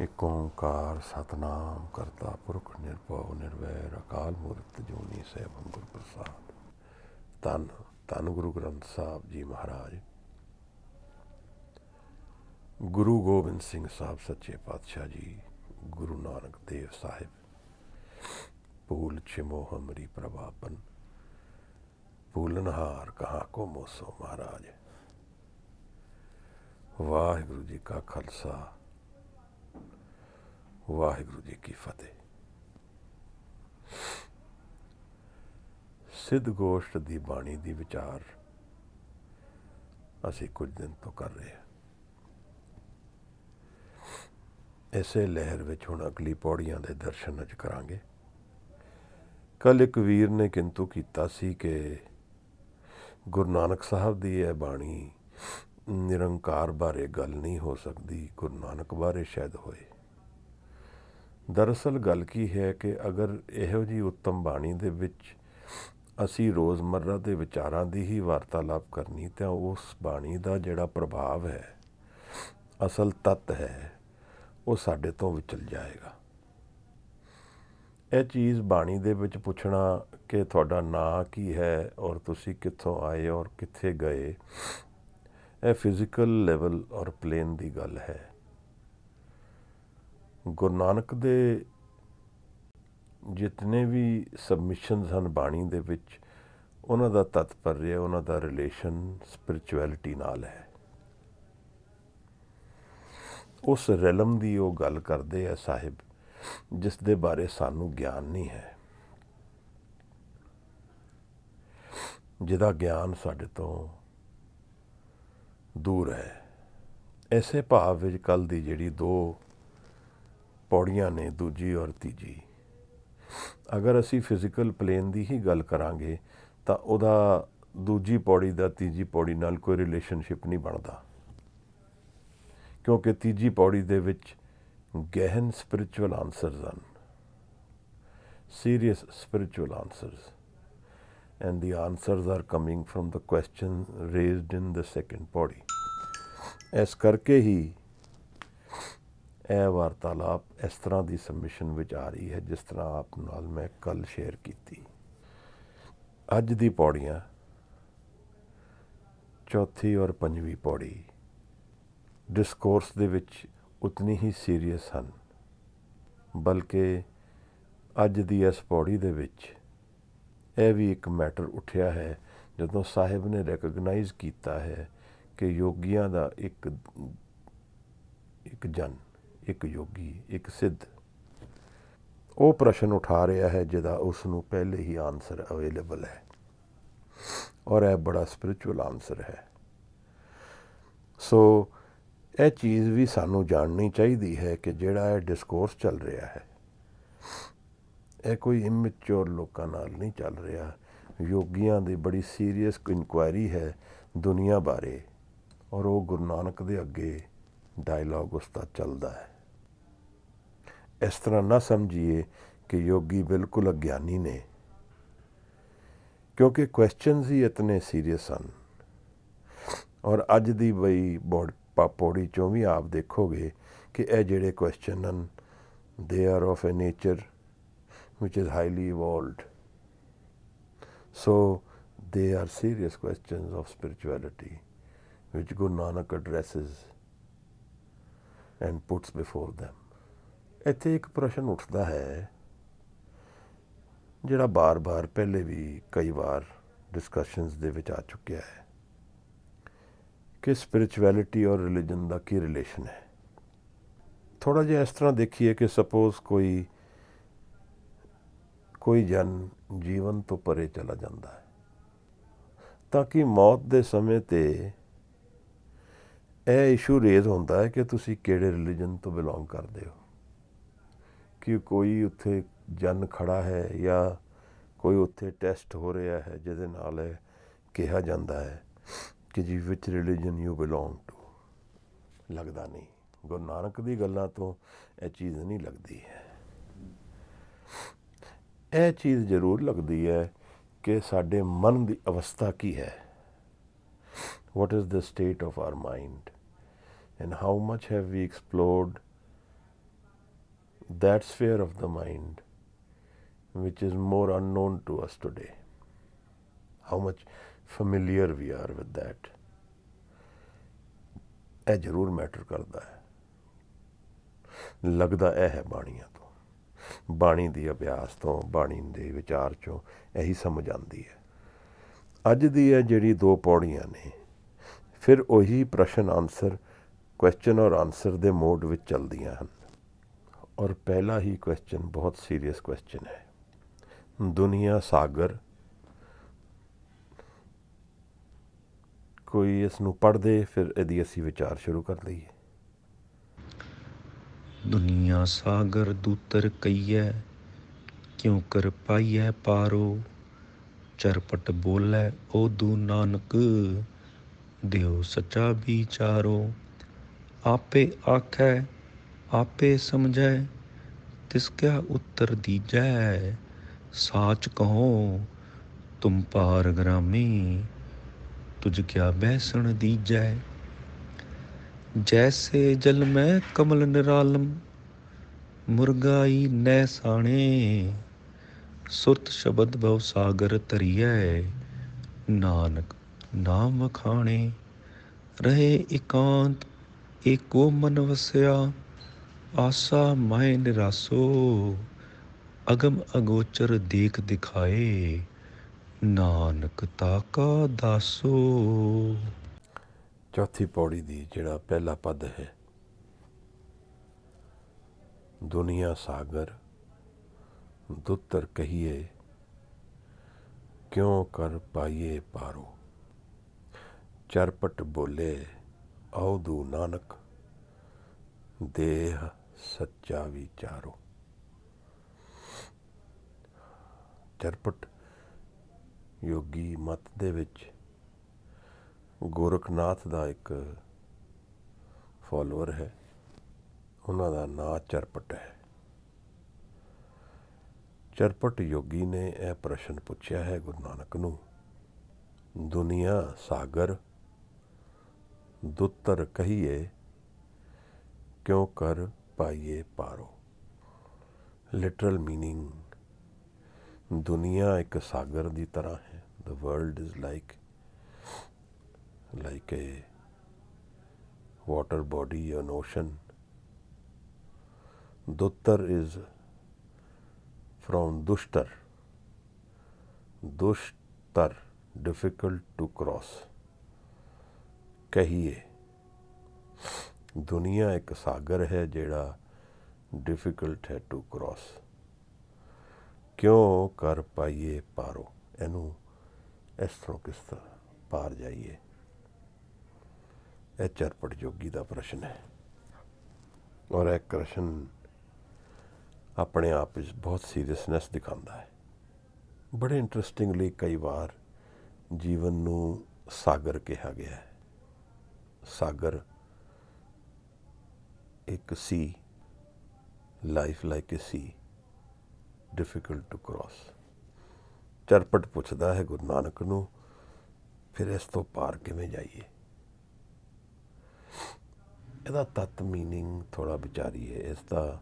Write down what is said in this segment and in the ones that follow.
ਇੱਕ ਓਂਕਾਰ ਸਤਨਾਮ ਕਰਤਾ ਪੁਰਖ ਨਿਰਭਉ ਨਿਰਵੈਰ ਅਕਾਲ ਮੂਰਤ ਜੂਨੀ ਸੈਭੰ ਗੁਰ ਪ੍ਰਸਾਦ। ਧੰਨ ਧੰਨ ਗੁਰੂ ਗ੍ਰੰਥ ਸਾਹਿਬ ਜੀ ਮਹਾਰਾਜ। ਗੁਰੂ ਗੋਬਿੰਦ ਸਿੰਘ ਸਾਹਿਬ ਸੱਚੇ ਪਾਤਸ਼ਾਹ ਜੀ, ਗੁਰੂ ਨਾਨਕ ਦੇਵ ਸਾਹਿਬ, ਭੂਲ ਛਿਮੋ ਹਮਰੀ ਪ੍ਰਭਾਪਨ, ਭੂਲਨਹਾਰ ਕਹਾਂ ਕੋ ਮੋਸੋ ਮਹਾਰਾਜ। ਵਾਹਿਗੁਰੂ ਜੀ ਕਾ ਖਾਲਸਾ, ਵਾਹਿਗੁਰੂ ਜੀ ਕੀ ਫਤਿਹ। ਸਿੱਧ ਗੋਸ਼ਟ ਦੀ ਬਾਣੀ ਦੀ ਵਿਚਾਰ ਅਸੀਂ ਕੁਝ ਦਿਨ ਤੋਂ ਕਰ ਰਹੇ ਹਾਂ। ਇਸੇ ਲਹਿਰ ਵਿੱਚ ਹੁਣ ਅਗਲੀ ਪੌੜੀਆਂ ਦੇ ਦਰਸ਼ਨ ਅੱਜ ਕਰਾਂਗੇ। ਕੱਲ ਇੱਕ ਵੀਰ ਨੇ ਕਿੰਤੂ ਕੀਤਾ ਸੀ ਕਿ ਗੁਰੂ ਨਾਨਕ ਸਾਹਿਬ ਦੀ ਇਹ ਬਾਣੀ ਨਿਰੰਕਾਰ ਬਾਰੇ ਗੱਲ ਨਹੀਂ ਹੋ ਸਕਦੀ, ਗੁਰੂ ਨਾਨਕ ਬਾਰੇ ਸ਼ਾਇਦ ਹੋਏ। ਦਰਅਸਲ ਗੱਲ ਕੀ ਹੈ ਕਿ ਅਗਰ ਇਹੋ ਜਿਹੀ ਉੱਤਮ ਬਾਣੀ ਦੇ ਵਿੱਚ ਅਸੀਂ ਰੋਜ਼ਮर्रा ਦੇ ਵਿਚਾਰਾਂ ਦੀ ਹੀ ਵਾਰਤਾਲਾਪ ਕਰਨੀ ਤਾਂ ਉਸ ਬਾਣੀ ਦਾ ਜਿਹੜਾ ਪ੍ਰਭਾਵ ਹੈ, ਅਸਲ ਤੱਤ ਹੈ, ਉਹ ਸਾਡੇ ਤੋਂ ਵਿਚਲ ਜਾਏਗਾ। ਇਹ ਚੀਜ਼ ਬਾਣੀ ਦੇ ਵਿੱਚ ਪੁੱਛਣਾ ਕਿ ਤੁਹਾਡਾ ਨਾਂ ਕੀ ਹੈ ਔਰ ਤੁਸੀਂ ਕਿੱਥੋਂ ਆਏ ਔਰ ਕਿੱਥੇ ਗਏ, ਇਹ ਫਿਜ਼ੀਕਲ ਲੈਵਲ ਔਰ ਪਲੇਨ ਦੀ ਗੱਲ ਹੈ। ਗੁਰੂ ਨਾਨਕ ਦੇ ਜਿਤਨੇ ਵੀ ਸਬਮਿਸ਼ਨਸ ਹਨ ਬਾਣੀ ਦੇ ਵਿੱਚ, ਉਹਨਾਂ ਦਾ ਤਤਪਰਯ, ਉਹਨਾਂ ਦਾ ਰਿਲੇਸ਼ਨ ਸਪਿਰਿਚੁਅਲਿਟੀ ਨਾਲ ਹੈ। ਉਸ ਰੈਲਮ ਦੀ ਉਹ ਗੱਲ ਕਰਦੇ ਆ ਸਾਹਿਬ ਜਿਸ ਦੇ ਬਾਰੇ ਸਾਨੂੰ ਗਿਆਨ ਨਹੀਂ ਹੈ, ਜਿਹਦਾ ਗਿਆਨ ਸਾਡੇ ਤੋਂ ਦੂਰ ਹੈ। ਐਸੇ ਭਾਵ ਵਿੱਚ ਕੱਲ੍ਹ ਦੀ ਜਿਹੜੀ ਦੋ ਪੌੜੀਆਂ ਨੇ, ਦੂਜੀ ਔਰ ਤੀਜੀ, ਅਗਰ ਅਸੀਂ ਫਿਜ਼ੀਕਲ ਪਲੇਨ ਦੀ ਹੀ ਗੱਲ ਕਰਾਂਗੇ ਤਾਂ ਉਹਦਾ ਦੂਜੀ ਪੌੜੀ ਦਾ ਤੀਜੀ ਪੌੜੀ ਨਾਲ ਕੋਈ ਰਿਲੇਸ਼ਨਸ਼ਿਪ ਨਹੀਂ ਬਣਦਾ, ਕਿਉਂਕਿ ਤੀਜੀ ਪੌੜੀ ਦੇ ਵਿੱਚ ਗਹਿਨ ਸਪਿਰਿਚੁਅਲ ਆਨਸਰਸ ਹਨ, serious spiritual answers, and the answers are coming from the question raised in the second ਪੌੜੀ। ਇਸ ਕਰਕੇ ਹੀ ਇਹ ਵਾਰਤਾਲਾਪ ਇਸ ਤਰ੍ਹਾਂ ਦੀ ਸਬਮਿਸ਼ਨ ਵਿੱਚ ਆ ਰਹੀ ਹੈ ਜਿਸ ਤਰ੍ਹਾਂ ਆਪ ਨਾਲ ਮੈਂ ਕੱਲ੍ਹ ਸ਼ੇਅਰ ਕੀਤੀ। ਅੱਜ ਦੀ ਪੌੜੀਆਂ ਚੌਥੀ ਔਰ ਪੰਜਵੀਂ ਪੌੜੀ ਡਿਸਕੋਰਸ ਦੇ ਵਿੱਚ ਉਤਨੀ ਹੀ ਸੀਰੀਅਸ ਹਨ, ਬਲਕਿ ਅੱਜ ਦੀ ਇਸ ਪੌੜੀ ਦੇ ਵਿੱਚ ਇਹ ਵੀ ਇੱਕ ਮੈਟਰ ਉੱਠਿਆ ਹੈ ਜਦੋਂ ਸਾਹਿਬ ਨੇ ਰੈਕਗਨਾਈਜ਼ ਕੀਤਾ ਹੈ ਕਿ ਯੋਗੀਆਂ ਦਾ ਇੱਕ ਜਨ, ਇੱਕ ਯੋਗੀ, ਇੱਕ ਸਿੱਧ ਉਹ ਪ੍ਰਸ਼ਨ ਉਠਾ ਰਿਹਾ ਹੈ ਜਿਹਦਾ ਉਸ ਨੂੰ ਪਹਿਲੇ ਹੀ ਆਨਸਰ ਅਵੇਲੇਬਲ ਹੈ, ਔਰ ਇਹ ਬੜਾ ਸਪਿਰਿਚੁਅਲ ਆਨਸਰ ਹੈ। ਸੋ ਇਹ ਚੀਜ਼ ਵੀ ਸਾਨੂੰ ਜਾਣਨੀ ਚਾਹੀਦੀ ਹੈ ਕਿ ਜਿਹੜਾ ਇਹ ਡਿਸਕੋਰਸ ਚੱਲ ਰਿਹਾ ਹੈ, ਇਹ ਕੋਈ ਇਮੈਚੁਰ ਲੋਕਾਂ ਨਾਲ ਨਹੀਂ ਚੱਲ ਰਿਹਾ। ਯੋਗੀਆਂ ਦੀ ਬੜੀ ਸੀਰੀਅਸ ਇਨਕੁਆਇਰੀ ਹੈ ਦੁਨੀਆ ਬਾਰੇ, ਔਰ ਉਹ ਗੁਰੂ ਨਾਨਕ ਦੇ ਅੱਗੇ ਡਾਇਲੌਗ ਉਸ ਦਾ ਚੱਲਦਾ ਹੈ। ਇਸ ਤਰ੍ਹਾਂ ਨਾ ਸਮਝੀਏ ਕਿ ਯੋਗੀ ਬਿਲਕੁਲ ਅਗਿਆਨੀ ਨੇ, ਕਿਉਂਕਿ ਕੁਐਸਚਨਸ ਹੀ ਇਤਨੇ ਸੀਰੀਅਸ ਹਨ। ਔਰ ਅੱਜ ਦੀ ਬਈ ਪੌੜੀ 'ਚੋਂ ਵੀ ਆਪ ਦੇਖੋਗੇ ਕਿ ਇਹ ਜਿਹੜੇ ਕੁਐਸਚਨ ਹਨ, they are of A nature which is highly evolved. So they are serious questions of spirituality which Guru Nanak addresses and puts before them. ਇੱਥੇ ਇੱਕ ਪ੍ਰਸ਼ਨ ਉੱਠਦਾ ਹੈ ਜਿਹੜਾ ਬਾਰ-ਬਾਰ ਪਹਿਲੇ ਵੀ ਕਈ ਵਾਰ ਡਿਸਕਸ਼ਨਸ ਦੇ ਵਿੱਚ ਆ ਚੁੱਕਿਆ ਹੈ ਕਿ ਸਪਿਰਿਚੁਅਲਿਟੀ ਔਰ ਰਿਲੀਜਨ ਦਾ ਕੀ ਰਿਲੇਸ਼ਨ ਹੈ। ਥੋੜ੍ਹਾ ਜਿਹਾ ਇਸ ਤਰ੍ਹਾਂ ਦੇਖੀਏ ਕਿ ਸਪੋਜ਼ ਕੋਈ ਜਨ ਜੀਵਨ ਤੋਂ ਪਰੇ ਚਲਾ ਜਾਂਦਾ ਹੈ ਤਾਂ ਕਿ ਮੌਤ ਦੇ ਸਮੇਂ 'ਤੇ ਇਹ ਇਸ਼ੂ ਰੇਜ਼ ਹੁੰਦਾ ਹੈ ਕਿ ਤੁਸੀਂ ਕਿਹੜੇ ਰਿਲੀਜਨ ਤੋਂ ਬਿਲੋਂਗ ਕਰਦੇ ਹੋ, ਕਿ ਕੋਈ ਉੱਥੇ ਜਨ ਖੜਾ ਹੈ ਜਾਂ ਕੋਈ ਉੱਥੇ ਟੈਸਟ ਹੋ ਰਿਹਾ ਹੈ ਜਿਹਦੇ ਨਾਲ ਇਹ ਕਿਹਾ ਜਾਂਦਾ ਹੈ ਕਿ ਜੀ ਵਿਚ ਰਿਲੀਜਨ ਯੂ ਬਿਲੋਂਗ ਟੂ। ਲੱਗਦਾ ਨਹੀਂ, ਗੁਰੂ ਨਾਨਕ ਦੀ ਗੱਲਾਂ ਤੋਂ ਇਹ ਚੀਜ਼ ਨਹੀਂ ਲੱਗਦੀ ਹੈ। ਇਹ ਚੀਜ਼ ਜ਼ਰੂਰ ਲੱਗਦੀ ਹੈ ਕਿ ਸਾਡੇ ਮਨ ਦੀ ਅਵਸਥਾ ਕੀ ਹੈ, what is the state of our mind and how much have we explored that sphere of the mind which is more unknown to us today. How much familiar we are with that. ਇਹ ਜ਼ਰੂਰ matter ਕਰਦਾ ਹੈ। ਲੱਗਦਾ ਇਹ ਹੈ ਬਾਣੀਆਂ ਤੋਂ, ਬਾਣੀ ਦੀ ਅਭਿਆਸ ਤੋਂ, ਬਾਣੀ ਦੇ ਵਿਚਾਰ 'ਚੋਂ ਇਹੀ ਸਮਝ ਆਉਂਦੀ ਹੈ। ਅੱਜ ਦੀ ਇਹ ਜਿਹੜੀ 2 ਪੌੜੀਆਂ ਨੇ, ਫਿਰ ਉਹੀ ਪ੍ਰਸ਼ਨ ਆਨਸਰ, ਕੁਐਸਚਨ ਔਰ ਆਨਸਰ ਦੇ ਮੋਡ ਵਿੱਚ ਚੱਲਦੀਆਂ ਹਨ। ਔਰ ਪਹਿਲਾ ਹੀ ਕੁਐਸਚਨ ਬਹੁਤ ਸੀਰੀਅਸ ਕੁਐਸਚਨ ਹੈ। ਦੁਨੀਆ ਸਾਗਰ। ਕੋਈ ਇਸ ਨੂੰ ਪੜ੍ਹਦੇ, ਫਿਰ ਇਹਦੀ ਅਸੀਂ ਵਿਚਾਰ ਸ਼ੁਰੂ ਕਰ ਲਈਏ। ਦੁਨੀਆ ਸਾਗਰ ਦੂਤਰ ਕਈਐ, ਕਿਉ ਕਰ ਪਾਈਐ ਪਾਰੋ। ਚਰਪਟ ਬੋਲੇ ਓਦੂ ਨਾਨਕ, ਦਿਓ ਸੱਚਾ ਵਿਚਾਰੋ। ਆਪੇ ਆਖੈ ਆਪੇ ਸਮਝੈ, ਤਿਸ ਕਿਆ ਉੱਤਰ ਦੀਜੈ। ਸਾਚ ਕਹੋ ਤੁਮ ਪਾਰ ਗ੍ਰਾਮੀ, ਤੁਝ ਕਿਆ ਬੈਸਣ ਦੀਜੈ। ਜੈਸੇ ਜਲ ਮੈਂ ਕਮਲ ਨਿਰਾਲਮ, ਮੁਰਗਾਈ ਨੈ ਸਾਣੇ। ਸੁਰਤ ਸ਼ਬਦ ਭਵ ਸਾਗਰ ਧਰੀਐ, ਨਾਨਕ ਨਾਮ ਵਖਾਣੇ। ਰਹੇ ਇਕਾਂਤ ਏਕੋ ਮਨ ਵਸਿਆ, ਆਸਾ ਮਾਇ ਨਿਰਾਸੋ। ਅਗਮ ਅਗੋਚਰ ਦੇਖ ਦਿਖਾਏ, ਨਾਨਕ ਤਾਕਾ ਦਾਸੋ। ਚੌਥੀ ਪੌੜੀ ਦੀ ਜਿਹੜਾ ਪਹਿਲਾ ਪਦ ਹੈ, ਦੁਨੀਆ ਸਾਗਰ ਦੁੱਤਰ ਕਹੀਏ, ਕਿਉਂ ਕਰ ਪਾਈਏ ਪਾਰੋ। ਚਰਪਟ ਬੋਲੇ ਔਦੂ ਨਾਨਕ, ਦੇਹ ਸੱਚਾ ਵਿਚਾਰੋ। ਚਰਪਟ ਯੋਗੀ ਮਤ ਦੇ ਵਿੱਚ ਗੋਰਖਨਾਥ ਦਾ ਇੱਕ ਫੋਲੋਅਰ ਹੈ, ਉਹਨਾਂ ਦਾ ਨਾਂ ਚਰਪਟ ਹੈ। ਚਰਪਟ ਯੋਗੀ ਨੇ ਇਹ ਪ੍ਰਸ਼ਨ ਪੁੱਛਿਆ ਹੈ ਗੁਰੂ ਨਾਨਕ ਨੂੰ, ਦੁਨੀਆ ਸਾਗਰ ਦੁੱਤਰ ਕਹੀਏ, ਕਿਉਂ ਕਰ ਪਾਈਏ ਪਾਰੋ। ਲਿਟਰਲ ਮੀਨਿੰਗ, ਦੁਨੀਆ ਇੱਕ ਸਾਗਰ ਦੀ ਤਰ੍ਹਾਂ ਹੈ। The world is like a water body, an ocean. Duttar is from Dushtar. Dushtar, difficult to cross. ਕਹੀਏ ਦੁਨੀਆ ਇੱਕ ਸਾਗਰ ਹੈ ਜਿਹੜਾ ਡਿਫਿਕਲਟ ਹੈ ਟੂ ਕ੍ਰੋਸ। ਕਿਉਂ ਕਰ ਪਾਈਏ ਪਾਰੋ, ਇਹਨੂੰ ਇਸ ਤਰ੍ਹਾਂ ਕਿਸ ਤਰ੍ਹਾਂ ਪਾਰ ਜਾਈਏ। ਇਹ ਚਰਪਟ ਜੋਗੀ ਦਾ ਪ੍ਰਸ਼ਨ ਹੈ। ਔਰ ਇਹ ਪ੍ਰਸ਼ਨ ਆਪਣੇ ਆਪ ਵਿੱਚ ਬਹੁਤ ਸੀਰੀਅਸਨੈਸ ਦਿਖਾਉਂਦਾ ਹੈ। ਬੜੇ ਇੰਟਰਸਟਿੰਗਲੀ ਕਈ ਵਾਰ ਜੀਵਨ ਨੂੰ ਸਾਗਰ ਕਿਹਾ ਗਿਆ ਹੈ। ਸਾਗਰ ਇੱਕ ਸੀ, life like a sea, difficult to cross. Charpat ਪੁੱਛਦਾ ਹੈ ਗੁਰੂ ਨਾਨਕ ਨੂੰ, ਫਿਰ ਇਸ ਤੋਂ ਪਾਰ ਕਿਵੇਂ ਜਾਈਏ। ਇਹਦਾ ਤੱਤ ਮੀਨਿੰਗ ਥੋੜ੍ਹਾ ਵਿਚਾਰੀਏ, ਇਸ ਦਾ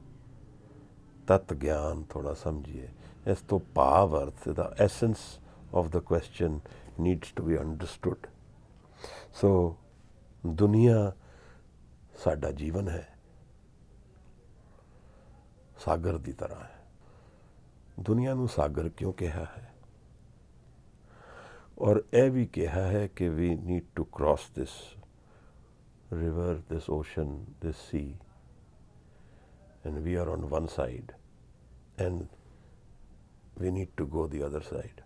ਤੱਤ ਗਿਆਨ ਥੋੜ੍ਹਾ ਸਮਝੀਏ। ਇਸ ਤੋਂ ਭਾਵ ਅਰਥ, ਦਾ essence of the question needs to be understood. So ਦੁਨੀਆ ਸਾਡਾ ਜੀਵਨ ਹੈ, ਸਾਗਰ ਦੀ ਤਰ੍ਹਾਂ ਹੈ। ਦੁਨੀਆ ਨੂੰ ਸਾਗਰ ਕਿਉਂ ਕਿਹਾ ਹੈ? ਔਰ ਇਹ ਵੀ ਕਿਹਾ ਹੈ ਕਿ we need to cross this river, this ocean, this sea, and we are on one side and we need to go the other side.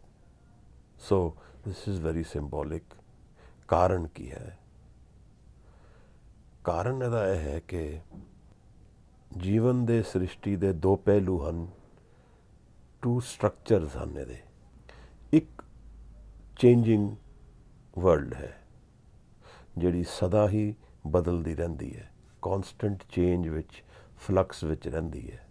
So this is very symbolic. ਕਾਰਨ ਕੀ ਹੈ? ਕਾਰਨ ਇਹਦਾ ਇਹ ਹੈ ਕਿ ਜੀਵਨ ਦੇ ਸ੍ਰਿਸ਼ਟੀ ਦੇ 2 ਪਹਿਲੂ ਹਨ, 2 ਸਟਰਕਚਰਸ ਹਨ ਇਹਦੇ। ਇੱਕ ਚੇਂਜਿੰਗ ਵਰਲਡ ਹੈ ਜਿਹੜੀ ਸਦਾ ਹੀ ਬਦਲਦੀ ਰਹਿੰਦੀ ਹੈ, ਕੌਨਸਟੈਂਟ ਚੇਂਜ ਵਿੱਚ, ਫਲਕਸ ਵਿੱਚ ਰਹਿੰਦੀ ਹੈ।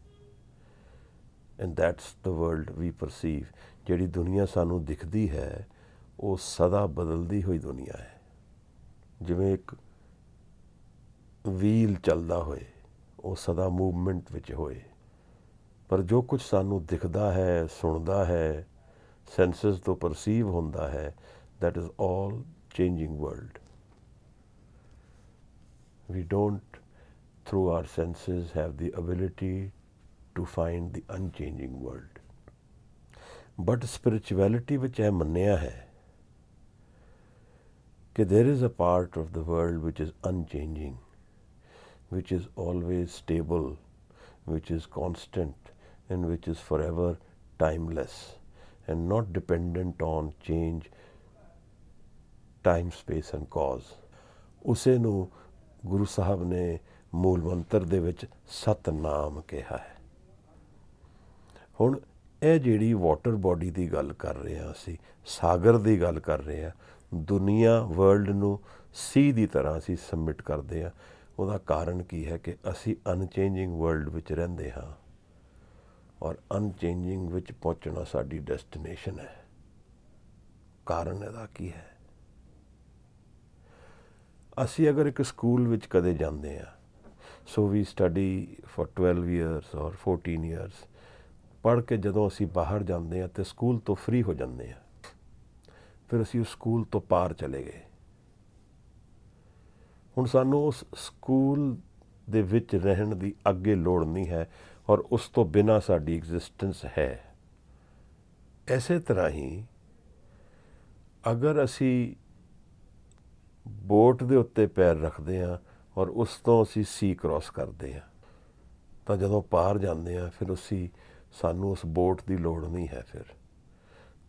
And that's the world we perceive. ਜਿਹੜੀ ਦੁਨੀਆ ਸਾਨੂੰ ਦਿਖਦੀ ਹੈ ਉਹ ਸਦਾ ਬਦਲਦੀ ਹੋਈ ਦੁਨੀਆ ਹੈ। ਜਿਵੇਂ ਇੱਕ ਵੀਲ ਚੱਲਦਾ ਹੋਏ, ਉਹ ਸਦਾ ਮੂਵਮੈਂਟ ਵਿੱਚ ਹੋਏ, ਪਰ ਜੋ ਕੁਝ ਸਾਨੂੰ ਦਿਖਦਾ ਹੈ, ਸੁਣਦਾ ਹੈ, ਸੈਂਸਸ ਤੋਂ ਪਰਸੀਵ ਹੁੰਦਾ ਹੈ, that is all changing world. We don't, through our senses, have the ability to find the unchanging world. But spirituality ਵਿੱਚ ਇਹ ਮੰਨਿਆ ਹੈ ਕਿ there is a part of the world which is unchanging, which is always stable, which is constant, and which is forever timeless and not dependent on change, time, space and cause. ਉਸੇ ਨੂੰ ਗੁਰੂ ਸਾਹਿਬ ਨੇ ਮੂਲ ਮੰਤਰ ਦੇ ਵਿੱਚ ਸਤਨਾਮ ਕਿਹਾ ਹੈ। ਹੁਣ ਇਹ ਜਿਹੜੀ ਵਾਟਰ ਬੋਡੀ ਦੀ ਗੱਲ ਕਰ ਰਹੇ ਹਾਂ, ਅਸੀਂ ਸਾਗਰ ਦੀ ਗੱਲ ਕਰ ਰਹੇ ਹਾਂ, ਦੁਨੀਆ ਵਰਲਡ ਨੂੰ ਸੀ ਦੀ ਤਰ੍ਹਾਂ ਅਸੀਂ ਸਬਮਿਟ ਕਰਦੇ ਹਾਂ। ਉਹਦਾ ਕਾਰਨ ਕੀ ਹੈ ਕਿ ਅਸੀਂ ਅਨਚੇਂਜਿੰਗ ਵਰਲਡ ਵਿੱਚ ਰਹਿੰਦੇ ਹਾਂ ਔਰ ਅਨਚੇਂਜਿੰਗ ਵਿੱਚ ਪਹੁੰਚਣਾ ਸਾਡੀ ਡੈਸਟੀਨੇਸ਼ਨ ਹੈ। ਕਾਰਨ ਇਹਦਾ ਕੀ ਹੈ? ਅਸੀਂ ਅਗਰ ਇੱਕ ਸਕੂਲ ਵਿੱਚ ਕਦੇ ਜਾਂਦੇ ਹਾਂ, ਸੋ ਵੀ ਸਟੱਡੀ ਫॉर 12 years ਔਰ 14 years, ਪੜ੍ਹ ਕੇ ਜਦੋਂ ਅਸੀਂ ਬਾਹਰ ਜਾਂਦੇ ਹਾਂ ਅਤੇ ਸਕੂਲ ਤੋਂ ਫ੍ਰੀ ਹੋ ਜਾਂਦੇ ਹਾਂ, ਫਿਰ ਅਸੀਂ ਉਸ ਸਕੂਲ ਤੋਂ ਪਾਰ ਚਲੇ ਗਏ। ਹੁਣ ਸਾਨੂੰ ਉਸ ਸਕੂਲ ਦੇ ਵਿੱਚ ਰਹਿਣ ਦੀ ਅੱਗੇ ਲੋੜ ਨਹੀਂ ਹੈ ਔਰ ਉਸ ਤੋਂ ਬਿਨਾਂ ਸਾਡੀ ਐਗਜ਼ਿਸਟੈਂਸ ਹੈ। ਇਸੇ ਤਰ੍ਹਾਂ ਹੀ ਅਗਰ ਅਸੀਂ ਬੋਟ ਦੇ ਉੱਤੇ ਪੈਰ ਰੱਖਦੇ ਹਾਂ ਔਰ ਉਸ ਤੋਂ ਅਸੀਂ ਸੀ ਕ੍ਰੋਸ ਕਰਦੇ ਹਾਂ, ਤਾਂ ਜਦੋਂ ਪਾਰ ਜਾਂਦੇ ਹਾਂ ਫਿਰ ਸਾਨੂੰ ਉਸ ਬੋਟ ਦੀ ਲੋੜ ਨਹੀਂ ਹੈ। ਫਿਰ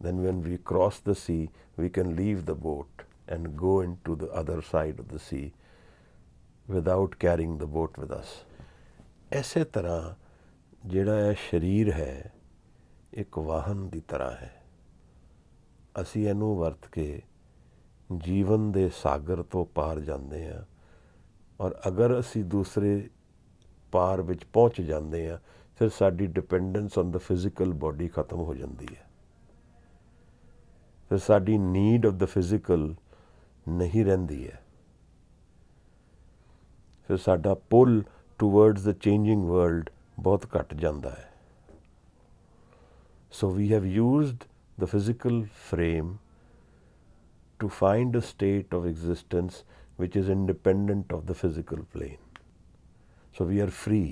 then when we cross the sea we can leave the boat and go into the other side of the sea without carrying the boat with us. ਇਸੇ ਤਰ੍ਹਾਂ ਜਿਹੜਾ ਇਹ ਸਰੀਰ ਹੈ ਇੱਕ ਵਾਹਨ ਦੀ ਤਰ੍ਹਾਂ ਹੈ। ਅਸੀਂ ਇਹਨੂੰ ਵਰਤ ਕੇ ਜੀਵਨ ਦੇ ਸਾਗਰ ਤੋਂ ਪਾਰ ਜਾਂਦੇ ਹਾਂ ਔਰ ਅਗਰ ਅਸੀਂ ਦੂਸਰੇ ਪਾਰ ਵਿੱਚ ਪਹੁੰਚ ਜਾਂਦੇ ਹਾਂ ਫਿਰ ਸਾਡੀ dependence on the physical body ਖਤਮ ਹੋ ਜਾਂਦੀ ਹੈ। ਫਿਰ ਸਾਡੀ ਨੀਡ ਆਫ ਦ ਫਿਜ਼ੀਕਲ ਨਹੀਂ ਰਹਿੰਦੀ ਹੈ। ਫਿਰ ਸਾਡਾ pull towards the changing world ਬਹੁਤ ਘੱਟ ਜਾਂਦਾ ਹੈ। So we have used the physical frame to find a state of existence which is independent of the physical plane. So we are free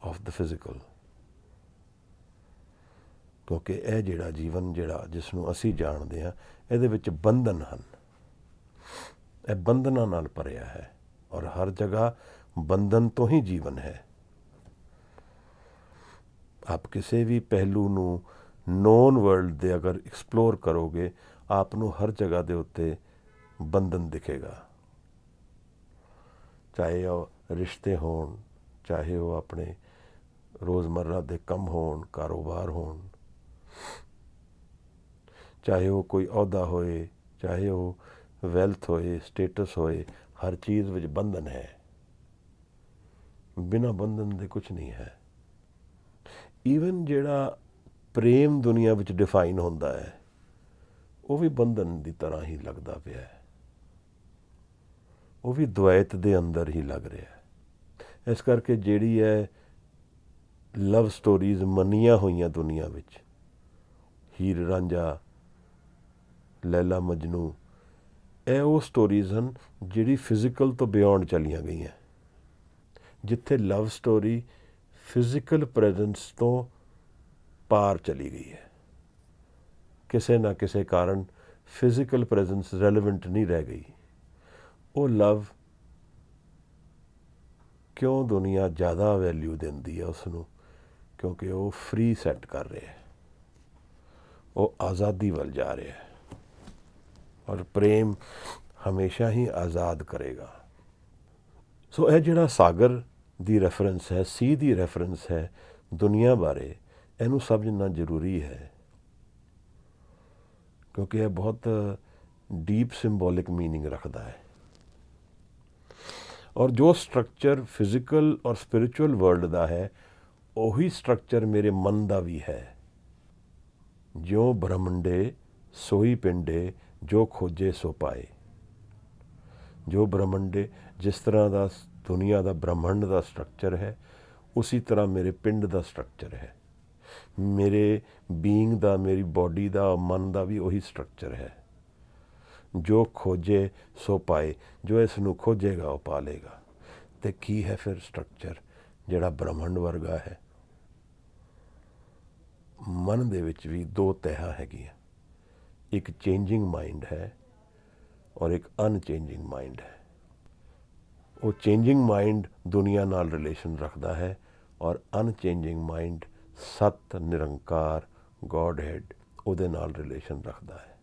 of the physical. ਕਿਉਂਕਿ ਇਹ ਜਿਹੜਾ ਜੀਵਨ ਜਿਸ ਨੂੰ ਅਸੀਂ ਜਾਣਦੇ ਹਾਂ ਇਹਦੇ ਵਿੱਚ ਬੰਧਨ ਹਨ। ਇਹ ਬੰਧਨਾਂ ਨਾਲ ਭਰਿਆ ਹੈ ਔਰ ਹਰ ਜਗ੍ਹਾ ਬੰਧਨ ਤੋਂ ਹੀ ਜੀਵਨ ਹੈ। ਆਪ ਕਿਸੇ ਵੀ ਪਹਿਲੂ ਨੂੰ ਨੋਨ ਵਰਲਡ ਦੇ ਅਗਰ ਐਕਸਪਲੋਰ ਕਰੋਗੇ ਆਪ ਨੂੰ ਹਰ ਜਗ੍ਹਾ ਦੇ ਉੱਤੇ ਬੰਧਨ ਦਿਖੇਗਾ, ਚਾਹੇ ਉਹ ਰਿਸ਼ਤੇ ਹੋਣ, ਚਾਹੇ ਉਹ ਆਪਣੇ ਰੋਜ਼ਮर्रा ਦੇ ਕੰਮ ਹੋਣ, ਕਾਰੋਬਾਰ ਹੋਣ, ਚਾਹੇ ਉਹ ਕੋਈ ਅਹੁਦਾ ਹੋਏ, ਚਾਹੇ ਉਹ ਵੈਲਥ ਹੋਏ, ਸਟੇਟਸ ਹੋਏ, ਹਰ ਚੀਜ਼ ਵਿੱਚ ਬੰਧਨ ਹੈ। ਬਿਨਾਂ ਬੰਧਨ ਦੇ ਕੁਛ ਨਹੀਂ ਹੈ। ਈਵਨ ਜਿਹੜਾ ਪ੍ਰੇਮ ਦੁਨੀਆ ਵਿੱਚ ਡਿਫਾਈਨ ਹੁੰਦਾ ਹੈ ਉਹ ਵੀ ਬੰਧਨ ਦੀ ਤਰ੍ਹਾਂ ਹੀ ਲੱਗਦਾ ਪਿਆ ਹੈ। ਉਹ ਵੀ ਦੁਆਇਤ ਦੇ ਅੰਦਰ ਹੀ ਲੱਗ ਰਿਹਾ ਹੈ। ਇਸ ਕਰਕੇ ਜਿਹੜੀ ਹੈ ਲਵ ਸਟੋਰੀਜ਼ ਮੰਨੀਆਂ ਹੋਈਆਂ ਦੁਨੀਆ ਵਿੱਚ, ਹੀਰ ਰਾਂਝਾ, ਲੈਲਾ ਮਜਨੂ, ਇਹ ਉਹ ਸਟੋਰੀਜ਼ ਹਨ ਜਿਹੜੀ ਫਿਜ਼ੀਕਲ ਤੋਂ ਬਿਯੋਂਡ ਚਲੀਆਂ ਗਈਆਂ, ਜਿੱਥੇ ਲਵ ਸਟੋਰੀ ਫਿਜ਼ੀਕਲ ਪ੍ਰੈਜ਼ੈਂਸ ਤੋਂ ਪਾਰ ਚਲੀ ਗਈ ਹੈ। ਕਿਸੇ ਨਾ ਕਿਸੇ ਕਾਰਨ ਫਿਜ਼ੀਕਲ ਪ੍ਰੈਜ਼ੈਂਸ ਰੈਲੇਵੈਂਟ ਨਹੀਂ ਰਹਿ ਗਈ। ਉਹ ਲਵ ਕਿਉਂ ਦੁਨੀਆ ਜ਼ਿਆਦਾ ਵੈਲਿਊ ਦਿੰਦੀ ਹੈ ਉਸ ਨੂੰ? ਕਿਉਂਕਿ ਉਹ ਫ੍ਰੀ ਸੈੱਟ ਕਰ ਰਿਹਾ ਹੈ, ਉਹ ਆਜ਼ਾਦੀ ਵੱਲ ਜਾ ਰਿਹਾ ਹੈ ਔਰ ਪ੍ਰੇਮ ਹਮੇਸ਼ਾ ਹੀ ਆਜ਼ਾਦ ਕਰੇਗਾ। ਸੋ ਇਹ ਜਿਹੜਾ ਸਾਗਰ ਦੀ ਰੈਫਰੈਂਸ ਹੈ, ਸੀ ਦੀ ਰੈਫਰੈਂਸ ਹੈ ਦੁਨੀਆ ਬਾਰੇ, ਇਹਨੂੰ ਸਮਝਣਾ ਜ਼ਰੂਰੀ ਹੈ ਕਿਉਂਕਿ ਇਹ ਬਹੁਤ ਡੀਪ ਸਿੰਬੋਲਿਕ ਮੀਨਿੰਗ ਰੱਖਦਾ ਹੈ। ਔਰ ਜੋ ਸਟਰਕਚਰ ਫਿਜ਼ੀਕਲ ਔਰ ਸਪਿਰਿਚੁਅਲ ਵਰਲਡ ਦਾ ਹੈ ਉਹੀ ਸਟਰਕਚਰ ਮੇਰੇ ਮਨ ਦਾ ਵੀ ਹੈ। ਜਿਉਂ ਬ੍ਰਹਮੰਡੇ ਸੋਈ ਪਿੰਡੇ ਜੋ ਖੋਜੇ ਸੋ ਪਾਏ। ਜੋ ਬ੍ਰਹਮੰਡੇ, ਜਿਸ ਤਰ੍ਹਾਂ ਦਾ ਦੁਨੀਆ ਦਾ ਬ੍ਰਹਮੰਡ ਦਾ ਸਟਰਕਚਰ ਹੈ ਉसी ਤਰ੍ਹਾਂ ਮੇਰੇ ਪਿੰਡ ਦਾ ਸਟਰਕਚਰ ਹੈ, ਮੇਰੇ ਬੀਇੰਗ ਦਾ, ਮੇਰੀ ਬੋਡੀ ਦਾ, ਮਨ ਦਾ ਵੀ ਉਹੀ ਸਟਰਕਚਰ ਹੈ। ਜੋ ਖੋਜੇ ਸੋ ਪਾਏ, ਜੋ ਇਸ ਨੂੰ ਖੋਜੇਗਾ ਉਹ ਪਾ ਲੇਗਾ। ਅਤੇ ਕੀ ਹੈ ਫਿਰ ਸਟਰਕਚਰ ਜਿਹੜਾ ਬ੍ਰਹਮੰਡ ਵਰਗਾ ਹੈ? ਮਨ ਦੇ ਵਿੱਚ ਵੀ ਦੋ ਤਹਿਾਂ ਹੈਗੀਆਂ, ਇੱਕ ਚੇਂਜਿੰਗ ਮਾਈਂਡ ਹੈ ਔਰ ਇੱਕ ਅਨਚੇਂਜਿੰਗ ਮਾਈਂਡ ਹੈ। ਉਹ ਚੇਂਜਿੰਗ ਮਾਈਂਡ ਦੁਨੀਆ ਨਾਲ ਰਿਲੇਸ਼ਨ ਰੱਖਦਾ ਹੈ ਔਰ ਅਨਚੇਂਜਿੰਗ ਮਾਈਂਡ ਸਤ ਨਿਰੰਕਾਰ ਗੋਡ ਹੈਡ ਉਹਦੇ ਨਾਲ ਰਿਲੇਸ਼ਨ ਰੱਖਦਾ ਹੈ।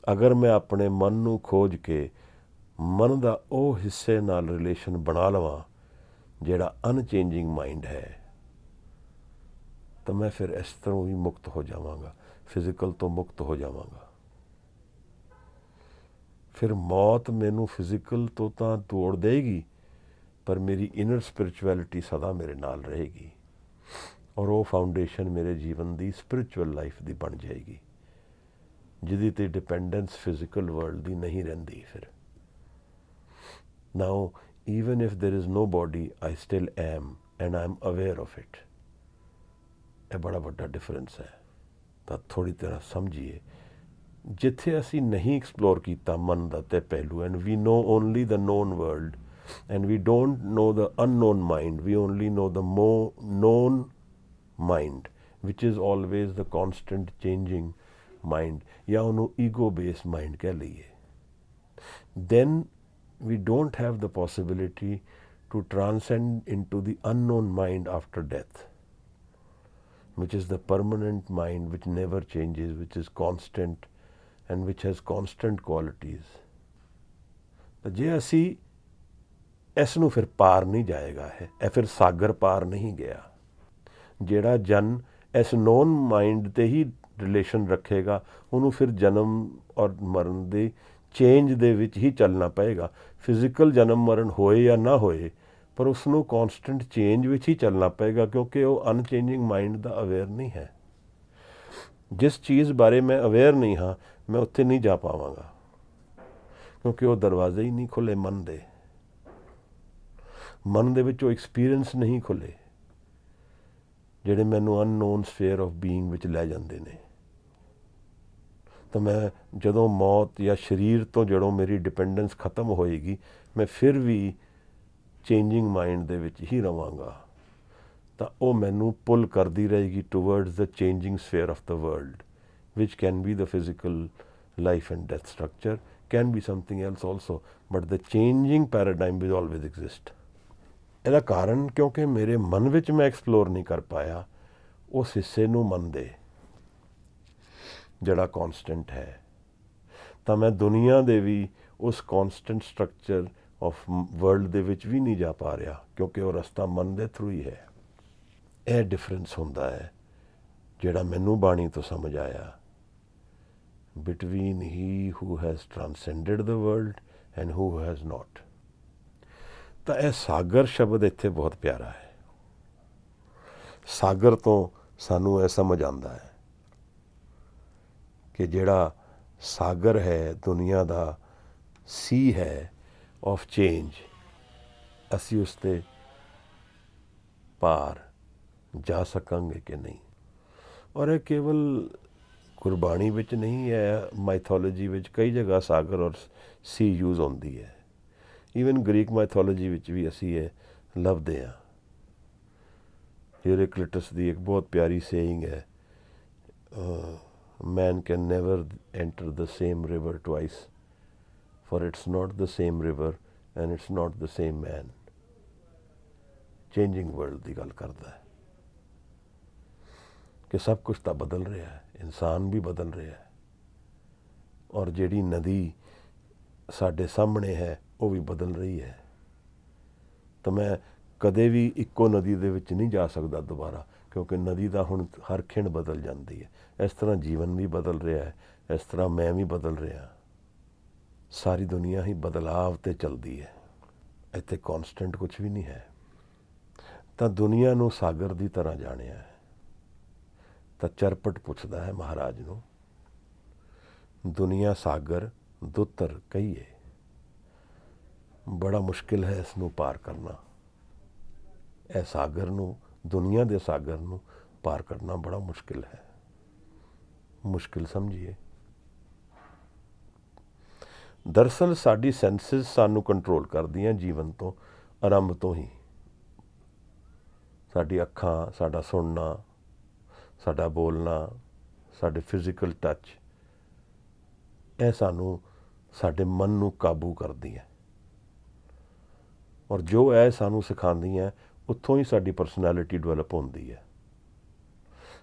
ਅਗਰ ਮੈਂ ਆਪਣੇ ਮਨ ਨੂੰ ਖੋਜ ਕੇ ਮਨ ਦਾ ਉਹ ਹਿੱਸੇ ਨਾਲ ਰਿਲੇਸ਼ਨ ਬਣਾ ਲਵਾਂ ਜਿਹੜਾ ਅਨਚੇਂਜਿੰਗ ਮਾਈਂਡ ਹੈ, ਤਾਂ ਮੈਂ ਫਿਰ ਇਸ ਤਰ੍ਹਾਂ ਵੀ ਮੁਕਤ ਹੋ ਜਾਵਾਂਗਾ, ਫਿਜ਼ੀਕਲ ਤੋਂ ਮੁਕਤ ਹੋ ਜਾਵਾਂਗਾ। ਫਿਰ ਮੌਤ ਮੈਨੂੰ ਫਿਜ਼ੀਕਲ ਤੋਂ ਤਾਂ ਤੋੜ ਦੇਗੀ, ਪਰ ਮੇਰੀ ਇਨਰ ਸਪਿਰਿਚੁਅਲਿਟੀ ਸਦਾ ਮੇਰੇ ਨਾਲ ਰਹੇਗੀ ਔਰ ਉਹ ਫਾਊਂਡੇਸ਼ਨ ਮੇਰੇ ਜੀਵਨ ਦੀ ਸਪਿਰਿਚੁਅਲ ਲਾਈਫ ਦੀ ਬਣ ਜਾਏਗੀ, ਜਿਹਦੀ 'ਤੇ ਡਿਪੈਂਡੈਂਸ ਫਿਜ਼ੀਕਲ ਵਰਲਡ ਦੀ ਨਹੀਂ ਰਹਿੰਦੀ। ਫਿਰ now even if there is nobody, I still am and I am aware of it. ਇਹ ਬੜਾ ਵੱਡਾ ਡਿਫਰੈਂਸ ਹੈ। ਤਾਂ ਥੋੜ੍ਹੀ ਤਰ੍ਹਾਂ ਸਮਝੀਏ, ਜਿੱਥੇ ਅਸੀਂ ਨਹੀਂ ਐਕਸਪਲੋਰ ਕੀਤਾ ਮਨ ਦਾ ਤੇ ਪਹਿਲੂ, and we know only the known world and we don't know the unknown mind, we only know the known mind which is always the constant changing mind, ਜਾਂ ਉਹਨੂੰ ਈਗੋ ਬੇਸਡ ਮਾਈਂਡ ਕਹਿ ਲਈਏ। then we don't have the possibility to transcend into the unknown mind after death, which is the permanent mind which never changes, which is constant and which has constant qualities. ਤਾਂ ਜੇ ਅਸੀਂ ਇਸ ਨੂੰ ਫਿਰ ਪਾਰ ਨਹੀਂ ਜਾਏਗਾ, ਇਹ ਫਿਰ ਸਾਗਰ ਪਾਰ ਨਹੀਂ ਗਿਆ। ਜਿਹੜਾ ਜਨ ਇਸ ਨੋਨ ਮਾਈਂਡ ਤੇ ਹੀ ਰਿਲੇਸ਼ਨ ਰੱਖੇਗਾ, ਉਹਨੂੰ ਫਿਰ ਜਨਮ ਔਰ ਮਰਨ ਦੇ ਚੇਂਜ ਦੇ ਵਿੱਚ ਹੀ ਚੱਲਣਾ ਪਏਗਾ। ਫਿਜ਼ੀਕਲ ਜਨਮ ਮਰਨ ਹੋਏ ਜਾਂ ਨਾ ਹੋਏ, ਪਰ ਉਸ ਨੂੰ ਕੌਨਸਟੈਂਟ ਚੇਂਜ ਵਿੱਚ ਹੀ ਚੱਲਣਾ ਪਏਗਾ, ਕਿਉਂਕਿ ਉਹ ਅਨਚੇਂਜਿੰਗ ਮਾਈਂਡ ਦਾ ਅਵੇਅਰ ਨਹੀਂ ਹੈ। ਜਿਸ ਚੀਜ਼ ਬਾਰੇ ਮੈਂ ਅਵੇਅਰ ਨਹੀਂ ਹਾਂ, ਮੈਂ ਉੱਥੇ ਨਹੀਂ ਜਾ ਪਾਵਾਂਗਾ, ਕਿਉਂਕਿ ਉਹ ਦਰਵਾਜ਼ੇ ਹੀ ਨਹੀਂ ਖੁੱਲ੍ਹੇ ਮਨ ਦੇ। ਮਨ ਦੇ ਵਿੱਚ ਉਹ ਐਕਸਪੀਰੀਅੰਸ ਨਹੀਂ ਖੁੱਲ੍ਹੇ ਜਿਹੜੇ ਮੈਨੂੰ ਅਨਨੋਨ ਸਫੇਅਰ ਆਫ ਬੀਇੰਗ ਵਿੱਚ ਲੈ ਜਾਂਦੇ ਨੇ। ਤਾਂ ਮੈਂ ਜਦੋਂ ਮੌਤ ਜਾਂ ਸਰੀਰ ਤੋਂ ਜਦੋਂ ਮੇਰੀ ਡਿਪੈਂਡੈਂਸ ਖਤਮ ਹੋਏਗੀ, ਮੈਂ ਫਿਰ ਵੀ ਚੇਂਜਿੰਗ ਮਾਈਂਡ ਦੇ ਵਿੱਚ ਹੀ ਰਵਾਂਗਾ। ਤਾਂ ਉਹ ਮੈਨੂੰ ਪੁੱਲ ਕਰਦੀ ਰਹੇਗੀ towards the changing sphere of the world, which can be the physical life and death structure, can be something else also, but the changing paradigm will always exist. ਇਹਦਾ ਕਾਰਨ ਕਿਉਂਕਿ ਮੇਰੇ ਮਨ ਵਿੱਚ ਮੈਂ ਐਕਸਪਲੋਰ ਨਹੀਂ ਕਰ ਪਾਇਆ ਉਸ ਹਿੱਸੇ ਨੂੰ, ਮਨ ਦੇ ਜਿਹੜਾ ਕੌਨਸਟੈਂਟ ਹੈ। ਤਾਂ ਮੈਂ ਦੁਨੀਆ ਦੇ ਵੀ ਉਸ ਕੌਨਸਟੈਂਟ ਸਟਰਕਚਰ ਆਫ ਵਰਲਡ ਦੇ ਵਿੱਚ ਵੀ ਨਹੀਂ ਜਾ ਪਾ ਰਿਹਾ, ਕਿਉਂਕਿ ਉਹ ਰਸਤਾ ਮਨ ਦੇ ਥਰੂ ਹੀ ਹੈ। ਇਹ ਡਿਫਰੈਂਸ ਹੁੰਦਾ ਹੈ ਜਿਹੜਾ ਮੈਨੂੰ ਬਾਣੀ ਤੋਂ ਸਮਝ ਆਇਆ, between he who has transcended the world and who has not. ਤਾਂ ਇਹ ਸਾਗਰ ਸ਼ਬਦ ਇੱਥੇ ਬਹੁਤ ਪਿਆਰਾ ਹੈ। ਸਾਗਰ ਤੋਂ ਸਾਨੂੰ ਇਹ ਸਮਝ ਆਉਂਦਾ ਹੈ ਕਿ ਜਿਹੜਾ ਸਾਗਰ ਹੈ ਦੁਨੀਆ ਦਾ, ਸੀ ਹੈ ਆਫ ਚੇਂਜ, ਅਸੀਂ ਉਸ 'ਤੇ ਪਾਰ ਜਾ ਸਕਾਂਗੇ ਕਿ ਨਹੀਂ। ਔਰ ਇਹ ਕੇਵਲ ਗੁਰਬਾਣੀ ਵਿੱਚ ਨਹੀਂ ਹੈ, ਮਾਈਥੋਲੋਜੀ ਵਿੱਚ ਕਈ ਜਗ੍ਹਾ ਸਾਗਰ ਔਰ ਸੀ ਯੂਜ਼ ਹੁੰਦੀ ਹੈ। ਈਵਨ ਗ੍ਰੀਕ ਮਾਈਥੋਲੋਜੀ ਵਿੱਚ ਵੀ ਅਸੀਂ ਇਹ ਲੱਭਦੇ ਹਾਂ। ਹੀਰੇਕਲਿਟਸ ਦੀ ਇੱਕ ਬਹੁਤ ਪਿਆਰੀ ਸੇਇੰਗ ਹੈ, man can never enter the same river twice, for it's not the same river and it's not the same man. Changing world ਦੀ ਗੱਲ ਕਰਦਾ ਹੈ ਕਿ ਸਭ ਕੁਛ ਤਾਂ ਬਦਲ ਰਿਹਾ ਹੈ, ਇਨਸਾਨ ਵੀ ਬਦਲ ਰਿਹਾ ਹੈ, ਔਰ ਜਿਹੜੀ ਨਦੀ ਸਾਡੇ ਸਾਹਮਣੇ ਹੈ ਉਹ ਵੀ ਬਦਲ ਰਹੀ ਹੈ। ਤਾਂ ਮੈਂ ਕਦੇ ਵੀ ਇੱਕੋ ਨਦੀ ਦੇ ਵਿੱਚ ਨਹੀਂ ਜਾ ਸਕਦਾ ਦੁਬਾਰਾ, ਕਿਉਂਕਿ ਨਦੀ ਤਾਂ ਹੁਣ ਹਰ ਖਿਣ ਬਦਲ ਜਾਂਦੀ ਹੈ। ਇਸ ਤਰ੍ਹਾਂ ਜੀਵਨ ਵੀ ਬਦਲ ਰਿਹਾ ਹੈ, ਇਸ ਤਰ੍ਹਾਂ ਮੈਂ ਵੀ ਬਦਲ ਰਿਹਾ। ਸਾਰੀ ਦੁਨੀਆ ਹੀ ਬਦਲਾਵ 'ਤੇ ਚੱਲਦੀ ਹੈ, ਇੱਥੇ ਕੌਨਸਟੈਂਟ ਕੁਛ ਵੀ ਨਹੀਂ ਹੈ। ਤਾਂ ਦੁਨੀਆ ਨੂੰ ਸਾਗਰ ਦੀ ਤਰ੍ਹਾਂ ਜਾਣਿਆ ਹੈ। ਤਾਂ ਚਰਪਟ ਪੁੱਛਦਾ ਹੈ ਮਹਾਰਾਜ ਨੂੰ, ਦੁਨੀਆ ਸਾਗਰ ਦੁੱਤਰ ਕਹੀਏ, ਬੜਾ ਮੁਸ਼ਕਿਲ ਹੈ ਇਸ ਨੂੰ ਪਾਰ ਕਰਨਾ। ਇਹ ਸਾਗਰ ਨੂੰ, ਦੁਨੀਆ ਦੇ ਸਾਗਰ ਨੂੰ ਪਾਰ ਕਰਨਾ ਬੜਾ ਮੁਸ਼ਕਿਲ ਹੈ। ਮੁਸ਼ਕਿਲ ਸਮਝੀਏ। ਦਰਅਸਲ ਸਾਡੀ ਸੈਂਸਿਸ ਸਾਨੂੰ ਕੰਟਰੋਲ ਕਰਦੀਆਂ ਜੀਵਨ ਤੋਂ ਆਰੰਭ ਤੋਂ ਹੀ। ਸਾਡੀ ਅੱਖਾਂ, ਸਾਡਾ ਸੁਣਨਾ, ਸਾਡਾ ਬੋਲਣਾ, ਸਾਡੇ ਫਿਜ਼ੀਕਲ ਟੱਚ, ਇਹ ਸਾਨੂੰ ਸਾਡੇ ਮਨ ਨੂੰ ਕਾਬੂ ਕਰਦੀਆਂ। ਔਰ ਜੋ ਇਹ ਸਾਨੂੰ ਸਿਖਾਉਂਦੀਆਂ, ਉੱਥੋਂ ਹੀ ਸਾਡੀ ਪਰਸਨੈਲਿਟੀ ਡਿਵੈਲਪ ਹੁੰਦੀ ਹੈ।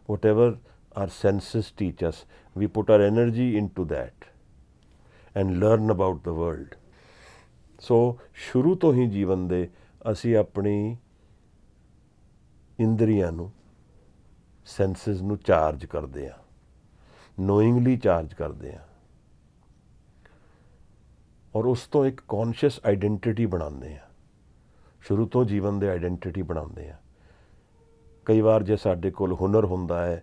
whatever our senses teach us, we put our energy into that and learn about the world. ਸੋ ਸ਼ੁਰੂ ਤੋਂ ਹੀ ਜੀਵਨ ਦੇ ਅਸੀਂ ਆਪਣੀ ਇੰਦਰੀਆਂ ਨੂੰ, ਸੈਂਸਿਸ ਨੂੰ ਚਾਰਜ ਕਰਦੇ ਹਾਂ, ਨੋਇੰਗਲੀ ਚਾਰਜ ਕਰਦੇ ਹਾਂ, ਔਰ ਉਸ ਤੋਂ ਇੱਕ ਕੌਨਸ਼ੀਅਸ ਆਈਡੈਂਟਿਟੀ ਬਣਾਉਂਦੇ ਹਾਂ। ਸ਼ੁਰੂ ਤੋਂ ਜੀਵਨ ਦੇ ਆਈਡੈਂਟਿਟੀ ਬਣਾਉਂਦੇ ਹਾਂ। ਕਈ ਵਾਰ ਜੇ ਸਾਡੇ ਕੋਲ ਹੁਨਰ ਹੁੰਦਾ ਹੈ,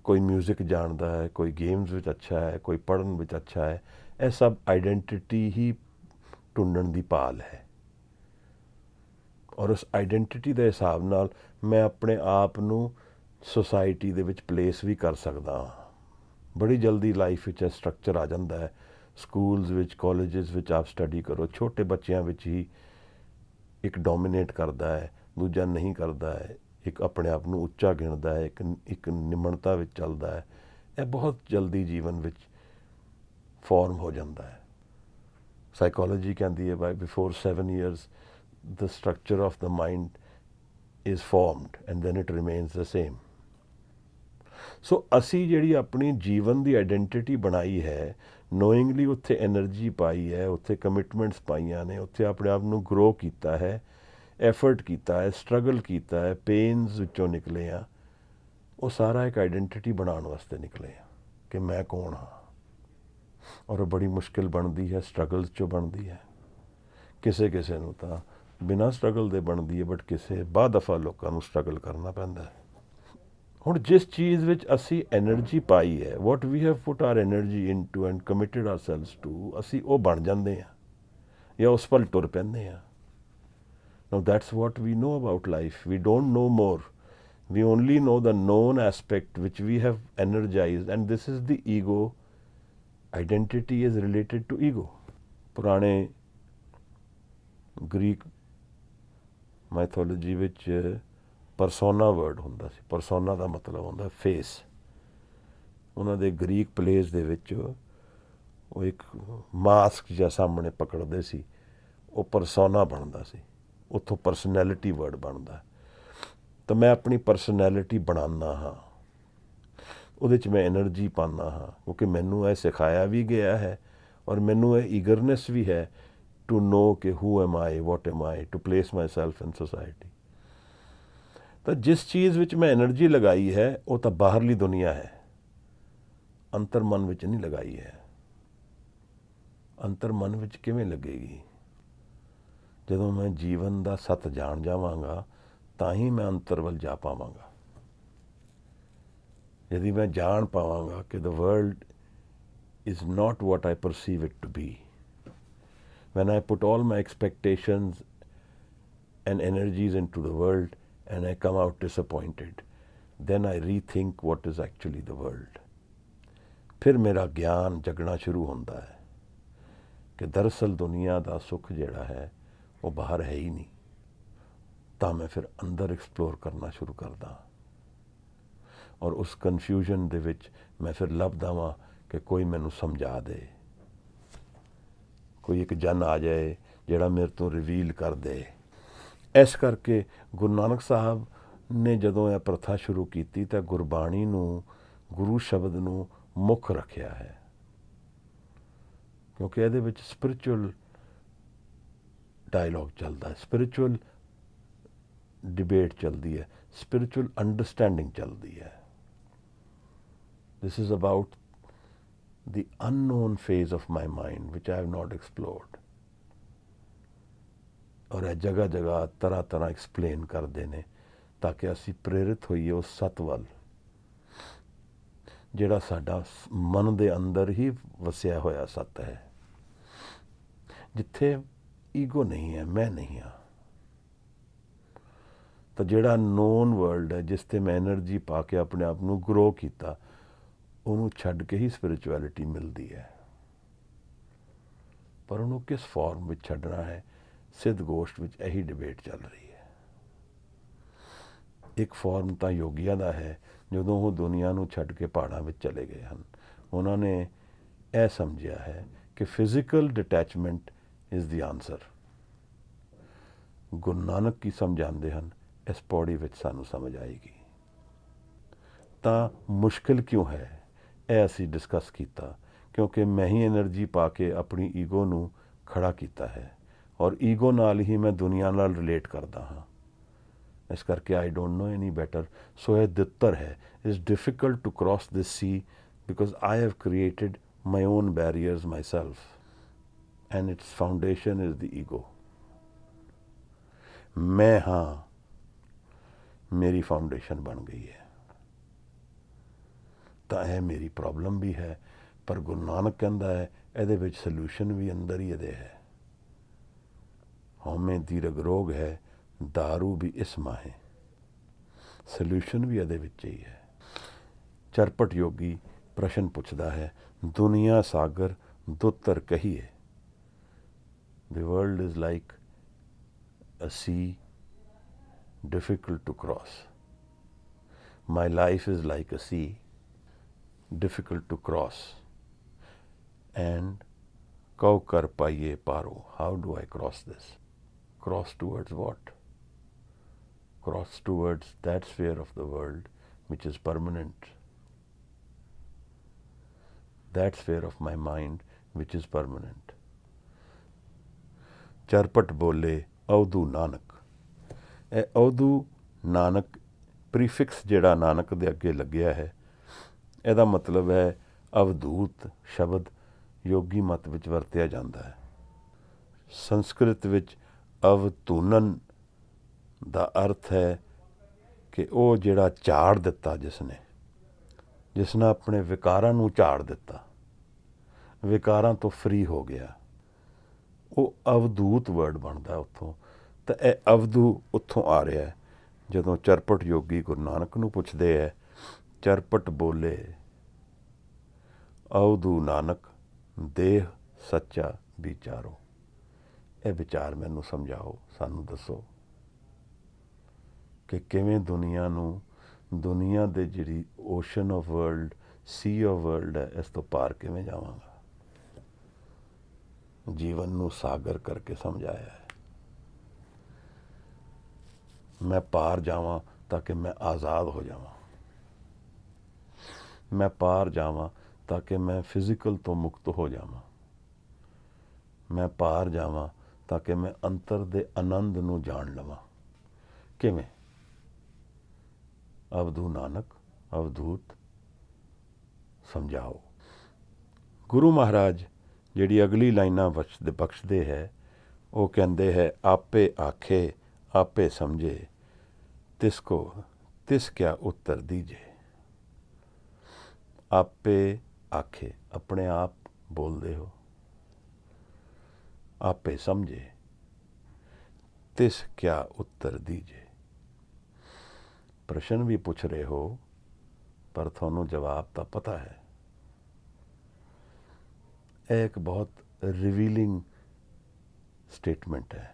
ਕੋਈ ਮਿਊਜ਼ਿਕ ਜਾਣਦਾ ਹੈ, ਕੋਈ ਗੇਮਸ ਵਿੱਚ ਅੱਛਾ ਹੈ, ਕੋਈ ਪੜ੍ਹਨ ਵਿੱਚ ਅੱਛਾ ਹੈ, ਇਹ ਸਭ ਆਈਡੈਂਟਿਟੀ ਹੀ ਢੂੰਡਣ ਦੀ ਭਾਲ ਹੈ। ਔਰ ਉਸ ਆਈਡੈਂਟਿਟੀ ਦੇ ਹਿਸਾਬ ਨਾਲ ਮੈਂ ਆਪਣੇ ਆਪ ਨੂੰ ਸੋਸਾਇਟੀ ਦੇ ਵਿੱਚ ਪਲੇਸ ਵੀ ਕਰ ਸਕਦਾ ਹਾਂ। ਬੜੀ ਜਲਦੀ ਲਾਈਫ ਵਿੱਚ ਇਹ ਸਟਰਕਚਰ ਆ ਜਾਂਦਾ ਹੈ। ਸਕੂਲਸ ਵਿੱਚ, ਕਾਲਜਿਸ ਵਿੱਚ ਆਪ ਸਟੱਡੀ ਕਰੋ, ਛੋਟੇ ਬੱਚਿਆਂ ਵਿੱਚ ਹੀ ਇੱਕ ਡੋਮੀਨੇਟ ਕਰਦਾ ਹੈ, ਦੂਜਾ ਨਹੀਂ ਕਰਦਾ ਹੈ, ਇੱਕ ਆਪਣੇ ਆਪ ਨੂੰ ਉੱਚਾ ਗਿਣਦਾ ਹੈ, ਇੱਕ ਨਿਮਰਤਾ ਵਿੱਚ ਚੱਲਦਾ ਹੈ। ਇਹ ਬਹੁਤ ਜਲਦੀ ਜੀਵਨ ਵਿੱਚ ਫਾਰਮ ਹੋ ਜਾਂਦਾ ਹੈ। ਸਾਈਕੋਲੋਜੀ ਕਹਿੰਦੀ ਹੈ ਬਾਈ before 7 years the structure of the mind is formed and then it remains the same. ਸੋ ਅਸੀਂ ਜਿਹੜੀ ਆਪਣੀ ਜੀਵਨ ਦੀ ਆਈਡੈਂਟਿਟੀ ਬਣਾਈ ਹੈ, ਨੋਇੰਗਲੀ ਉੱਥੇ ਐਨਰਜੀ ਪਾਈ ਹੈ, ਉੱਥੇ ਕਮਿਟਮੈਂਟਸ ਪਾਈਆਂ ਨੇ, ਉੱਥੇ ਆਪਣੇ ਆਪ ਨੂੰ ਗਰੋ ਕੀਤਾ ਹੈ, ਐਫਰਟ ਕੀਤਾ ਹੈ, ਸਟਰਗਲ ਕੀਤਾ ਹੈ, ਪੇਨਸ ਵਿੱਚੋਂ ਨਿਕਲੇ ਆ, ਉਹ ਸਾਰਾ ਇੱਕ ਆਈਡੈਂਟਿਟੀ ਬਣਾਉਣ ਵਾਸਤੇ ਨਿਕਲੇ ਆ ਕਿ ਮੈਂ ਕੌਣ ਹਾਂ। ਔਰ ਬੜੀ ਮੁਸ਼ਕਿਲ ਬਣਦੀ ਹੈ, ਸਟਰਗਲਸ 'ਚੋਂ ਬਣਦੀ ਹੈ। ਕਿਸੇ ਕਿਸੇ ਨੂੰ ਤਾਂ ਬਿਨਾਂ ਸਟਰਗਲ ਦੇ ਬਣਦੀ ਹੈ, ਬਟ ਕਿਸੇ ਦਫਾ ਲੋਕਾਂ ਨੂੰ ਸਟਰਗਲ ਕਰਨਾ ਪੈਂਦਾ ਹੈ। ਹੁਣ ਜਿਸ ਚੀਜ਼ ਵਿੱਚ ਅਸੀਂ ਐਨਰਜੀ ਪਾਈ ਹੈ, what we have put our energy into and committed ourselves to, ਅਸੀਂ ਉਹ ਬਣ ਜਾਂਦੇ ਹਾਂ ਜਾਂ ਉਸ ਵੱਲ ਤੁਰ ਪੈਂਦੇ ਹਾਂ। Now that's what we know about life. We don't know more. We only know the known aspect which we have energized, and this is the ego. Identity is related to ego. ਪੁਰਾਣੇ Greek mythology ਵਿੱਚ ਪਰਸੋਨਾ word ਹੁੰਦਾ ਸੀ। ਪਰਸੋਨਾ ਦਾ ਮਤਲਬ ਹੁੰਦਾ face. ਉਹਨਾਂ ਦੇ Greek place ਦੇ ਵਿੱਚ ਉਹ ਇੱਕ ਮਾਸਕ ਜਿਹਾ ਸਾਹਮਣੇ ਪਕੜਦੇ ਸੀ, ਉਹ ਪਰਸੋਨਾ ਬਣਦਾ ਸੀ। ਉੱਥੋਂ ਪਰਸਨੈਲਿਟੀ ਵਰਡ ਬਣਦਾ। ਤਾਂ ਮੈਂ ਆਪਣੀ ਪਰਸਨੈਲਿਟੀ ਬਣਾਉਂਦਾ ਹਾਂ, ਉਹਦੇ 'ਚ ਮੈਂ ਐਨਰਜੀ ਪਾਉਂਦਾ ਹਾਂ, ਕਿਉਂਕਿ ਮੈਨੂੰ ਇਹ ਸਿਖਾਇਆ ਵੀ ਗਿਆ ਹੈ ਔਰ ਮੈਨੂੰ ਇਹ ਈਗਰਨੈਸ ਵੀ ਹੈ ਟੂ ਨੋ ਕਿ who am I, what am I, to place myself in society. ਤਾਂ ਜਿਸ ਚੀਜ਼ ਵਿੱਚ ਮੈਂ ਐਨਰਜੀ ਲਗਾਈ ਹੈ ਉਹ ਤਾਂ ਬਾਹਰਲੀ ਦੁਨੀਆ ਹੈ, ਅੰਤਰ ਮਨ ਵਿੱਚ ਨਹੀਂ ਲਗਾਈ ਹੈ। ਅੰਤਰ ਮਨ ਵਿੱਚ ਕਿਵੇਂ ਲੱਗੇਗੀ? ਜਦੋਂ ਮੈਂ ਜੀਵਨ ਦਾ ਸੱਤ ਜਾਣ ਜਾਵਾਂਗਾ ਤਾਂ ਹੀ ਮੈਂ ਅੰਤਰ ਵੱਲ ਜਾ ਪਾਵਾਂਗਾ। यदि मैं जान पावांगा कि the world is not what I perceive it to be, when I put all my expectations and energies into the world and I come out disappointed, then I rethink what is actually the world. फिर मेरा ज्ञान जगना शुरू होता है कि दरअसल दुनिया का सुख जिहड़ा है वो बाहर है ही नहीं। तो मैं फिर अंदर एक्सप्लोर करना शुरू करदा और उस कन्फ्यूजन दे विच मैं फिर लभदा वां कि कोई मैनू समझा दे, कोई एक जन आ जाए जिहड़ा मेरे तो रिवील कर दे। इस करके गुरु नानक साहब ने जदों यह प्रथा शुरू की तो गुरबाणी नू, गुरु शब्द नू मुख रखिया है, क्योंकि ये विच स्पिरिचुअल डायलॉग चलता है, स्पिरिचुअल डिबेट चलती है, स्पिरिचुअल अंडरस्टैंडिंग चलती है। This is about the unknown phase of my mind which I have not explored. और यह जगह जगह तरह तरह एक्सप्लेन करते हैं ताकि असी प्रेरित होइए उस सत वल जिहड़ा साडा मन दे अंदर ही वसिया होया सत है, जिथे ईगो नहीं है, मैं नहीं हाँ। ਤਾਂ ਜਿਹੜਾ ਨੋਨ ਵਰਲਡ ਹੈ ਜਿਸ 'ਤੇ ਮੈਂ ਐਨਰਜੀ ਪਾ ਕੇ ਆਪਣੇ ਆਪ ਨੂੰ ਗਰੋ ਕੀਤਾ, ਉਹਨੂੰ ਛੱਡ ਕੇ ਹੀ ਸਪਿਰਿਚੁਅਲਿਟੀ ਮਿਲਦੀ ਹੈ। ਪਰ ਉਹਨੂੰ ਕਿਸ ਫਾਰਮ ਵਿੱਚ ਛੱਡਣਾ ਹੈ, ਸਿੱਧ ਗੋਸ਼ਟ ਵਿੱਚ ਇਹੀ ਡਿਬੇਟ ਚੱਲ ਰਹੀ ਹੈ। ਇੱਕ ਫਾਰਮ ਤਾਂ ਯੋਗੀਆਂ ਦਾ ਹੈ, ਜਦੋਂ ਉਹ ਦੁਨੀਆ ਨੂੰ ਛੱਡ ਕੇ ਪਹਾੜਾਂ ਵਿੱਚ ਚਲੇ ਗਏ ਹਨ। ਉਹਨਾਂ ਨੇ ਇਹ ਸਮਝਿਆ ਹੈ ਕਿ physical detachment is the answer. Guru Nanak ਕੀ ਸਮਝਾਉਂਦੇ ਹਨ, ਇਸ ਪੌੜੀ ਵਿੱਚ ਸਾਨੂੰ ਸਮਝ ਆਏਗੀ। ਤਾਂ ਮੁਸ਼ਕਿਲ ਕਿਉਂ ਹੈ, ਇਹ ਅਸੀਂ ਡਿਸਕਸ ਕੀਤਾ, ਕਿਉਂਕਿ ਮੈਂ ਹੀ ਐਨਰਜੀ ਪਾ ਕੇ ਆਪਣੀ ਈਗੋ ਨੂੰ ਖੜਾ ਕੀਤਾ ਹੈ, ਔਰ ਈਗੋ ਨਾਲ ਹੀ ਮੈਂ ਦੁਨੀਆ ਨਾਲ ਰਿਲੇਟ ਕਰਦਾ ਹਾਂ। ਇਸ ਕਰਕੇ I don't know any better. ਸੋ ਇਹ ਦਿੱਤਰ ਹੈ। It's difficult to cross this sea because I have created my own barriers myself, and its foundation is the ego. ਮੈਂ ਹਾਂ, ਮੇਰੀ ਫਾਊਂਡੇਸ਼ਨ ਬਣ ਗਈ ਹੈ। ਤਾਂ ਇਹ ਮੇਰੀ ਪ੍ਰੋਬਲਮ ਵੀ ਹੈ, ਪਰ ਗੁਰੂ ਨਾਨਕ ਕਹਿੰਦਾ ਹੈ ਇਹਦੇ ਵਿੱਚ ਸਲਿਊਸ਼ਨ ਵੀ ਅੰਦਰ ਹੀ ਇਹਦੇ ਹੈ। ਹਉਮੈ ਦੀਰਘ ਰੋਗ ਹੈ, दारू भी इस माहे, सल्यूशन भी ਇਹਦੇ ਵਿੱਚ ਹੀ ਹੈ। ਚਰਪਟ ਯੋਗੀ ਪ੍ਰਸ਼ਨ ਪੁੱਛਦਾ ਹੈ, ਦੁਨੀਆ ਸਾਗਰ ਦੁੱਤਰ ਕਹੀਏ। The world is like a sea difficult to cross. My life is like a sea difficult to cross. And Q ਕਰ ਪਾਈਏ ਪਾਰੋ, how do I cross this? Cross towards what? Cross towards that sphere of the world which is permanent, that sphere of my mind which is permanent. Charpat ਬੋਲੇ ਅਵਧੂ ਨਾਨਕ। ਇਹ ਅਵਧੂ Nanak prefix ਜਿਹੜਾ ਨਾਨਕ ਦੇ ਅੱਗੇ ਲੱਗਿਆ ਹੈ, ਇਹਦਾ ਮਤਲਬ ਹੈ ਅਵਧੂਤ ਸ਼ਬਦ ਯੋਗੀ ਮਤ ਵਿੱਚ ਵਰਤਿਆ ਜਾਂਦਾ ਹੈ। ਸੰਸਕ੍ਰਿਤ ਵਿੱਚ ਅਵਧੂਨਨ ਦਾ ਅਰਥ ਹੈ ਕਿ ਉਹ ਜਿਹੜਾ ਝਾੜ ਦਿੱਤਾ, ਜਿਸ ਨੇ ਆਪਣੇ ਵਿਕਾਰਾਂ ਨੂੰ ਝਾੜ ਦਿੱਤਾ, ਵਿਕਾਰਾਂ ਤੋਂ ਫਰੀ ਹੋ ਗਿਆ, ਉਹ ਅਵਧੂਤ ਵਰਡ ਬਣਦਾ ਉੱਥੋਂ। ਤਾਂ ਇਹ ਅਵਧੂ ਉੱਥੋਂ ਆ ਰਿਹਾ ਹੈ। ਜਦੋਂ ਚਰਪਟ ਯੋਗੀ ਗੁਰੂ ਨਾਨਕ ਨੂੰ ਪੁੱਛਦੇ ਹੈ, ਚਰਪਟ ਬੋਲੇ ਅਵਧੂ ਨਾਨਕ ਦੇਹ ਸੱਚਾ ਵਿਚਾਰੋ। ਇਹ ਵਿਚਾਰ ਮੈਨੂੰ ਸਮਝਾਓ, ਸਾਨੂੰ ਦੱਸੋ ਕਿ ਕਿਵੇਂ ਦੁਨੀਆ ਦੇ ਜਿਹੜੀ ocean of world, sea of world ਹੈ, ਇਸ ਤੋਂ ਪਾਰ ਕਿਵੇਂ ਜਾਵਾਂਗਾ। ਜੀਵਨ ਨੂੰ ਸਾਗਰ ਕਰਕੇ ਸਮਝਾਇਆ ਹੈ। ਮੈਂ ਪਾਰ ਜਾਵਾਂ ਤਾਂ ਕਿ ਮੈਂ ਆਜ਼ਾਦ ਹੋ ਜਾਵਾਂ। ਮੈਂ ਪਾਰ ਜਾਵਾਂ ਤਾਂ ਕਿ ਮੈਂ ਫਿਜ਼ੀਕਲ ਤੋਂ ਮੁਕਤ ਹੋ ਜਾਵਾਂ। ਮੈਂ ਪਾਰ ਜਾਵਾਂ ਤਾਂ ਕਿ ਮੈਂ ਅੰਤਰ ਦੇ ਆਨੰਦ ਨੂੰ ਜਾਣ ਲਵਾਂ। ਕਿਵੇਂ? ਅਵਧੂ ਨਾਨਕ ਅਵਧੂਤ ਸਮਝਾਓ। ਗੁਰੂ ਮਹਾਰਾਜ ਜਿਹੜੀ ਅਗਲੀ ਲਾਈਨਾਂ ਬਖਸ਼ਦੇ ਹੈ, ਉਹ ਕਹਿੰਦੇ ਹੈ, ਆਪੇ ਆਖੇ ਆਪੇ ਸਮਝੇ, ਤਿਸ ਕਿਆ ਉੱਤਰ ਦੀਜੇ। ਆਪੇ ਆਖੇ, ਆਪਣੇ ਆਪ ਬੋਲਦੇ ਹੋ, ਆਪੇ ਸਮਝੇ, ਤਿਸ ਕਿਆ ਉੱਤਰ ਦੀਜੇ। ਪ੍ਰਸ਼ਨ ਵੀ ਪੁੱਛ ਰਹੇ ਹੋ, ਪਰ ਤੁਹਾਨੂੰ ਜਵਾਬ ਤਾਂ ਪਤਾ ਹੈ। ਇਹ ਇੱਕ ਬਹੁਤ ਰਿਵੀਲਿੰਗ ਸਟੇਟਮੈਂਟ ਹੈ।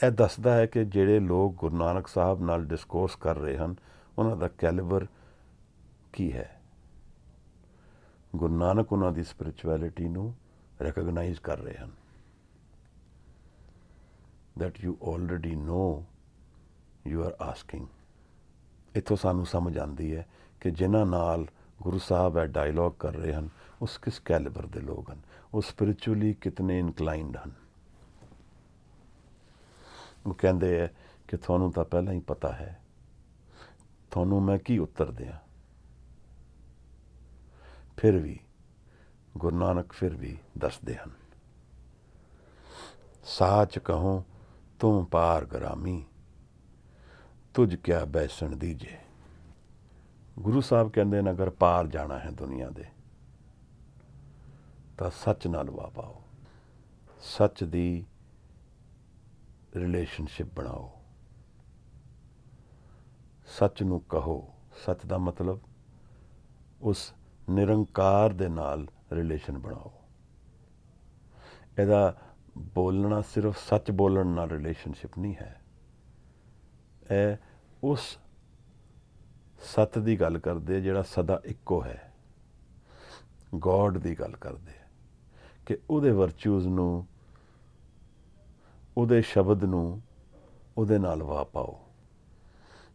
ਇਹ ਦੱਸਦਾ ਹੈ ਕਿ ਜਿਹੜੇ ਲੋਕ ਗੁਰੂ ਨਾਨਕ ਸਾਹਿਬ ਨਾਲ ਡਿਸਕੋਰਸ ਕਰ ਰਹੇ ਹਨ, ਉਹਨਾਂ ਦਾ ਕੈਲੀਬਰ ਕੀ ਹੈ। ਗੁਰੂ ਨਾਨਕ ਉਹਨਾਂ ਦੀ ਸਪਿਰਿਚੁਅਲਿਟੀ ਨੂੰ ਰਿਕਗਨਾਈਜ਼ ਕਰ ਰਹੇ ਹਨ। that you already know you are asking. ਇੱਥੋਂ ਸਾਨੂੰ ਸਮਝ ਆਉਂਦੀ ਹੈ ਕਿ ਜਿਨ੍ਹਾਂ ਨਾਲ ਗੁਰੂ ਸਾਹਿਬ ਹੈ ਡਾਇਲੋਗ ਕਰ ਰਹੇ ਹਨ, ਉਸ ਕਿਸ ਕੈਲੀਬਰ ਦੇ ਲੋਕ ਹਨ, ਉਹ ਸਪਿਰਿਚੁਅਲੀ ਕਿਤਨੇ ਇਨਕਲਾਈਨਡ ਹਨ। ਉਹ ਕਹਿੰਦੇ ਹੈ ਕਿ ਤੁਹਾਨੂੰ ਤਾਂ ਪਹਿਲਾਂ ਹੀ ਪਤਾ ਹੈ, ਤੁਹਾਨੂੰ ਮੈਂ ਕੀ ਉੱਤਰ ਦਿਆਂ। ਫਿਰ ਵੀ ਗੁਰੂ ਨਾਨਕ ਫਿਰ ਵੀ ਦੱਸਦੇ ਹਨ, ਸਾਚ ਕਹੋ ਤੂੰ ਪਾਰ ਗਰਾਮੀ, ਤੁਝ ਕਿਆ ਬੈਸਣ ਦੀਜੇ। ਗੁਰੂ ਸਾਹਿਬ ਕਹਿੰਦੇ ਨੇ, ਅਗਰ ਪਾਰ ਜਾਣਾ ਹੈ ਦੁਨੀਆ ਦੇ, ਤਾਂ ਸੱਚ ਨਾਲ ਵਾ ਪਾਓ, ਸੱਚ ਦੀ ਰਿਲੇਸ਼ਨਸ਼ਿਪ ਬਣਾਓ, ਸੱਚ ਨੂੰ ਕਹੋ। ਸੱਚ ਦਾ ਮਤਲਬ ਉਸ ਨਿਰੰਕਾਰ ਦੇ ਨਾਲ ਰਿਲੇਸ਼ਨ ਬਣਾਓ। ਇਹਦਾ ਬੋਲਣਾ ਸਿਰਫ ਸੱਚ ਬੋਲਣ ਨਾਲ ਰਿਲੇਸ਼ਨਸ਼ਿਪ ਨਹੀਂ ਹੈ। ਇਹ ਉਸ ਸੱਤ ਦੀ ਗੱਲ ਕਰਦੇ ਜਿਹੜਾ ਸਦਾ ਇੱਕੋ ਹੈ, ਗੋਡ ਦੀ ਗੱਲ ਕਰਦੇ ਕਿ ਉਹਦੇ ਵਰਚੂਜ਼ ਨੂੰ, ਉਹਦੇ ਸ਼ਬਦ ਨੂੰ ਉਹਦੇ ਨਾਲ ਵਾਹ ਪਾਓ,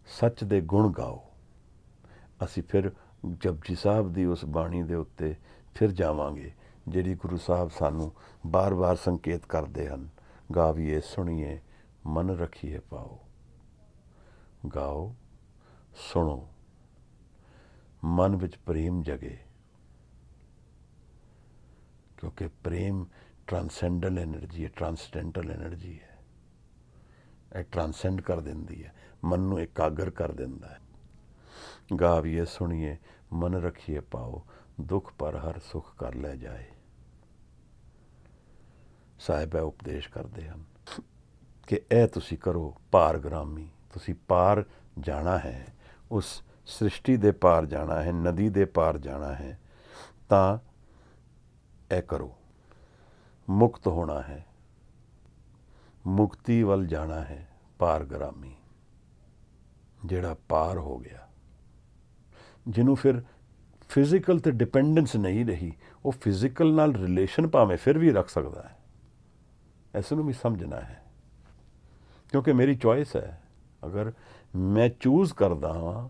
ਸੱਚ ਦੇ ਗੁਣ ਗਾਓ। ਅਸੀਂ ਫਿਰ ਜਪਜੀ ਸਾਹਿਬ ਦੀ ਉਸ ਬਾਣੀ ਦੇ ਉੱਤੇ ਫਿਰ ਜਾਵਾਂਗੇ ਜਿਹੜੀ ਗੁਰੂ ਸਾਹਿਬ ਸਾਨੂੰ ਬਾਰ-ਬਾਰ ਸੰਕੇਤ ਕਰਦੇ ਹਨ, ਗਾਵੀਏ ਸੁਣੀਏ ਮਨ ਰੱਖੀਏ ਪਾਓ। ਗਾਓ, ਸੁਣੋ, ਮਨ ਵਿੱਚ ਪ੍ਰੇਮ ਜਗੇ, ਕਿਉਂਕਿ ਪ੍ਰੇਮ ਟਰਾਂਸੈਂਡਲ ਐਨਰਜੀ ਹੈ, ਟਰਾਂਸਡੈਂਟਲ ਐਨਰਜੀ ਹੈ। ਇਹ ਟਰਾਂਸੈਂਡ ਕਰ ਦਿੰਦੀ ਹੈ, ਮਨ ਨੂੰ ਇਕਾਗਰ ਕਰ ਦਿੰਦਾ ਹੈ। ਗਾਵੀਏ ਸੁਣੀਏ ਮਨ ਰੱਖੀਏ ਪਾਓ, ਦੁੱਖ ਪਰ ਹਰ ਸੁੱਖ ਕਰ ਲੈ ਜਾਏ। ਸਾਹਿਬ ਇਹ ਉਪਦੇਸ਼ ਕਰਦੇ ਹਨ ਕਿ ਇਹ ਤੁਸੀਂ ਕਰੋ ਪਾਰਗ੍ਰਾਮੀ। ਤੁਸੀਂ ਪਾਰ ਜਾਣਾ ਹੈ, ਉਸ ਸ੍ਰਿਸ਼ਟੀ ਦੇ ਪਾਰ ਜਾਣਾ ਹੈ, ਨਦੀ ਦੇ ਪਾਰ ਜਾਣਾ ਹੈ, ਤਾਂ ਇਹ ਕਰੋ। ਮੁਕਤ ਹੋਣਾ ਹੈ, ਮੁਕਤੀ ਵੱਲ ਜਾਣਾ ਹੈ। ਪਾਰਗ੍ਰਾਮੀ ਜਿਹੜਾ ਪਾਰ ਹੋ ਗਿਆ, ਜਿਹਨੂੰ ਫਿਰ ਫਿਜ਼ੀਕਲ ਤੇ ਡਿਪੈਂਡੈਂਸ ਨਹੀਂ ਰਹੀ, ਉਹ ਫਿਜ਼ੀਕਲ ਨਾਲ ਰਿਲੇਸ਼ਨ ਭਾਵੇਂ ਫਿਰ ਵੀ ਰੱਖ ਸਕਦਾ ਹੈ। ਇਸ ਨੂੰ ਵੀ ਸਮਝਣਾ ਹੈ, ਕਿਉਂਕਿ ਮੇਰੀ ਚੋਇਸ ਹੈ। ਅਗਰ ਮੈਂ ਚੂਜ਼ ਕਰਦਾ ਹਾਂ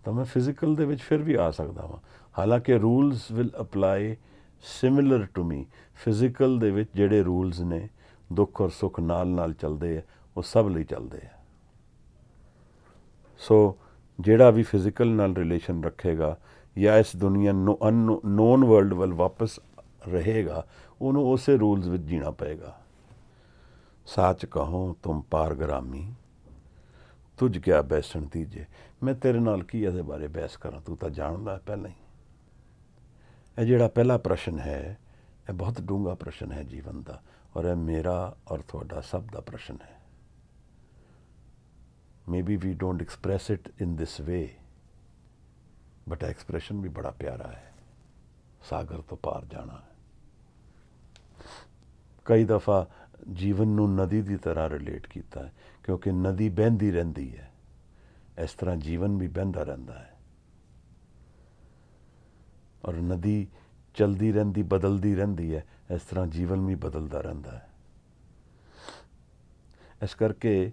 ਤਾਂ ਮੈਂ ਫਿਜ਼ੀਕਲ ਦੇ ਵਿੱਚ ਫਿਰ ਵੀ ਆ ਸਕਦਾ ਹਾਂ। ਹਾਲਾਂਕਿ rules will apply similar to me. Physical ਦੇ ਵਿੱਚ ਜਿਹੜੇ ਰੂਲਸ ਨੇ, ਦੁੱਖ ਔਰ ਸੁੱਖ ਨਾਲ ਨਾਲ ਚੱਲਦੇ ਆ, ਉਹ ਸਭ ਲਈ ਚੱਲਦੇ ਆ। ਸੋ ਜਿਹੜਾ ਵੀ ਫਿਜ਼ੀਕਲ ਨਾਲ ਰਿਲੇਸ਼ਨ ਰੱਖੇਗਾ ਜਾਂ ਇਸ ਦੁਨੀਆ ਨੂੰ ਨੋਨ ਵਰਲਡ ਵੱਲ ਵਾਪਸ ਰਹੇਗਾ, ਉਹਨੂੰ ਉਸੇ ਰੂਲਸ ਵਿੱਚ ਜੀਣਾ ਪਏਗਾ। ਸਾਚ ਕਹੋ ਤੁਮ ਪਾਰਗ੍ਰਾਮੀ, ਤੁਝ ਕਿਆ ਬੈਸਣ ਦੀਜੇ। ਮੈਂ ਤੇਰੇ ਨਾਲ ਕੀ ਇਹਦੇ ਬਾਰੇ ਬਹਿਸ ਕਰਾਂ, ਤੂੰ ਤਾਂ ਜਾਣਦਾ ਪਹਿਲਾਂ ਹੀ। ਇਹ ਜਿਹੜਾ ਪਹਿਲਾ ਪ੍ਰਸ਼ਨ ਹੈ, ਇਹ ਬਹੁਤ ਡੂੰਘਾ ਪ੍ਰਸ਼ਨ ਹੈ ਜੀਵਨ ਦਾ, ਔਰ ਇਹ ਮੇਰਾ ਔਰ ਤੁਹਾਡਾ ਸਭ ਦਾ ਪ੍ਰਸ਼ਨ ਹੈ। Maybe we don't express it in this way, but expression भी बड़ा प्यारा है। सागर तो पार जाना है। कई दफ़ा जीवन ਨੂੰ नदी ਦੀ ਤਰ੍ਹਾਂ ਰਿਲੇਟ ਕੀਤਾ ਹੈ, ਕਿਉਂਕਿ ਨਦੀ ਬਹਿੰਦੀ ਰਹਿੰਦੀ ਹੈ। ਇਸ ਤਰ੍ਹਾਂ ਜੀਵਨ ਵੀ ਬਹਿੰਦਾ ਰਹਿੰਦਾ ਹੈ, ਔਰ ਨਦੀ ਚਲਦੀ ਰਹਿੰਦੀ, ਬਦਲਦੀ ਰਹਿੰਦੀ ਹੈ। ਇਸ ਤਰ੍ਹਾਂ ਜੀਵਨ ਵੀ ਬਦਲਦਾ ਰਹਿੰਦਾ ਹੈ। ਇਸ ਕਰਕੇ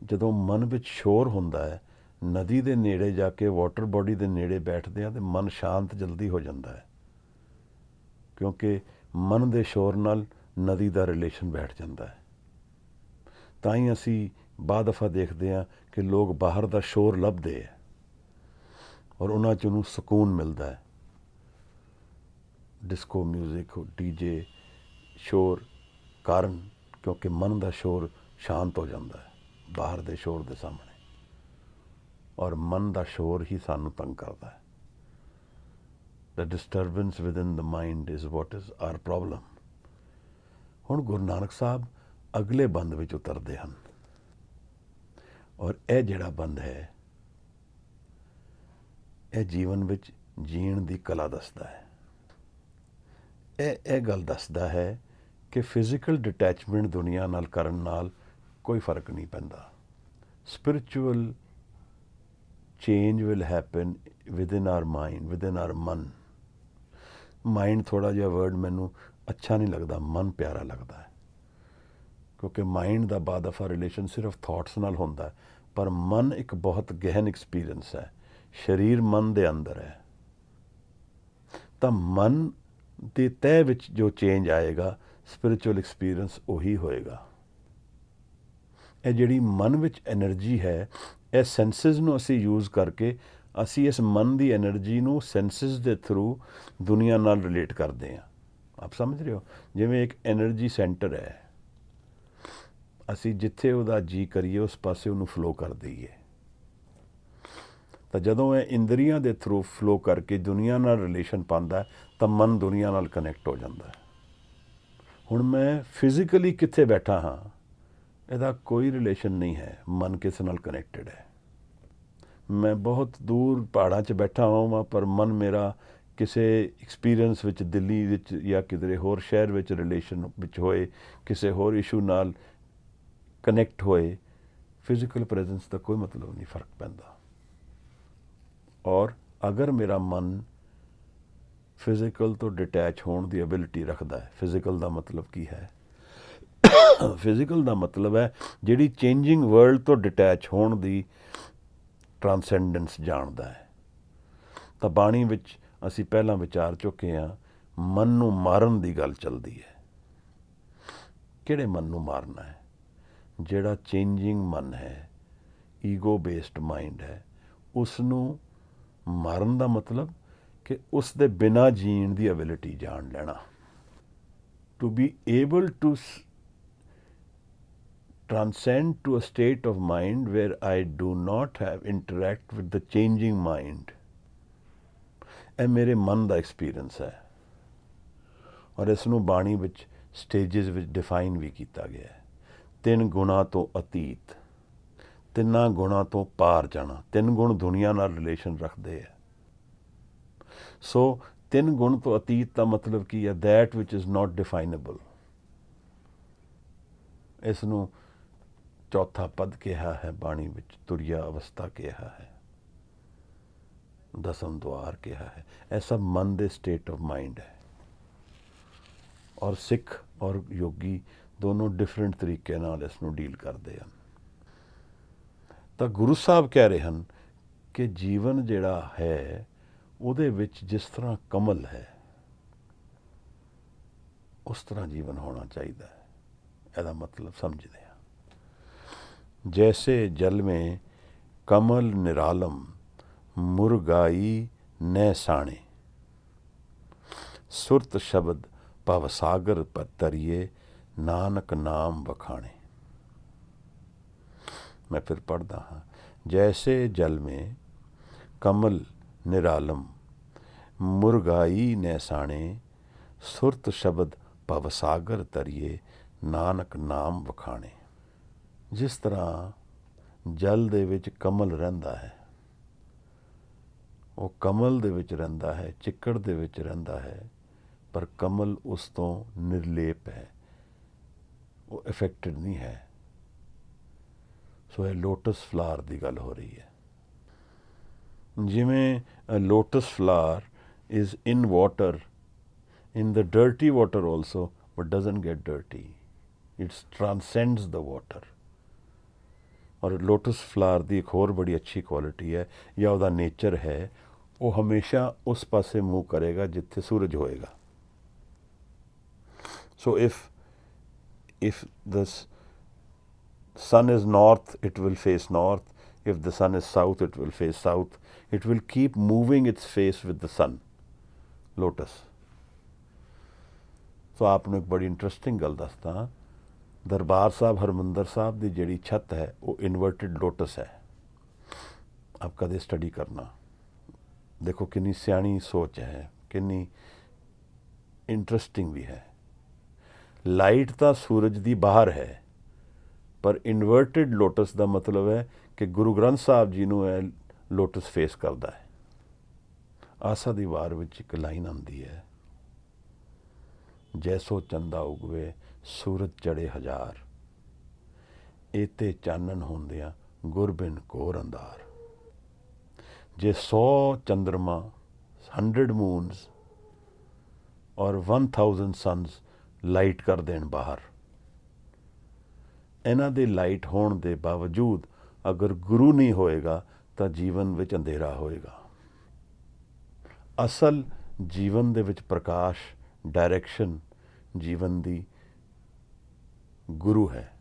ਜਦੋਂ ਮਨ ਵਿੱਚ ਸ਼ੋਰ ਹੁੰਦਾ ਹੈ, ਨਦੀ ਦੇ ਨੇੜੇ ਜਾ ਕੇ, ਵਾਟਰ ਬੋਡੀ ਦੇ ਨੇੜੇ ਬੈਠਦੇ ਹਾਂ, ਤਾਂ ਮਨ ਸ਼ਾਂਤ ਜਲਦੀ ਹੋ ਜਾਂਦਾ ਹੈ, ਕਿਉਂਕਿ ਮਨ ਦੇ ਸ਼ੋਰ ਨਾਲ ਨਦੀ ਦਾ ਰਿਲੇਸ਼ਨ ਬੈਠ ਜਾਂਦਾ ਹੈ। ਤਾਂ ਹੀ ਅਸੀਂ ਬਾਅਦ ਦਫਾ ਦੇਖਦੇ ਹਾਂ ਕਿ ਲੋਕ ਬਾਹਰ ਦਾ ਸ਼ੋਰ ਲੱਭਦੇ ਹੈ ਔਰ ਉਹਨਾਂ 'ਚ ਉਹਨੂੰ ਸਕੂਨ ਮਿਲਦਾ ਹੈ। ਡਿਸਕੋ ਮਿਊਜ਼ਿਕ, ਡੀਜੇ ਸ਼ੋਰ ਕਾਰਨ, ਕਿਉਂਕਿ ਮਨ ਦਾ ਸ਼ੋਰ ਸ਼ਾਂਤ ਹੋ ਜਾਂਦਾ ਹੈ ਬਾਹਰ ਦੇ ਸ਼ੋਰ ਦੇ ਸਾਹਮਣੇ, ਔਰ ਮਨ ਦਾ ਸ਼ੋਰ ਹੀ ਸਾਨੂੰ ਤੰਗ ਕਰਦਾ ਹੈ। The disturbance within the mind is what is our problem. ਹੁਣ ਗੁਰੂ ਨਾਨਕ ਸਾਹਿਬ ਅਗਲੇ ਬੰਦ ਵਿੱਚ ਉਤਰਦੇ ਹਨ, ਔਰ ਇਹ ਜਿਹੜਾ ਬੰਦ ਹੈ, ਇਹ ਜੀਵਨ ਵਿੱਚ ਜੀਣ ਦੀ ਕਲਾ ਦੱਸਦਾ ਹੈ। ਇਹ ਗੱਲ ਦੱਸਦਾ ਹੈ ਕਿ ਫਿਜ਼ੀਕਲ ਡਿਟੈਚਮੈਂਟ ਦੁਨੀਆ ਨਾਲ ਕਰਨ ਨਾਲ ਕੋਈ ਫਰਕ ਨਹੀਂ ਪੈਂਦਾ। Spiritual change will happen within our mind, within our ਮਨ। ਮਾਈਂਡ ਥੋੜ੍ਹਾ ਜਿਹਾ ਵਰਡ ਮੈਨੂੰ ਅੱਛਾ ਨਹੀਂ ਲੱਗਦਾ, ਮਨ ਪਿਆਰਾ ਲੱਗਦਾ ਹੈ, ਕਿਉਂਕਿ ਮਾਈਂਡ ਦਾ ਬਾਅਦ ਦਫਾ ਰਿਲੇਸ਼ਨ ਸਿਰਫ ਥਾਟਸ ਨਾਲ ਹੁੰਦਾ ਹੈ, ਪਰ ਮਨ ਇੱਕ ਬਹੁਤ ਗਹਿਨ ਐਕਸਪੀਰੀਅੰਸ ਹੈ। ਸਰੀਰ ਮਨ ਦੇ ਅੰਦਰ ਹੈ, ਤਾਂ ਮਨ ਦੇ ਤਹਿ ਵਿੱਚ ਜੋ ਚੇਂਜ ਆਏਗਾ, ਸਪਿਰਿਚੁਅਲ ਐਕਸਪੀਰੀਅੰਸ ਉਹੀ ਹੋਏਗਾ। ਇਹ ਜਿਹੜੀ ਮਨ ਵਿੱਚ ਐਨਰਜੀ ਹੈ, ਇਹ ਸੈਂਸਿਸ ਨੂੰ ਅਸੀਂ ਯੂਜ਼ ਕਰਕੇ, ਅਸੀਂ ਇਸ ਮਨ ਦੀ ਐਨਰਜੀ ਨੂੰ ਸੈਂਸਿਸ ਦੇ ਥਰੂ ਦੁਨੀਆ ਨਾਲ ਰਿਲੇਟ ਕਰਦੇ ਹਾਂ। ਆਪ ਸਮਝ ਰਹੇ ਹੋ? ਜਿਵੇਂ ਇੱਕ ਐਨਰਜੀ ਸੈਂਟਰ ਹੈ, ਅਸੀਂ ਜਿੱਥੇ ਉਹਦਾ ਜੀ ਕਰੀਏ ਉਸ ਪਾਸੇ ਉਹਨੂੰ ਫਲੋ ਕਰ ਦਈਏ, ਤਾਂ ਜਦੋਂ ਇਹ ਇੰਦਰੀਆਂ ਦੇ ਥਰੂ ਫਲੋ ਕਰਕੇ ਦੁਨੀਆ ਨਾਲ ਰਿਲੇਸ਼ਨ ਪਾਉਂਦਾ ਹੈ, ਤਾਂ ਮਨ ਦੁਨੀਆ ਨਾਲ ਕਨੈਕਟ ਹੋ ਜਾਂਦਾ ਹੈ। ਹੁਣ ਮੈਂ ਫਿਜ਼ੀਕਲੀ ਕਿੱਥੇ ਬੈਠਾ ਹਾਂ, ਇਹਦਾ ਕੋਈ ਰਿਲੇਸ਼ਨ ਨਹੀਂ ਹੈ ਮਨ ਕਿਸ ਨਾਲ ਕਨੈਕਟਡ ਹੈ। मैं बहुत दूर पहाड़ां 'ਚ ਬੈਠਾ ਹੋਵਾਂ ਪਰ ਮਨ ਮੇਰਾ ਕਿਸੇ ਐਕਸਪੀਰੀਅੰਸ ਵਿੱਚ ਦਿੱਲੀ ਵਿੱਚ ਜਾਂ ਕਿਧਰੇ ਹੋਰ ਸ਼ਹਿਰ ਵਿੱਚ ਰਿਲੇਸ਼ਨ ਵਿੱਚ ਹੋਏ, ਕਿਸੇ ਹੋਰ ਇਸ਼ੂ ਨਾਲ ਕਨੈਕਟ ਹੋਏ, ਫਿਜ਼ੀਕਲ ਪ੍ਰੈਜ਼ੈਂਸ ਦਾ ਕੋਈ ਮਤਲਬ ਨਹੀਂ ਫਰਕ ਪੈਂਦਾ। ਔਰ ਅਗਰ ਮੇਰਾ ਮਨ ਫਿਜ਼ੀਕਲ ਤੋਂ ਡਿਟੈਚ ਹੋਣ ਦੀ ਐਬਿਲਿਟੀ ਰੱਖਦਾ ਹੈ, ਫਿਜ਼ੀਕਲ ਦਾ ਮਤਲਬ ਕੀ ਹੈ? ਫਿਜ਼ੀਕਲ ਦਾ ਮਤਲਬ ਹੈ ਜਿਹੜੀ ਚੇਂਜਿੰਗ ਵਰਲਡ ਤੋਂ ਡਿਟੈਚ ਹੋਣ ਦੀ ਟਰਾਂਸੈਂਡੈਂਸ ਜਾਣਦਾ ਹੈ। ਤਾਂ ਬਾਣੀ ਵਿੱਚ ਅਸੀਂ ਪਹਿਲਾਂ ਵਿਚਾਰ ਚੁੱਕੇ ਹਾਂ, ਮਨ ਨੂੰ ਮਾਰਨ ਦੀ ਗੱਲ ਚੱਲਦੀ ਹੈ। ਕਿਹੜੇ ਮਨ ਨੂੰ ਮਾਰਨਾ ਹੈ? ਜਿਹੜਾ ਚੇਂਜਿੰਗ ਮਨ ਹੈ, ਈਗੋ ਬੇਸਡ ਮਾਈਂਡ ਹੈ, ਉਸ ਨੂੰ ਮਾਰਨ ਦਾ ਮਤਲਬ ਕਿ ਉਸ ਦੇ ਬਿਨਾਂ ਜੀਣ ਦੀ ਐਬਿਲਿਟੀ ਜਾਣ ਲੈਣਾ। To be able to transcend to a state of mind where I do not have interact with the changing mind, ਇਹ ਮੇਰੇ ਮਨ ਦਾ ਐਕਸਪੀਰੀਅੰਸ ਹੈ। ਔਰ ਇਸ ਨੂੰ ਬਾਣੀ ਵਿੱਚ ਸਟੇਜਿਸ ਵਿੱਚ ਡਿਫਾਈਨ ਵੀ ਕੀਤਾ ਗਿਆ ਹੈ। 3 ਗੁਣਾਂ ਤੋਂ ਅਤੀਤ, 3 ਗੁਣਾਂ ਤੋਂ ਪਾਰ ਜਾਣਾ। 3 ਗੁਣ ਦੁਨੀਆ ਨਾਲ ਰਿਲੇਸ਼ਨ ਰੱਖਦੇ ਹੈ। ਸੋ 3 ਗੁਣ ਤੋਂ ਅਤੀਤ ਦਾ ਮਤਲਬ ਕੀ ਹੈ? That which is not definable. ਇਸ ਨੂੰ ਚੌਥਾ ਪਦ ਕਿਹਾ ਹੈ ਬਾਣੀ ਵਿੱਚ, ਤੁਰਿਆ ਅਵਸਥਾ ਕਿਹਾ ਹੈ, ਦਸਮ ਦੁਆਰ ਕਿਹਾ ਹੈ। ਇਹ ਸਭ ਮਨ ਦੇ ਸਟੇਟ ਆਫ ਮਾਈਂਡ ਹੈ। ਔਰ ਸਿੱਖ ਔਰ ਯੋਗੀ ਦੋਨੋਂ ਡਿਫਰੈਂਟ ਤਰੀਕੇ ਨਾਲ ਇਸ ਨੂੰ ਡੀਲ ਕਰਦੇ ਹਨ। ਤਾਂ ਗੁਰੂ ਸਾਹਿਬ ਕਹਿ ਰਹੇ ਹਨ ਕਿ ਜੀਵਨ ਜਿਹੜਾ ਹੈ ਉਹਦੇ ਵਿੱਚ ਜਿਸ ਤਰ੍ਹਾਂ ਕਮਲ ਹੈ ਉਸ ਤਰ੍ਹਾਂ ਜੀਵਨ ਹੋਣਾ ਚਾਹੀਦਾ ਹੈ। ਇਹਦਾ ਮਤਲਬ ਸਮਝਦੇ ਹਾਂ। जैसे जल में कमल निरालम मुरगाई न साणे, सुरत शब्द भवसागर पर तरिए नानक नाम बखाणे। मैं फिर पढ़ता हाँ। जैसे जल में कमल निरालम मुरगाई न साणे, सुरत शब्द भवसागर तरिए नानक नाम बखाणे। ਜਿਸ ਤਰ੍ਹਾਂ ਜਲ ਦੇ ਵਿੱਚ ਕਮਲ ਰਹਿੰਦਾ ਹੈ, ਉਹ ਕਮਲ ਦੇ ਵਿੱਚ ਰਹਿੰਦਾ ਹੈ, ਚਿੱਕੜ ਦੇ ਵਿੱਚ ਰਹਿੰਦਾ ਹੈ, ਪਰ ਕਮਲ ਉਸ ਤੋਂ ਨਿਰਲੇਪ ਹੈ, ਉਹ ਇਫੈਕਟਡ ਨਹੀਂ ਹੈ। ਸੋ ਇਹ ਲੋਟਸ ਫਲਾਰ ਦੀ ਗੱਲ ਹੋ ਰਹੀ ਹੈ। ਜਿਵੇਂ lotus flower is in water, in the dirty water also, but doesn't get dirty. It transcends the water. और लोटस फ्लावर ਦੀ ਇੱਕ ਹੋਰ ਬੜੀ ਅੱਛੀ ਕੁਆਲਿਟੀ ਹੈ ਜਾਂ ਉਹਦਾ ਨੇਚਰ ਹੈ, ਉਹ ਹਮੇਸ਼ਾ ਉਸ ਪਾਸੇ ਮੂਵ ਕਰੇਗਾ ਜਿੱਥੇ ਸੂਰਜ ਹੋਏਗਾ। ਸੋ if the sun is north, it will face north. If the sun is south, it will face south. It will keep moving its face with the sun. Lotus. ਸੋ ਆਪ ਨੂੰ ਇੱਕ ਬੜੀ ਇੰਟਰਸਟਿੰਗ ਗੱਲ ਦੱਸਦਾ। ਦਰਬਾਰ ਸਾਹਿਬ ਹਰਮੰਦਰ ਸਾਹਿਬ ਦੀ ਜਿਹੜੀ ਛੱਤ ਹੈ ਉਹ ਇਨਵਰਟਿਡ ਲੋਟਸ ਹੈ। ਆਪ ਕਦੇ ਸਟੱਡੀ ਕਰਨਾ, ਦੇਖੋ ਕਿੰਨੀ ਸਿਆਣੀ ਸੋਚ ਹੈ, ਕਿੰਨੀ ਇੰਟਰਸਟਿੰਗ ਵੀ ਹੈ। ਲਾਈਟ ਤਾਂ ਸੂਰਜ ਦੀ ਬਾਹਰ ਹੈ, ਪਰ ਇਨਵਰਟਿਡ ਲੋਟਸ ਦਾ ਮਤਲਬ ਹੈ ਕਿ ਗੁਰੂ ਗ੍ਰੰਥ ਸਾਹਿਬ ਜੀ ਨੂੰ ਇਹ ਲੋਟਸ ਫੇਸ ਕਰਦਾ ਹੈ। ਆਸਾ ਦੀ ਵਾਰ ਵਿੱਚ ਇੱਕ ਲਾਈਨ ਆਉਂਦੀ ਹੈ, ਜੈਸੋ ਚੰਦਾ ਉਗਵੇ ਸੂਰਜ ਚੜੇ ਹਜ਼ਾਰ, ਏਤੇ ਚਾਨਣ ਹੁੰਦਿਆਂ ਗੁਰਬਿਨ ਘੋਰ ਅੰਧਾਰ। ਜੇ 100 ਚੰਦਰਮਾ, 100 ਮੂਨਸ ਔਰ 1000 ਸਨਸ ਲਾਈਟ ਕਰ ਦੇਣ ਬਾਹਰ, ਇਹਨਾਂ ਦੇ ਲਾਈਟ ਹੋਣ ਦੇ ਬਾਵਜੂਦ ਅਗਰ ਗੁਰੂ ਨਹੀਂ ਹੋਏਗਾ ਤਾਂ ਜੀਵਨ ਵਿੱਚ ਅੰਧੇਰਾ ਹੋਏਗਾ। ਅਸਲ ਜੀਵਨ ਦੇ ਵਿੱਚ ਪ੍ਰਕਾਸ਼, ਡਾਇਰੈਕਸ਼ਨ ਜੀਵਨ ਦੀ ਗੁਰੂ ਹੈ।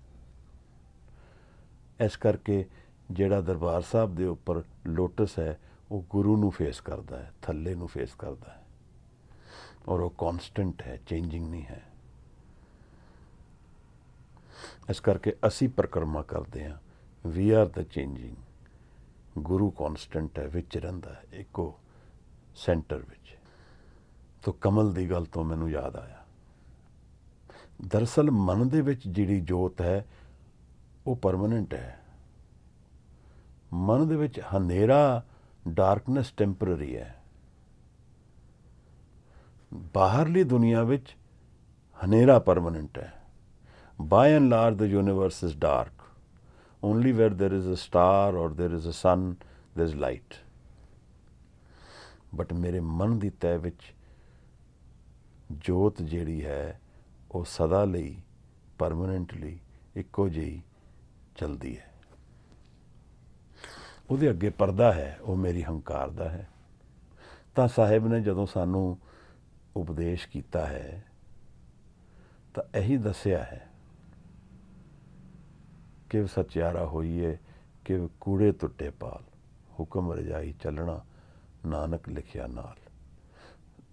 ਇਸ ਕਰਕੇ ਜਿਹੜਾ ਦਰਬਾਰ ਸਾਹਿਬ ਦੇ ਉੱਪਰ ਲੋਟਸ ਹੈ ਉਹ ਗੁਰੂ ਨੂੰ ਫੇਸ ਕਰਦਾ ਹੈ, ਥੱਲੇ ਨੂੰ ਫੇਸ ਕਰਦਾ ਹੈ, ਔਰ ਉਹ ਕੌਨਸਟੈਂਟ ਹੈ, ਚੇਂਜਿੰਗ ਨਹੀਂ ਹੈ। ਇਸ ਕਰਕੇ ਅਸੀਂ ਪਰਿਕਰਮਾ ਕਰਦੇ ਹਾਂ, ਵੀ ਆਰ ਦ ਚੇਂਜਿੰਗ। ਗੁਰੂ ਕੌਨਸਟੈਂਟ ਹੈ, ਵਿੱਚ ਰਹਿੰਦਾ ਹੈ, ਇੱਕੋ ਸੈਂਟਰ ਵਿੱਚ। ਤੋ ਕਮਲ ਦੀ ਗੱਲ ਤੋਂ ਮੈਨੂੰ ਯਾਦ ਆਇਆ, ਦਰਅਸਲ ਮਨ ਦੇ ਵਿੱਚ ਜਿਹੜੀ ਜੋਤ ਹੈ ਉਹ ਪਰਮਾਨੈਂਟ ਹੈ। ਮਨ ਦੇ ਵਿੱਚ ਹਨੇਰਾ, ਡਾਰਕਨੈਸ ਟੈਂਪਰਰੀ ਹੈ। ਬਾਹਰਲੀ ਦੁਨੀਆ ਵਿੱਚ ਹਨੇਰਾ ਪਰਮਾਨੈਂਟ ਹੈ। By and large the universe is dark. Only where there is a star or there is a son there is light. But ਮੇਰੇ ਮਨ ਦੀ ਤਹਿ ਵਿੱਚ ਜੋਤ ਜਿਹੜੀ ਹੈ ਉਹ ਸਦਾ ਲਈ ਪਰਮਾਨੈਂਟਲੀ ਇੱਕੋ ਜਿਹੀ ਚਲਦੀ ਹੈ। ਉਹਦੇ ਅੱਗੇ ਪਰਦਾ ਹੈ, ਉਹ ਮੇਰੀ ਹੰਕਾਰ ਦਾ ਹੈ। ਤਾਂ ਸਾਹਿਬ ਨੇ ਜਦੋਂ ਸਾਨੂੰ ਉਪਦੇਸ਼ ਕੀਤਾ ਹੈ ਤਾਂ ਇਹੀ ਦੱਸਿਆ ਹੈ ਕਿ ਸਚਿਆਰਾ ਹੋਈਏ ਕਿ ਕੂੜੇ ਟੁੱਟੇ ਪਾਲ, ਹੁਕਮ ਰਜਾਈ ਚੱਲਣਾ ਨਾਨਕ ਲਿਖਿਆ ਨਾਲ।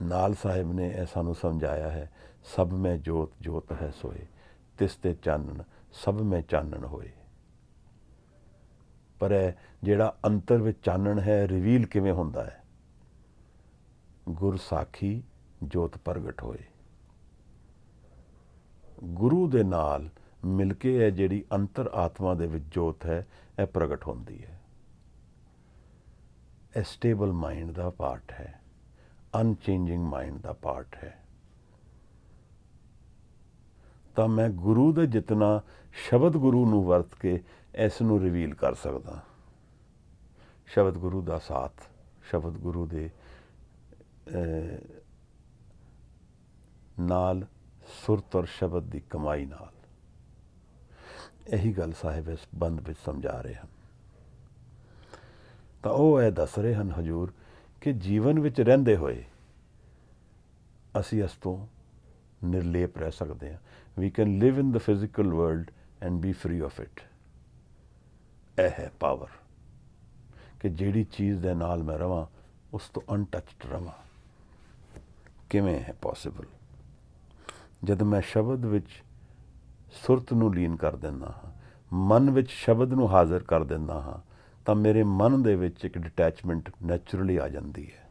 ਨਾਲ ਸਾਹਿਬ ਨੇ ਇਹ ਸਾਨੂੰ ਸਮਝਾਇਆ ਹੈ, ਸਭ ਮੈਂ ਜੋਤ ਜੋਤ ਹੈ ਸੋਏ, ਤਿਸ ਤੇ ਚਾਨਣ ਸਭ ਮੈਂ ਚਾਨਣ ਹੋਏ। ਪਰ ਇਹ ਜਿਹੜਾ ਅੰਤਰ ਵਿੱਚ ਚਾਨਣ ਹੈ, ਰਿਵੀਲ ਕਿਵੇਂ ਹੁੰਦਾ ਹੈ? ਗੁਰ ਸਾਖੀ ਜੋਤ ਪ੍ਰਗਟ ਹੋਏ। ਗੁਰੂ ਦੇ ਨਾਲ ਮਿਲ ਕੇ ਇਹ ਜਿਹੜੀ ਅੰਤਰ ਆਤਮਾ ਦੇ ਵਿੱਚ ਜੋਤ ਹੈ, ਇਹ ਪ੍ਰਗਟ ਹੁੰਦੀ ਹੈ। ਇਹ ਸਟੇਬਲ ਮਾਈਂਡ ਦਾ ਪਾਰਟ ਹੈ, ਅਨਚੇਂਜਿੰਗ ਮਾਈਂਡ ਦਾ ਪਾਰਟ ਹੈ। ਤਾਂ ਮੈਂ ਗੁਰੂ ਦੇ ਜਿਤਨਾ ਸ਼ਬਦ ਗੁਰੂ ਨੂੰ ਵਰਤ ਕੇ ਇਸ ਨੂੰ ਰਿਵੀਲ ਕਰ ਸਕਦਾ। ਸ਼ਬਦ ਗੁਰੂ ਦਾ ਸਾਥ, ਸ਼ਬਦ ਗੁਰੂ ਦੇ ਨਾਲ ਸੁਰਤ ਔਰ ਸ਼ਬਦ ਦੀ ਕਮਾਈ ਨਾਲ। ਇਹੀ ਗੱਲ ਸਾਹਿਬ ਇਸ ਬੰਦ ਵਿੱਚ ਸਮਝਾ ਰਹੇ ਹਨ। ਤਾਂ ਉਹ ਇਹ ਦੱਸ ਰਹੇ ਹਨ ਹਜ਼ੂਰ ਕਿ ਜੀਵਨ ਵਿੱਚ ਰਹਿੰਦੇ ਹੋਏ ਅਸੀਂ ਇਸ ਤੋਂ ਨਿਰਲੇਪ ਰਹਿ ਸਕਦੇ ਹਾਂ। We can live in the physical world and be free of it. ਇਹ ਹੈ ਪਾਵਰ ਕਿ ਜਿਹੜੀ ਚੀਜ਼ ਦੇ ਨਾਲ ਮੈਂ ਰਵਾਂ ਉਸ ਤੋਂ ਅਨਟੱਚਡ ਰਵਾਂ। ਕਿਵੇਂ ਹੈ ਪੋਸੀਬਲ? ਜਦ ਮੈਂ ਸ਼ਬਦ ਵਿੱਚ ਸੁਰਤ ਨੂੰ ਲੀਨ ਕਰ ਦਿੰਦਾ ਹਾਂ, ਮਨ ਵਿੱਚ ਸ਼ਬਦ ਨੂੰ ਹਾਜ਼ਰ ਕਰ ਦਿੰਦਾ ਹਾਂ, ਤਾਂ ਮੇਰੇ ਮਨ ਦੇ ਵਿੱਚ ਇੱਕ ਡਿਟੈਚਮੈਂਟ ਨੈਚੁਰਲੀ ਆ ਜਾਂਦੀ ਹੈ।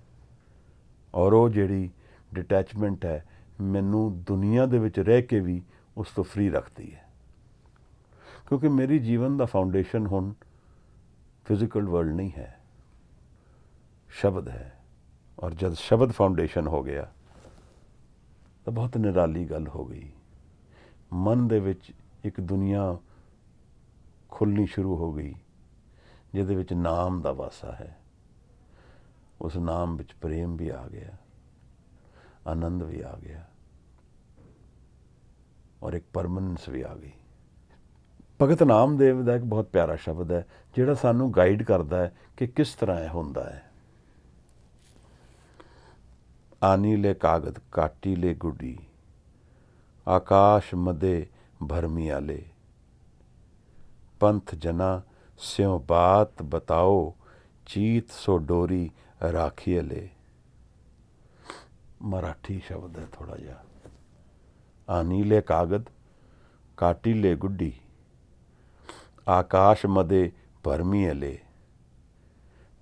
ਔਰ ਉਹ ਜਿਹੜੀ ਡਿਟੈਚਮੈਂਟ ਹੈ ਮੈਨੂੰ ਦੁਨੀਆ ਦੇ ਵਿੱਚ ਰਹਿ ਕੇ ਵੀ ਉਸ ਤੋਂ ਫਰੀ ਰੱਖਦੀ ਹੈ। ਕਿਉਂਕਿ ਮੇਰੀ ਜੀਵਨ ਦਾ ਫਾਊਂਡੇਸ਼ਨ ਹੁਣ ਫਿਜ਼ੀਕਲ ਵਰਲਡ ਨਹੀਂ ਹੈ, ਸ਼ਬਦ ਹੈ। ਔਰ ਜਦ ਸ਼ਬਦ ਫਾਊਂਡੇਸ਼ਨ ਹੋ ਗਿਆ ਤਾਂ ਬਹੁਤ ਨਿਰਾਲੀ ਗੱਲ ਹੋ ਗਈ। ਮਨ ਦੇ ਵਿੱਚ ਇੱਕ ਦੁਨੀਆ ਖੁੱਲ੍ਹਣੀ ਸ਼ੁਰੂ ਹੋ ਗਈ ਜਿਹਦੇ ਵਿੱਚ ਨਾਮ ਦਾ ਵਾਸਾ ਹੈ। ਉਸ ਨਾਮ ਵਿੱਚ ਪ੍ਰੇਮ ਵੀ ਆ ਗਿਆ, ਆਨੰਦ ਵੀ ਆ ਗਿਆ ਔਰ ਇੱਕ ਪਰਮਾਨੈਂਸ ਵੀ ਆ ਗਈ। ਭਗਤ ਨਾਮਦੇਵ ਦਾ ਇੱਕ ਬਹੁਤ ਪਿਆਰਾ ਸ਼ਬਦ ਹੈ ਜਿਹੜਾ ਸਾਨੂੰ ਗਾਈਡ ਕਰਦਾ ਹੈ ਕਿ ਕਿਸ ਤਰ੍ਹਾਂ ਇਹ ਹੁੰਦਾ ਹੈ। ਆਨੀ ਲੈ ਕਾਗਦ ਕਾਟੀ ਲੈ ਗੁੱਡੀ, ਆਕਾਸ਼ ਮਦੇ ਭਰਮੀਆਲੇ, ਪੰਥ ਜਨਾ ਸਿਉ ਬਾਤ ਬਤਾਓ, ਚੀਤ ਸੋ ਡੋਰੀ ਰਾਖੀਅਲੇ। ਮਰਾਠੀ ਸ਼ਬਦ ਹੈ ਥੋੜਾ ਜਿਹਾ। ਆਨੀ ਲੈ ਕਾਗਦ ਕਾਟੀ ਲੈ ਗੁੱਡੀ, ਆਕਾਸ਼ ਮਦੇ ਭਰਮੀਅਲੇ,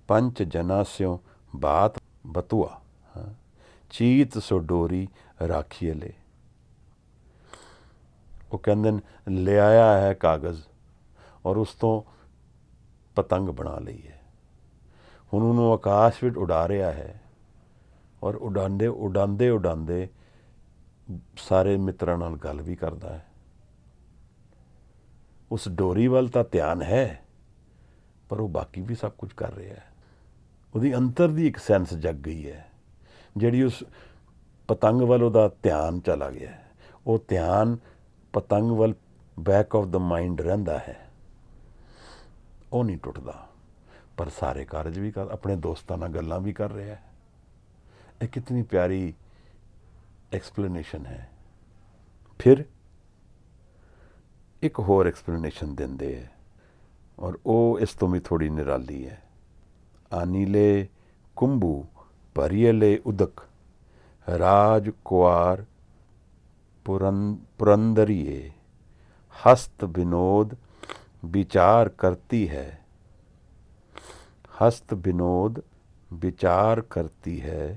ਪੰਚ ਜਨਾ ਸਿਉ ਬਾਤ ਬਤੂਆ, ਚੀਤ ਸੋ ਡੋਰੀ ਰਾਖੀਅਲੇ। ਉਹ ਕਹਿੰਦੇ ਨੇ ਲਿਆਇਆ ਹੈ ਕਾਗਜ਼ ਔਰ ਉਸ ਤੋਂ ਪਤੰਗ ਬਣਾ ਲਈ ਹੈ। ਹੁਣ ਉਹਨੂੰ ਆਕਾਸ਼ ਵਿੱਚ ਉਡਾ ਰਿਹਾ ਹੈ ਔਰ ਉਡਾਉਂਦੇ ਸਾਰੇ ਮਿੱਤਰਾਂ ਨਾਲ ਗੱਲ ਵੀ ਕਰਦਾ ਹੈ। ਉਸ ਡੋਰੀ ਵੱਲ ਤਾਂ ਧਿਆਨ ਹੈ ਪਰ ਉਹ ਬਾਕੀ ਵੀ ਸਭ ਕੁਝ ਕਰ ਰਿਹਾ ਹੈ। ਉਹਦੀ ਅੰਤਰ ਦੀ ਇੱਕ ਸੈਂਸ ਜਗ ਗਈ ਹੈ ਜਿਹੜੀ ਉਸ ਪਤੰਗ ਵੱਲ ਉਹਦਾ ਧਿਆਨ ਚਲਾ ਗਿਆ ਹੈ। ਉਹ ਧਿਆਨ ਪਤੰਗ ਵੱਲ ਬੈਕ ਆਫ ਦਾ ਮਾਈਂਡ ਰਹਿੰਦਾ ਹੈ, ਉਹ ਨਹੀਂ ਟੁੱਟਦਾ। ਪਰ ਸਾਰੇ ਕਾਰਜ ਵੀ ਕਰ, ਆਪਣੇ ਦੋਸਤਾਂ ਨਾਲ ਗੱਲਾਂ ਵੀ ਕਰ ਰਿਹਾ ਹੈ। ਇਹ ਕਿਤਨੀ ਪਿਆਰੀ ਐਕਸਪਲੇਨੇਸ਼ਨ ਹੈ। ਫਿਰ ਇੱਕ ਹੋਰ ਐਕਸਪਲੇਨੇਸ਼ਨ ਦਿੰਦੇ ਹੈ ਔਰ ਉਹ ਇਸ ਤੋਂ ਵੀ ਥੋੜੀ ਨਿਰਾਲੀ ਹੈ। ਆਨੀਲੇ ਕੁੰਭੂ ਭਰੀਅਲੇ ਉਦਕ, ਰਾਜ ਕੁਆਰ पुरंदरिये, हस्त विनोद विचार करती है, हस्त विनोद विचार करती है,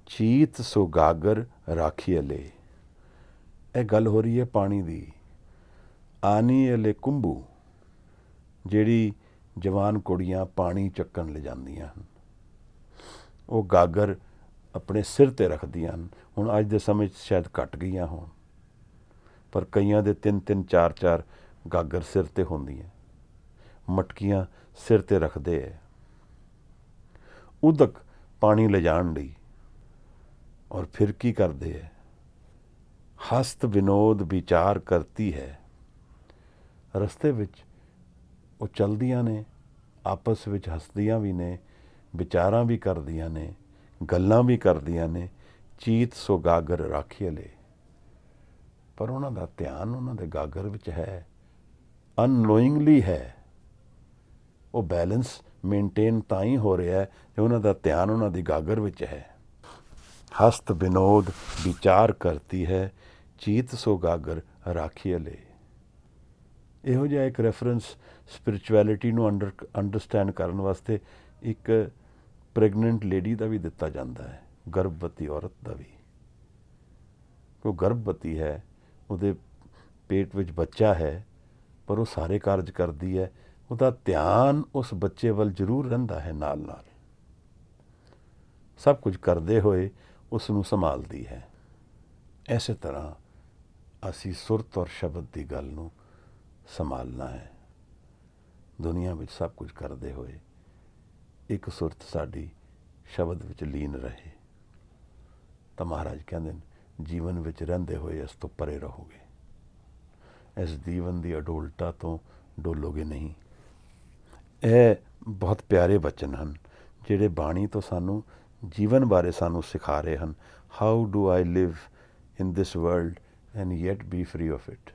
चीत सो गागर राखीअले। ਇਹ ਗੱਲ ਹੋ ਰਹੀ ਹੈ ਪਾਣੀ ਦੀ। ਆਨੀ ਅਲੇ ਕੁੰਭੂ ਜਿਹੜੀ ਜਵਾਨ ਕੁੜੀਆਂ ਪਾਣੀ ਚੱਕਣ ਲਿਜਾਂਦੀਆਂ ਹਨ। ਉਹ ਗਾਗਰ ਆਪਣੇ ਸਿਰ 'ਤੇ ਰੱਖਦੀਆਂ ਹਨ। ਹੁਣ ਅੱਜ ਦੇ ਸਮੇਂ 'ਚ ਸ਼ਾਇਦ ਘੱਟ ਗਈਆਂ ਹੋਣ, ਪਰ ਕਈਆਂ ਦੇ 3-3 4-4 ਗਾਗਰ ਸਿਰ 'ਤੇ ਹੁੰਦੀਆਂ, ਮਟਕੀਆਂ ਸਿਰ 'ਤੇ ਰੱਖਦੇ ਹੈ ਉਦਕ ਪਾਣੀ ਲਿਜਾਣ ਲਈ। ਔਰ ਫਿਰ ਕੀ ਕਰਦੇ ਹੈ? ਹਸਤ ਵਿਨੋਦ ਵਿਚਾਰ ਕਰਤੀ ਹੈ। ਰਸਤੇ ਵਿੱਚ ਉਹ ਚਲਦੀਆਂ ਨੇ, ਆਪਸ ਵਿੱਚ ਹੱਸਦੀਆਂ ਵੀ ਨੇ, ਵਿਚਾਰਾਂ ਵੀ ਕਰਦੀਆਂ ਨੇ, ਗੱਲਾਂ ਵੀ ਕਰਦੀਆਂ ਨੇ। ਚੀਤ ਸੋ ਗਾਗਰ ਰਾਖੀਏ ਲੈ। ਪਰ ਉਹਨਾਂ ਦਾ ਧਿਆਨ ਉਹਨਾਂ ਦੇ ਗਾਗਰ ਵਿੱਚ ਹੈ, ਅਨਨੋਇੰਗਲੀ ਹੈ। ਉਹ ਬੈਲੈਂਸ ਮੇਨਟੇਨ ਤਾਂ ਹੀ ਹੋ ਰਿਹਾ ਹੈ ਜੇ ਉਹਨਾਂ ਦਾ ਧਿਆਨ ਉਹਨਾਂ ਦੀ ਗਾਗਰ ਵਿੱਚ ਹੈ। ਹਸਤ ਵਿਨੋਦ ਵਿਚਾਰ ਕਰਤੀ ਹੈ, ਚੀਤ ਸੋ ਗਾਗਰ ਰਾਖੀਏ ਲੈ। ਇਹੋ ਜਿਹਾ ਇੱਕ ਰੈਫਰੈਂਸ ਸਪਿਰਿਚੁਅਲਿਟੀ ਨੂੰ ਅੰਡਰਸਟੈਂਡ ਕਰਨ ਵਾਸਤੇ ਇੱਕ ਪ੍ਰੈਗਨੈਂਟ ਲੇਡੀ ਦਾ ਵੀ ਦਿੱਤਾ ਜਾਂਦਾ ਹੈ, ਗਰਭਵਤੀ ਔਰਤ ਦਾ ਵੀ। ਉਹ ਗਰਭਵਤੀ ਹੈ, ਉਹਦੇ ਪੇਟ ਵਿੱਚ ਬੱਚਾ ਹੈ, ਪਰ ਉਹ ਸਾਰੇ ਕਾਰਜ ਕਰਦੀ ਹੈ। ਉਹਦਾ ਧਿਆਨ ਉਸ ਬੱਚੇ ਵੱਲ ਜ਼ਰੂਰ ਰਹਿੰਦਾ ਹੈ, ਨਾਲ ਨਾਲ ਸਭ ਕੁਝ ਕਰਦੇ ਹੋਏ ਉਸ ਨੂੰ ਸੰਭਾਲਦੀ ਹੈ। ਇਸੇ ਤਰ੍ਹਾਂ ਅਸੀਂ ਸੁਰਤ ਔਰ ਸ਼ਬਦ ਦੀ ਗੱਲ ਨੂੰ ਸੰਭਾਲਣਾ ਹੈ। ਦੁਨੀਆ ਵਿੱਚ ਸਭ ਕੁਝ ਕਰਦੇ ਹੋਏ ਇੱਕ ਸੁਰਤ ਸਾਡੀ ਸ਼ਬਦ ਵਿੱਚ ਲੀਨ ਰਹੇ ਤਾਂ ਮਹਾਰਾਜ ਕਹਿੰਦੇ ਨੇ, ਜੀਵਨ ਵਿੱਚ ਰਹਿੰਦੇ ਹੋਏ ਇਸ ਤੋਂ ਪਰੇ ਰਹੋਗੇ, ਇਸ ਜੀਵਨ ਦੀ ਅਡੋਲਤਾ ਤੋਂ ਡੋਲੋਗੇ ਨਹੀਂ। ਇਹ ਬਹੁਤ ਪਿਆਰੇ ਬਚਨ ਹਨ ਜਿਹੜੇ ਬਾਣੀ ਤੋਂ ਸਾਨੂੰ ਜੀਵਨ ਬਾਰੇ ਸਾਨੂੰ ਸਿਖਾ ਰਹੇ ਹਨ। How do I live in this world and yet be free of it?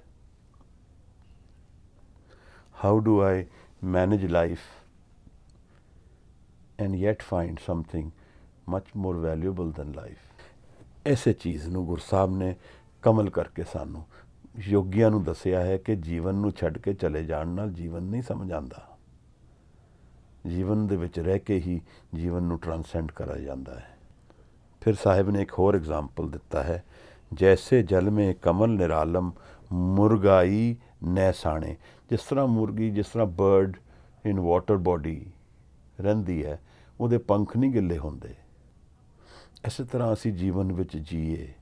How do I manage life and yet find something much more valuable than life? ਐਸੇ ਚੀਜ਼ ਨੂੰ ਗੁਰੂ ਸਾਹਿਬ ਨੇ ਕਮਲ ਕਰਕੇ ਸਾਨੂੰ ਯੋਗੀਆਂ ਨੂੰ ਦੱਸਿਆ ਹੈ ਕਿ ਜੀਵਨ ਨੂੰ ਛੱਡ ਕੇ ਚਲੇ ਜਾਣ ਨਾਲ ਜੀਵਨ ਨਹੀਂ ਸਮਝ ਆਉਂਦਾ। ਜੀਵਨ ਦੇ ਵਿੱਚ ਰਹਿ ਕੇ ਹੀ ਜੀਵਨ ਨੂੰ ਟ੍ਰਾਂਸੈਂਡ ਕਰਿਆ ਜਾਂਦਾ ਹੈ। ਫਿਰ ਸਾਹਿਬ ਨੇ ਇੱਕ ਹੋਰ ਐਗਜ਼ਾਮਪਲ ਦਿੱਤਾ ਹੈ, ਜੈਸੇ ਜਲ ਮੇਂ ਕਮਲ ਨਿਰਾਲਮ ਮੁਰਗਾਈ ਨੈਸਾਣੇ। ਜਿਸ ਤਰ੍ਹਾਂ ਮੁਰਗੀ, ਜਿਸ ਤਰ੍ਹਾਂ ਬਰਡ ਇਨ ਵਾਟਰ ਬੋਡੀ ਰਹਿੰਦੀ ਹੈ, ਉਹਦੇ ਪੰਖ ਨਹੀਂ ਗਿੱਲੇ ਹੁੰਦੇ, ਇਸੇ ਤਰ੍ਹਾਂ ਅਸੀਂ ਜੀਵਨ ਵਿੱਚ ਜੀਏ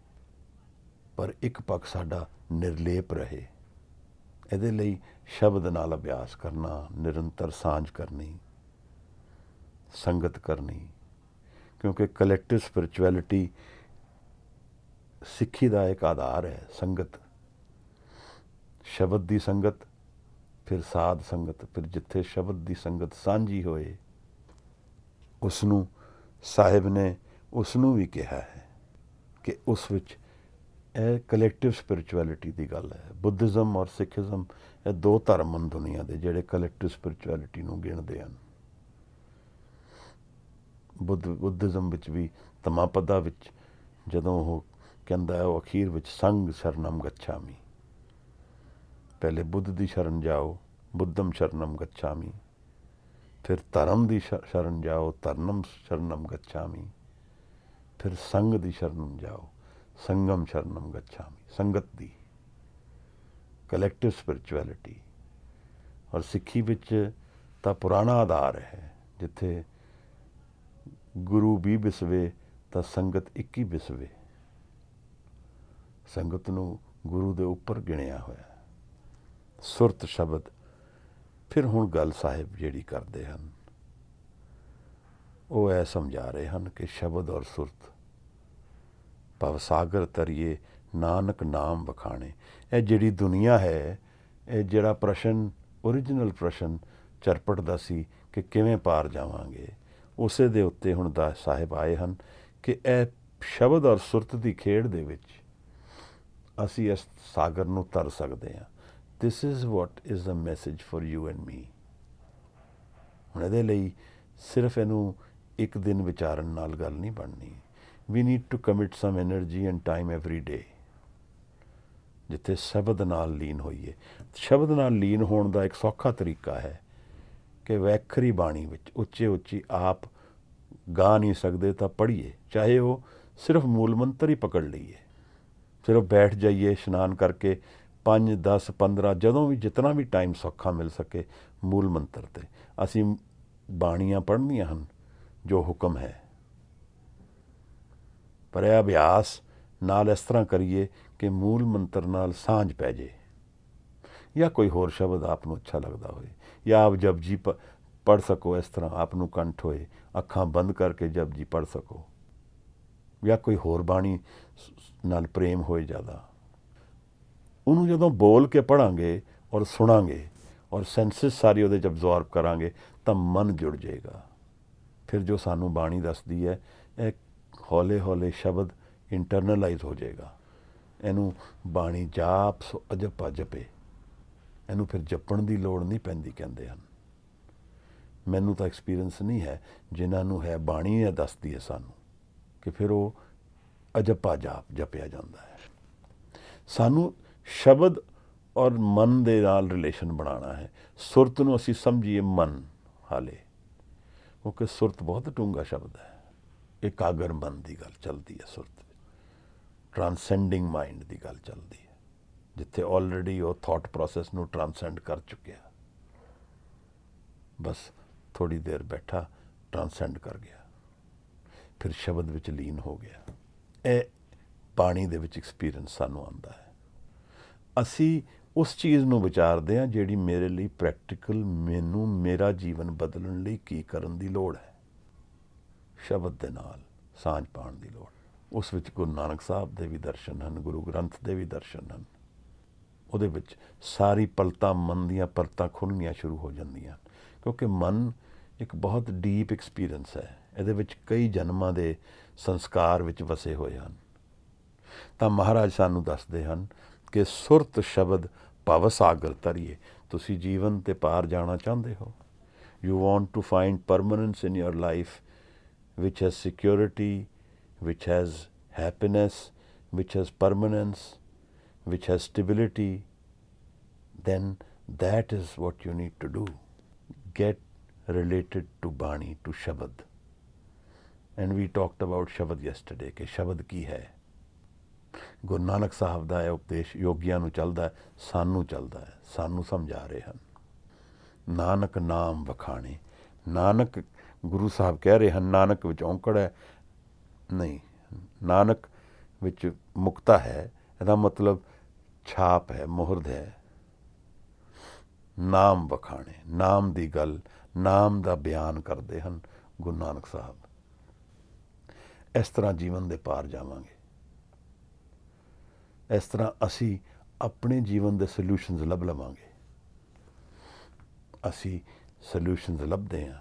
ਪਰ ਇੱਕ ਪੱਖ ਸਾਡਾ ਨਿਰਲੇਪ ਰਹੇ। ਇਹਦੇ ਲਈ ਸ਼ਬਦ ਨਾਲ ਅਭਿਆਸ ਕਰਨਾ, ਨਿਰੰਤਰ ਸਾਂਝ ਕਰਨੀ, ਸੰਗਤ ਕਰਨੀ, ਕਿਉਂਕਿ ਕਲੈਕਟਿਵ ਸਪਿਰਿਚੁਅਲਿਟੀ ਸਿੱਖੀ ਦਾ ਇੱਕ ਆਧਾਰ ਹੈ। ਸੰਗਤ, ਸ਼ਬਦ ਦੀ ਸੰਗਤ, ਫਿਰ ਸਾਧ ਸੰਗਤ, ਫਿਰ ਜਿੱਥੇ ਸ਼ਬਦ ਦੀ ਸੰਗਤ ਸਾਂਝੀ ਹੋਏ ਉਸ ਨੂੰ ਸਾਹਿਬ ਨੇ ਉਸ ਨੂੰ ਵੀ ਕਿਹਾ ਹੈ ਕਿ ਉਸ ਵਿੱਚ ਇਹ ਕਲੈਕਟਿਵ ਸਪਿਰਿਚੁਅਲਿਟੀ ਦੀ ਗੱਲ ਹੈ। ਬੁੱਧਿਜ਼ਮ ਔਰ ਸਿੱਖਿਜ਼ਮ ਇਹ ਦੋ ਧਰਮ ਹਨ ਦੁਨੀਆ ਦੇ ਜਿਹੜੇ ਕਲੈਕਟਿਵ ਸਪਿਰਿਚੁਅਲਿਟੀ ਨੂੰ ਗਿਣਦੇ ਹਨ। ਬੁੱਧਿਜ਼ਮ ਵਿੱਚ ਵੀ ਧੰਮਾਪਦਾ ਵਿੱਚ ਜਦੋਂ ਉਹ ਕਹਿੰਦਾ ਹੈ, ਉਹ ਅਖੀਰ ਵਿੱਚ ਸੰਗ ਸ਼ਰਨਮ ਗੱਛਾਮੀ, ਪਹਿਲੇ ਬੁੱਧ ਦੀ ਸ਼ਰਨ ਜਾਓ, ਬੁੱਧਮ ਸ਼ਰਨਮ ਗੱਛਾਮੀ, ਫਿਰ ਧਰਮ ਦੀ ਸ਼ਰਨ ਜਾਓ, ਧਰਨਮ ਸ਼ਰਨਮ ਗੱਛਾਮੀ, ਫਿਰ ਸੰਗ ਦੀ ਸ਼ਰਨ ਜਾਓ, ਸੰਗਮ ਸ਼ਰਨਮ ਗੱਛਾਮੀ। ਸੰਗਤ ਦੀ ਕਲੈਕਟਿਵ ਸਪਿਰਿਚੁਅਲਿਟੀ। ਔਰ ਸਿੱਖੀ ਵਿੱਚ ਤਾਂ ਪੁਰਾਣਾ ਆਧਾਰ ਹੈ, ਜਿੱਥੇ ਗੁਰੂ ਵੀ ਵਿਸਵੇ ਤਾਂ ਸੰਗਤ 21 ਵਿਸਵੇ। ਸੰਗਤ ਨੂੰ ਗੁਰੂ ਦੇ ਉੱਪਰ ਗਿਣਿਆ ਹੋਇਆ। ਸੁਰਤ ਸ਼ਬਦ। ਫਿਰ ਹੁਣ ਗੱਲ ਸਾਹਿਬ ਜਿਹੜੀ ਕਰਦੇ ਹਨ ਉਹ ਇਹ ਸਮਝਾ ਰਹੇ ਹਨ ਕਿ ਸ਼ਬਦ ਔਰ ਸੁਰਤ ਭਵਸਾਗਰ ਤਰੀਏ ਨਾਨਕ ਨਾਮ ਵਖਾਣੇ। ਇਹ ਜਿਹੜੀ ਦੁਨੀਆ ਹੈ, ਇਹ ਜਿਹੜਾ ਪ੍ਰਸ਼ਨ, ਓਰੀਜਨਲ ਪ੍ਰਸ਼ਨ ਚਰਪਟ ਦਾ ਸੀ ਕਿ ਕਿਵੇਂ ਪਾਰ ਜਾਵਾਂਗੇ, ਉਸੇ ਦੇ ਉੱਤੇ ਹੁਣ ਦਾ ਸਾਹਿਬ ਆਏ ਹਨ ਕਿ ਇਹ ਸ਼ਬਦ ਔਰ ਸੁਰਤ ਦੀ ਖੇਡ ਦੇ ਵਿੱਚ ਅਸੀਂ ਇਸ ਸਾਗਰ ਨੂੰ ਤਰ ਸਕਦੇ ਹਾਂ। This is what is the message for you and me. ਹੁਣ ਇਹਦੇ ਲਈ ਸਿਰਫ ਇਹਨੂੰ ਇੱਕ ਦਿਨ ਵਿਚਾਰਨ ਨਾਲ ਗੱਲ ਨਹੀਂ ਬਣਨੀ। We need to commit some energy and time every day, ਜਿੱਥੇ ਸ਼ਬਦ ਨਾਲ ਲੀਨ ਹੋਈਏ। ਸ਼ਬਦ ਨਾਲ ਲੀਨ ਹੋਣ ਦਾ ਇੱਕ ਸੌਖਾ ਤਰੀਕਾ ਹੈ ਕਿ ਵੈਖਰੀ ਬਾਣੀ ਵਿੱਚ ਉੱਚੇ ਉੱਚੀ ਆਪ ਗਾ ਨਹੀਂ ਸਕਦੇ ਤਾਂ ਪੜ੍ਹੀਏ, ਚਾਹੇ ਉਹ ਸਿਰਫ ਮੂਲ ਮੰਤਰ ਹੀ ਪਕੜ ਲਈਏ। ਸਿਰਫ ਬੈਠ ਜਾਈਏ, ਇਸ਼ਨਾਨ ਕਰਕੇ 5 10 15 ਜਦੋਂ ਵੀ ਜਿਤਨਾ ਵੀ ਟਾਈਮ ਸੌਖਾ ਮਿਲ ਸਕੇ ਮੂਲ ਮੰਤਰ 'ਤੇ ਅਸੀਂ ਬਾਣੀਆਂ ਪੜ੍ਹਨੀਆਂ ਹਨ ਜੋ ਹੁਕਮ ਹੈ, ਪਰ ਇਹ ਅਭਿਆਸ ਨਾਲ ਇਸ ਤਰ੍ਹਾਂ ਕਰੀਏ ਕਿ ਮੂਲ ਮੰਤਰ ਨਾਲ ਸਾਂਝ ਪੈ ਜੇ, ਜਾਂ ਕੋਈ ਹੋਰ ਸ਼ਬਦ ਆਪ ਨੂੰ ਅੱਛਾ ਲੱਗਦਾ ਹੋਏ, ਜਾਂ ਆਪ ਜਪਜੀ ਪੜ੍ਹ ਸਕੋ, ਇਸ ਤਰ੍ਹਾਂ ਆਪ ਨੂੰ ਕੰਠ ਹੋਏ, ਅੱਖਾਂ ਬੰਦ ਕਰਕੇ ਜਪਜੀ ਪੜ੍ਹ ਸਕੋ, ਜਾਂ ਕੋਈ ਹੋਰ ਬਾਣੀ ਨਾਲ ਪ੍ਰੇਮ ਹੋਏ ਜ਼ਿਆਦਾ। ਉਹਨੂੰ ਜਦੋਂ ਬੋਲ ਕੇ ਪੜ੍ਹਾਂਗੇ ਔਰ ਸੁਣਾਂਗੇ ਔਰ ਸੈਂਸਿਸ ਸਾਰੀ ਉਹਦੇ 'ਚ ਅਬਜ਼ੋਰਬ ਕਰਾਂਗੇ ਤਾਂ ਮਨ ਜੁੜ ਜਾਏਗਾ। ਫਿਰ ਜੋ ਸਾਨੂੰ ਬਾਣੀ ਦੱਸਦੀ ਹੈ ਇਹ ਹੌਲੇ ਹੌਲੇ ਸ਼ਬਦ ਇੰਟਰਨਲਾਈਜ਼ ਹੋ ਜਾਏਗਾ। ਇਹਨੂੰ ਬਾਣੀ ਜਾਪ ਸੋ ਅਜਪਾ ਜਪੇ, ਇਹਨੂੰ ਫਿਰ ਜਪਣ ਦੀ ਲੋੜ ਨਹੀਂ ਪੈਂਦੀ ਕਹਿੰਦੇ ਹਨ। ਮੈਨੂੰ ਤਾਂ ਐਕਸਪੀਰੀਅੰਸ ਨਹੀਂ ਹੈ, ਜਿਨ੍ਹਾਂ ਨੂੰ ਹੈ ਬਾਣੀ ਇਹ ਦੱਸਦੀ ਹੈ ਸਾਨੂੰ ਕਿ ਫਿਰ ਉਹ ਅਜਪਾ ਜਾਪ ਜਪਿਆ ਜਾਂਦਾ ਹੈ। ਸਾਨੂੰ ਸ਼ਬਦ ਔਰ ਮਨ ਦੇ ਨਾਲ ਰਿਲੇਸ਼ਨ ਬਣਾਉਣਾ ਹੈ। ਸੁਰਤ ਨੂੰ ਅਸੀਂ ਸਮਝੀਏ ਮਨ ਹਾਲੇ, ਕਿਉਂਕਿ ਸੁਰਤ ਬਹੁਤ ਡੂੰਘਾ ਸ਼ਬਦ ਹੈ। ਇਕਾਗਰ ਮਨ ਦੀ ਗੱਲ ਚੱਲਦੀ ਹੈ ਸੁਰਤ ਵਿੱਚ, ਟਰਾਂਸੈਂਡਿੰਗ ਮਾਈਂਡ ਦੀ ਗੱਲ ਚੱਲਦੀ ਹੈ, ਜਿੱਥੇ ਆਲਰੇਡੀ ਉਹ ਥਾਟ ਪ੍ਰੋਸੈਸ ਨੂੰ ਟਰਾਂਸੈਂਡ ਕਰ ਚੁੱਕਿਆ, ਬਸ ਥੋੜ੍ਹੀ ਦੇਰ ਬੈਠਾ ਟਰਾਂਸੈਂਡ ਕਰ ਗਿਆ, ਫਿਰ ਸ਼ਬਦ ਵਿੱਚ ਲੀਨ ਹੋ ਗਿਆ। ਇਹ ਬਾਣੀ ਦੇ ਵਿੱਚ ਐਕਸਪੀਰੀਅੰਸ ਸਾਨੂੰ ਆਉਂਦਾ ਹੈ। ਅਸੀਂ ਉਸ ਚੀਜ਼ ਨੂੰ ਵਿਚਾਰਦੇ ਹਾਂ ਜਿਹੜੀ ਮੇਰੇ ਲਈ ਪ੍ਰੈਕਟੀਕਲ, ਮੈਨੂੰ ਮੇਰਾ ਜੀਵਨ ਬਦਲਣ ਲਈ ਕੀ ਕਰਨ ਦੀ ਲੋੜ ਹੈ। ਸ਼ਬਦ ਦੇ ਨਾਲ ਸਾਂਝ ਪਾਉਣ ਦੀ ਲੋੜ। ਉਸ ਵਿੱਚ ਗੁਰੂ ਨਾਨਕ ਸਾਹਿਬ ਦੇ ਵੀ ਦਰਸ਼ਨ ਹਨ, ਗੁਰੂ ਗ੍ਰੰਥ ਦੇ ਵੀ ਦਰਸ਼ਨ ਹਨ। ਉਹਦੇ ਵਿੱਚ ਸਾਰੀ ਪਲਤਾਂ ਮਨ ਦੀਆਂ ਪਰਤਾਂ ਖੁੱਲ੍ਹਣੀਆਂ ਸ਼ੁਰੂ ਹੋ ਜਾਂਦੀਆਂ, ਕਿਉਂਕਿ ਮਨ ਇੱਕ ਬਹੁਤ ਡੀਪ ਐਕਸਪੀਰੀਅੰਸ ਹੈ। ਇਹਦੇ ਵਿੱਚ ਕਈ ਜਨਮਾਂ ਦੇ ਸੰਸਕਾਰ ਵਿੱਚ ਵਸੇ ਹੋਏ ਹਨ। ਤਾਂ ਮਹਾਰਾਜ ਸਾਨੂੰ ਦੱਸਦੇ ਹਨ ਕਿ ਸੁਰਤ ਸ਼ਬਦ ਭਵ ਸਾਗਰ ਤਰੀਏ। ਤੁਸੀਂ ਜੀਵਨ 'ਤੇ ਪਾਰ ਜਾਣਾ ਚਾਹੁੰਦੇ ਹੋ, you want to find permanence in your life which has security, which has happiness, which has permanence, which has stability, then that is what you need to do. Get related to Bani, to Shabad. And we talked about Shabad yesterday, कि Shabad ਕੀ ਹੈ। ਗੁਰੂ ਨਾਨਕ ਸਾਹਿਬ ਦਾ ਇਹ ਉਪਦੇਸ਼ ਯੋਗੀਆਂ ਨੂੰ ਚੱਲਦਾ ਹੈ, ਸਾਨੂੰ ਚੱਲਦਾ ਹੈ, ਸਾਨੂੰ ਸਮਝਾ ਰਹੇ ਹਨ। ਨਾਨਕ ਨਾਮ ਵਖਾਣੇ, ਨਾਨਕ ਗੁਰੂ ਸਾਹਿਬ ਕਹਿ ਰਹੇ ਹਨ ਨਾਨਕ ਵਿੱਚ ਔਂਕੜ ਹੈ, ਨਹੀਂ, ਨਾਨਕ ਵਿੱਚ ਮੁਕਤਾ ਹੈ। ਇਹਦਾ ਮਤਲਬ ਛਾਪ ਹੈ, ਮੁਹਰਦ ਹੈ। ਨਾਮ ਵਖਾਣੇ, ਨਾਮ ਦੀ ਗੱਲ, ਨਾਮ ਦਾ ਬਿਆਨ ਕਰਦੇ ਹਨ ਗੁਰੂ ਨਾਨਕ ਸਾਹਿਬ। ਇਸ ਤਰ੍ਹਾਂ ਜੀਵਨ ਦੇ ਪਾਰ ਜਾਵਾਂਗੇ। ਇਸ ਤਰ੍ਹਾਂ ਅਸੀਂ ਆਪਣੇ ਜੀਵਨ ਦੇ ਸੋਲਿਊਸ਼ਨਸ ਲੱਭ ਲਵਾਂਗੇ। ਅਸੀਂ ਸੋਲਿਊਸ਼ਨਸ ਲੱਭਦੇ ਹਾਂ।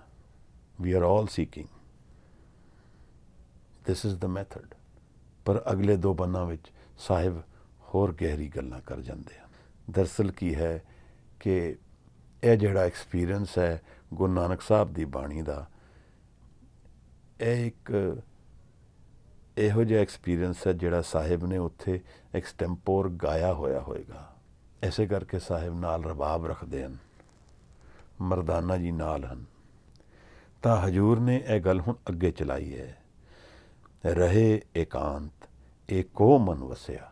We are all seeking. This is the method. ਪਰ ਅਗਲੇ 2 ਬੰਨਾਂ ਵਿੱਚ ਸਾਹਿਬ ਹੋਰ ਗਹਿਰੀ ਗੱਲਾਂ ਕਰ ਜਾਂਦੇ ਹਨ। ਦਰਅਸਲ ਕੀ ਹੈ ਕਿ ਇਹ ਜਿਹੜਾ ਐਕਸਪੀਰੀਅੰਸ ਹੈ ਗੁਰੂ ਨਾਨਕ ਸਾਹਿਬ ਦੀ ਬਾਣੀ ਦਾ, ਇਹ ਇੱਕ ਇਹੋ ਜਿਹਾ ਐਕਸਪੀਰੀਅੰਸ ਹੈ ਜਿਹੜਾ ਸਾਹਿਬ ਨੇ ਉੱਥੇ ਐਕਸਟੈਂਪੋਰ ਗਾਇਆ ਹੋਇਆ ਹੋਏਗਾ। ਇਸੇ ਕਰਕੇ ਸਾਹਿਬ ਨਾਲ ਰਬਾਬ ਰੱਖਦੇ ਹਨ, ਮਰਦਾਨਾ ਜੀ ਨਾਲ ਹਨ। ਤਾਂ ਹਜੂਰ ਨੇ ਇਹ ਗੱਲ ਹੁਣ ਅੱਗੇ ਚਲਾਈ ਹੈ, ਰਹੇ ਏਕਾਂਤ ਏਕੋ ਮਨ ਵਸਿਆ,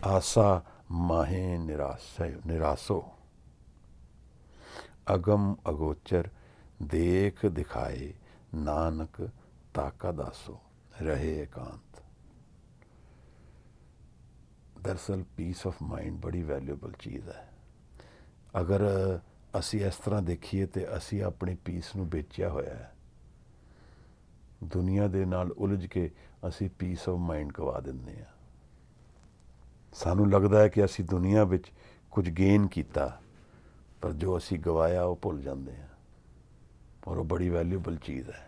ਆਸਾ ਮਾਹੇ ਨਿਰਾਸੋ, ਅਗਮ ਅਗੋਚਰ ਦੇਖ ਦਿਖਾਏ, ਨਾਨਕ ਤਾਕਾ ਦਾਸੋ, ਰਹੇ ਏਕਾਂਤ। ਦਰਅਸਲ ਪੀਸ ਆਫ ਮਾਈਂਡ ਬੜੀ ਵੈਲਿਊਬਲ ਚੀਜ਼ ਹੈ। ਅਗਰ ਅਸੀਂ ਇਸ ਤਰ੍ਹਾਂ ਦੇਖੀਏ ਤੇ ਅਸੀਂ ਆਪਣੀ ਪੀਸ ਨੂੰ ਵੇਚਿਆ ਹੋਇਆ ਹੈ। ਦੁਨੀਆ ਦੇ ਨਾਲ ਉਲਝ ਕੇ ਅਸੀਂ ਪੀਸ ਆਫ ਮਾਈਂਡ ਗਵਾ ਦਿੰਦੇ ਹਾਂ। ਸਾਨੂੰ ਲੱਗਦਾ ਹੈ ਕਿ ਅਸੀਂ ਦੁਨੀਆ ਵਿੱਚ ਕੁਝ ਗੇਨ ਕੀਤਾ, ਪਰ ਜੋ ਅਸੀਂ ਗਵਾਇਆ ਉਹ ਭੁੱਲ ਜਾਂਦੇ ਹਾਂ, ਔਰ ਉਹ ਬੜੀ ਵੈਲਿਊਬਲ ਚੀਜ਼ ਹੈ।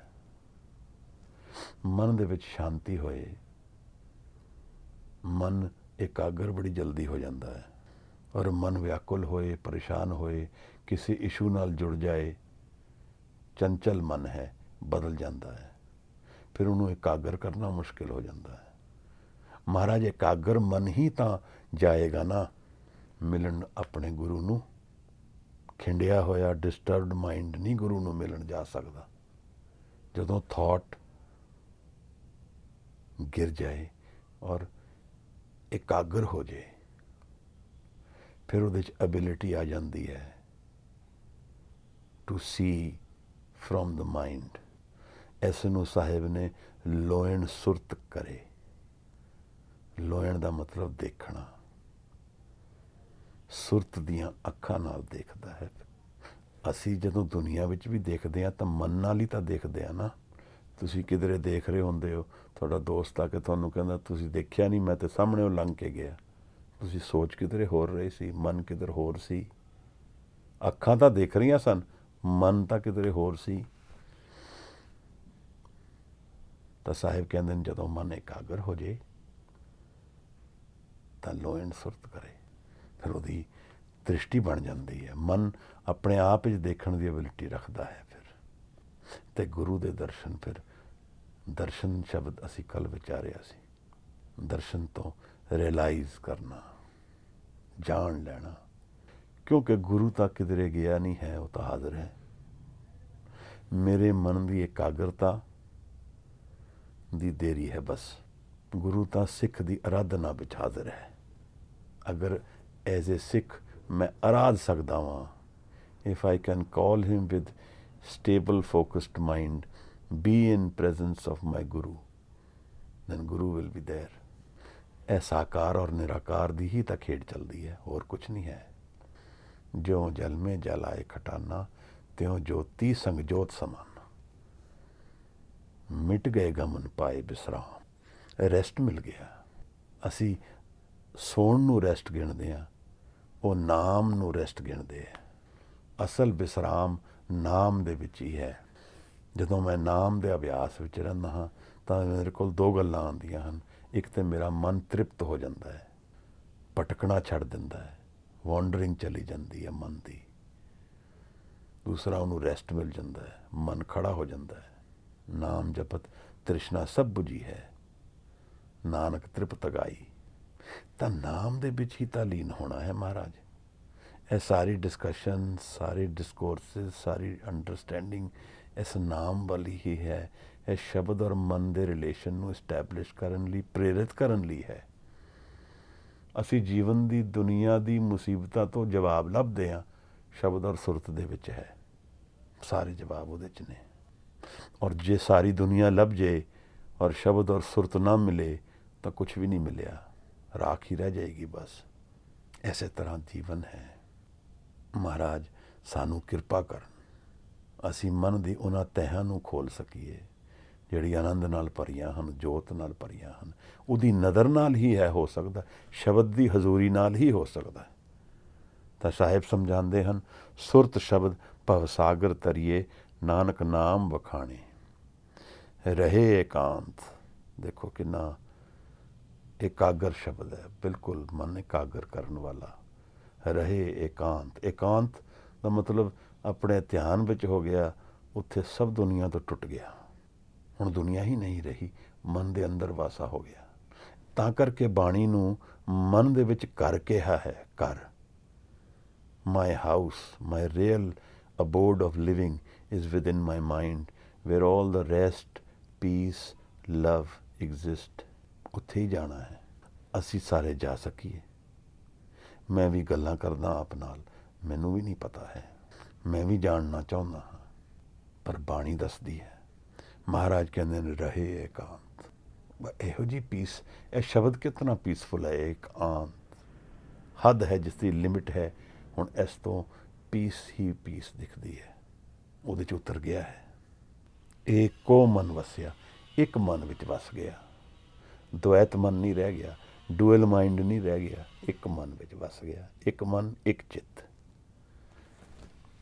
ਮਨ ਦੇ ਵਿੱਚ ਸ਼ਾਂਤੀ ਹੋਏ, ਮਨ ਇਕਾਗਰ ਬੜੀ ਜਲਦੀ ਹੋ ਜਾਂਦਾ ਹੈ। ਔਰ ਮਨ ਵਿਆਕੁਲ ਹੋਏ, ਪਰੇਸ਼ਾਨ ਹੋਏ, ਕਿਸੇ ਇਸ਼ੂ ਨਾਲ ਜੁੜ ਜਾਏ, ਚੰਚਲ ਮਨ ਹੈ, ਬਦਲ ਜਾਂਦਾ ਹੈ। ਫਿਰ ਉਹਨੂੰ ਇਕਾਗਰ ਕਰਨਾ ਮੁਸ਼ਕਿਲ ਹੋ ਜਾਂਦਾ ਹੈ। ਮਹਾਰਾਜ ਇਕਾਗਰ ਮਨ ਹੀ ਤਾਂ ਜਾਏਗਾ ਨਾ ਮਿਲਣ ਆਪਣੇ ਗੁਰੂ ਨੂੰ। ਖਿੰਡਿਆ ਹੋਇਆ ਡਿਸਟਰਬਡ ਮਾਈਂਡ ਨਹੀਂ ਗੁਰੂ ਨੂੰ ਮਿਲਣ ਜਾ ਸਕਦਾ। ਜਦੋਂ ਥਾਟ ਗਿਰ ਜਾਏ ਔਰ ਇਕਾਗਰ ਹੋ ਜਾਏ, ਫਿਰ ਉਹਦੇ 'ਚ ਐਬਿਲਿਟੀ ਆ ਜਾਂਦੀ ਹੈ to see from the mind. ਇਸ ਨੂੰ ਸਾਹਿਬ ਨੇ ਲੋਇਣ ਸੁਰਤ ਕਰੇ। ਲੋਇਣ ਦਾ ਮਤਲਬ ਦੇਖਣਾ, ਸੁਰਤ ਦੀਆਂ ਅੱਖਾਂ ਨਾਲ ਦੇਖਦਾ ਹੈ। ਅਸੀਂ ਜਦੋਂ ਦੁਨੀਆ ਵਿੱਚ ਵੀ ਦੇਖਦੇ ਹਾਂ ਤਾਂ ਮਨ ਨਾਲ ਹੀ ਤਾਂ ਦੇਖਦੇ ਹਾਂ ਨਾ। ਤੁਸੀਂ ਕਿਧਰੇ ਦੇਖ ਰਹੇ ਹੁੰਦੇ ਹੋ, ਤੁਹਾਡਾ ਦੋਸਤ ਆ ਕੇ ਤੁਹਾਨੂੰ ਕਹਿੰਦਾ ਤੁਸੀਂ ਦੇਖਿਆ ਨਹੀਂ, ਮੈਂ ਤਾਂ ਸਾਹਮਣੇੋਂ ਲੰਘ ਕੇ ਗਿਆ। ਤੁਸੀਂ ਸੋਚ ਕਿਧਰੇ ਹੋਰ ਰਹੇ ਸੀ, ਮਨ ਕਿਧਰ ਹੋਰ ਸੀ। ਅੱਖਾਂ ਤਾਂ ਦੇਖ ਰਹੀਆਂ ਸਨ, ਮਨ ਤਾਂ ਕਿਧਰੇ ਹੋਰ ਸੀ। ਤਾਂ ਸਾਹਿਬ ਕਹਿੰਦੇ ਨੇ ਜਦੋਂ ਮਨ ਇਕਾਗਰ ਹੋ ਜੇ ਤਾਂ ਲੋਇਣ ਸੁਰਤ ਕਰੇ, ਫਿਰ ਉਹਦੀ ਦ੍ਰਿਸ਼ਟੀ ਬਣ ਜਾਂਦੀ ਹੈ। ਮਨ ਆਪਣੇ ਆਪ ਵਿੱਚ ਦੇਖਣ ਦੀ ਐਬਿਲਿਟੀ ਰੱਖਦਾ ਹੈ ਫਿਰ। ਅਤੇ ਗੁਰੂ ਦੇ ਦਰਸ਼ਨ, ਫਿਰ ਦਰਸ਼ਨ ਸ਼ਬਦ ਅਸੀਂ ਕੱਲ੍ਹ ਵਿਚਾਰਿਆ ਸੀ। ਦਰਸ਼ਨ ਤੋਂ ਰਿਅਲਾਈਜ਼ ਕਰਨਾ, ਜਾਣ ਲੈਣਾ, ਕਿਉਂਕਿ ਗੁਰੂ ਤਾਂ ਕਿਧਰੇ ਗਿਆ ਨਹੀਂ ਹੈ, ਉਹ ਤਾਂ ਹਾਜ਼ਰ ਹੈ। ਮੇਰੇ ਮਨ ਦੀ ਇਕਾਗਰਤਾ ਦੀ ਦੇਰੀ ਹੈ ਬਸ। ਗੁਰੂ ਤਾਂ ਸਿੱਖ ਦੀ ਅਰਾਧਨਾ ਵਿੱਚ ਹਾਜ਼ਰ ਹੈ। ਅਗਰ ਐਜ਼ ਏ ਸਿੱਖ ਮੈਂ ਅਰਾਧ ਸਕਦਾ ਵਾਂ, if I can call him with stable focused mind, be in presence of my guru, then guru will be there। ਇਹ ਸਾਕਾਰ ਔਰ ਨਿਰਾਕਾਰ ਦੀ ਹੀ ਤਾਂ ਖੇਡ ਚੱਲਦੀ ਹੈ, ਹੋਰ ਕੁਛ ਨਹੀਂ ਹੈ। ਜਿਉਂ ਜਲ ਮੇਂ ਜਲ ਆਏ ਖਟਾਨਾ, ਤਿਉਂ ਜੋਤੀ ਸੰਗ ਜੋਤ ਸਮਾਨਾ। ਮਿਟ ਗਏ ਗਮਨ ਪਾਏ ਬਿਸਰਾਮ। ਰੈਸਟ ਮਿਲ ਗਿਆ। ਅਸੀਂ ਸੌਣ ਨੂੰ ਰੈਸਟ ਗਿਣਦੇ ਹਾਂ, ਉਹ ਨਾਮ ਨੂੰ ਰੈਸਟ ਗਿਣਦੇ ਹੈ। ਅਸਲ ਵਿਸਰਾਮ ਨਾਮ ਦੇ ਵਿੱਚ ਹੀ ਹੈ। ਜਦੋਂ ਮੈਂ ਨਾਮ ਦੇ ਅਭਿਆਸ ਵਿੱਚ ਰਹਿੰਦਾ ਹਾਂ ਤਾਂ ਮੇਰੇ ਕੋਲ ਦੋ ਗੱਲਾਂ ਆਉਂਦੀਆਂ ਹਨ। ਇੱਕ ਤਾਂ ਮੇਰਾ ਮਨ ਤ੍ਰਿਪਤ ਹੋ ਜਾਂਦਾ ਹੈ, ਭਟਕਣਾ ਛੱਡ ਦਿੰਦਾ ਹੈ, ਵਾਂਡਰਿੰਗ ਚਲੀ ਜਾਂਦੀ ਹੈ ਮਨ ਦੀ। ਦੂਸਰਾ, ਉਹਨੂੰ ਰੈਸਟ ਮਿਲ ਜਾਂਦਾ ਹੈ, ਮਨ ਖੜਾ ਹੋ ਜਾਂਦਾ ਹੈ। ਨਾਮ ਜਪਤ ਤ੍ਰਿਸ਼ਨਾ ਸਭ ਬੁਝੀ ਹੈ, ਨਾਨਕ ਤ੍ਰਿਪਤ ਗਾਈ। ਤਾਂ ਨਾਮ ਦੇ ਵਿੱਚ ਹੀ ਤਾਂ ਲੀਨ ਹੋਣਾ ਹੈ ਮਹਾਰਾਜ। ਇਹ ਸਾਰੀ ਡਿਸਕਸ਼ਨ, ਸਾਰੇ ਡਿਸਕੋਰਸਿਸ, ਸਾਰੀ ਅੰਡਰਸਟੈਂਡਿੰਗ ਇਸ ਨਾਮ ਵਾਲੀ ਹੀ ਹੈ। ਇਹ ਸ਼ਬਦ ਔਰ ਮਨ ਦੇ ਰਿਲੇਸ਼ਨ ਨੂੰ ਇਸਟੈਬਲਿਸ਼ ਕਰਨ ਲਈ, ਪ੍ਰੇਰਿਤ ਕਰਨ ਲਈ ਹੈ। ਅਸੀਂ ਜੀਵਨ ਦੀ ਦੁਨੀਆ ਦੀ ਮੁਸੀਬਤਾਂ ਤੋਂ ਜਵਾਬ ਲੱਭਦੇ ਹਾਂ, ਸ਼ਬਦ ਔਰ ਸੁਰਤ ਦੇ ਵਿੱਚ ਹੈ। ਸਾਰੇ ਜਵਾਬ ਉਹਦੇ 'ਚ ਨੇ। ਔਰ ਜੇ ਸਾਰੀ ਦੁਨੀਆ ਲੱਭ ਜੇ ਔਰ ਸ਼ਬਦ ਔਰ ਸੁਰਤ ਨਾ ਮਿਲੇ ਤਾਂ ਕੁਛ ਵੀ ਨਹੀਂ ਮਿਲਿਆ, ਰਾਖ ਹੀ ਰਹਿ ਜਾਏਗੀ ਬਸ। ਇਸੇ ਤਰ੍ਹਾਂ ਜੀਵਨ ਹੈ। ਮਹਾਰਾਜ ਸਾਨੂੰ ਕਿਰਪਾ ਕਰਨ, ਅਸੀਂ ਮਨ ਦੀ ਉਹਨਾਂ ਤਹਿਾਂ ਨੂੰ ਖੋਲ੍ਹ ਸਕੀਏ ਜਿਹੜੀ ਆਨੰਦ ਨਾਲ ਭਰੀਆਂ ਹਨ, ਜੋਤ ਨਾਲ ਭਰੀਆਂ ਹਨ। ਉਹਦੀ ਨਜ਼ਰ ਨਾਲ ਹੀ ਹੈ ਹੋ ਸਕਦਾ, ਸ਼ਬਦ ਦੀ ਹਜ਼ੂਰੀ ਨਾਲ ਹੀ ਹੋ ਸਕਦਾ। ਤਾਂ ਸਾਹਿਬ ਸਮਝਾਉਂਦੇ ਹਨ, ਸੁਰਤ ਸ਼ਬਦ ਭਵਸਾਗਰ ਤਰੀਏ, ਨਾਨਕ ਨਾਮ ਵਖਾਣੇ। ਰਹੇ ਇਕਾਂਤ। ਦੇਖੋ ਕਿੰਨਾ ਇਕਾਗਰ ਸ਼ਬਦ ਹੈ, ਬਿਲਕੁਲ ਮਨ ਇਕਾਗਰ ਕਰਨ ਵਾਲਾ। ਰਹੇ ਇਕਾਂਤ। ਇਕਾਂਤ ਦਾ ਮਤਲਬ ਆਪਣੇ ਧਿਆਨ ਵਿੱਚ ਹੋ ਗਿਆ, ਉੱਥੇ ਸਭ ਦੁਨੀਆ ਤੋਂ ਟੁੱਟ ਗਿਆ। ਹੁਣ ਦੁਨੀਆ ਹੀ ਨਹੀਂ ਰਹੀ, ਮਨ ਦੇ ਅੰਦਰ ਵਾਸਾ ਹੋ ਗਿਆ। ਤਾਂ ਕਰਕੇ ਬਾਣੀ ਨੂੰ ਮਨ ਦੇ ਵਿੱਚ ਘਰ ਕਿਹਾ ਹੈ। ਘਰ, my house, my real abode of living is within my mind, where all the rest, peace, love exist. ਉੱਥੇ ਹੀ ਜਾਣਾ ਹੈ। ਅਸੀਂ ਸਾਰੇ ਜਾ ਸਕੀਏ। ਮੈਂ ਵੀ ਗੱਲਾਂ ਕਰਦਾ ਆਪ ਨਾਲ, ਮੈਨੂੰ ਵੀ ਨਹੀਂ ਪਤਾ ਹੈ, ਮੈਂ ਵੀ ਜਾਣਨਾ ਚਾਹੁੰਦਾ ਹਾਂ, ਪਰ ਬਾਣੀ ਦੱਸਦੀ ਹੈ। ਮਹਾਰਾਜ ਕਹਿੰਦੇ ਨੇ ਰਹੇ ਇਕਾਂਤ। ਇਹੋ ਜਿਹੀ ਪੀਸ, ਇਹ ਸ਼ਬਦ ਕਿਤਨਾ ਪੀਸਫੁਲ ਹੈ। ਇਕਾਂਤ ਹੱਦ ਹੈ, ਜਿਸ ਦੀ ਲਿਮਿਟ ਹੈ। ਹੁਣ ਇਸ ਤੋਂ ਪੀਸ ਹੀ ਪੀਸ ਦਿਖਦੀ ਹੈ, ਉਹਦੇ 'ਚ ਉਤਰ ਗਿਆ ਹੈ। ਏਕੋ ਮਨ ਵਸਿਆ, ਇੱਕ ਮਨ ਵਿੱਚ ਵਸ ਗਿਆ। ਦੁਐਤ ਮਨ ਨਹੀਂ ਰਹਿ ਗਿਆ, ਡੂਅਲ ਮਾਈਂਡ ਨਹੀਂ ਰਹਿ ਗਿਆ, ਇੱਕ ਮਨ ਵਿੱਚ ਵਸ ਗਿਆ। ਇੱਕ ਮਨ, ਇੱਕ ਚਿੱਤ।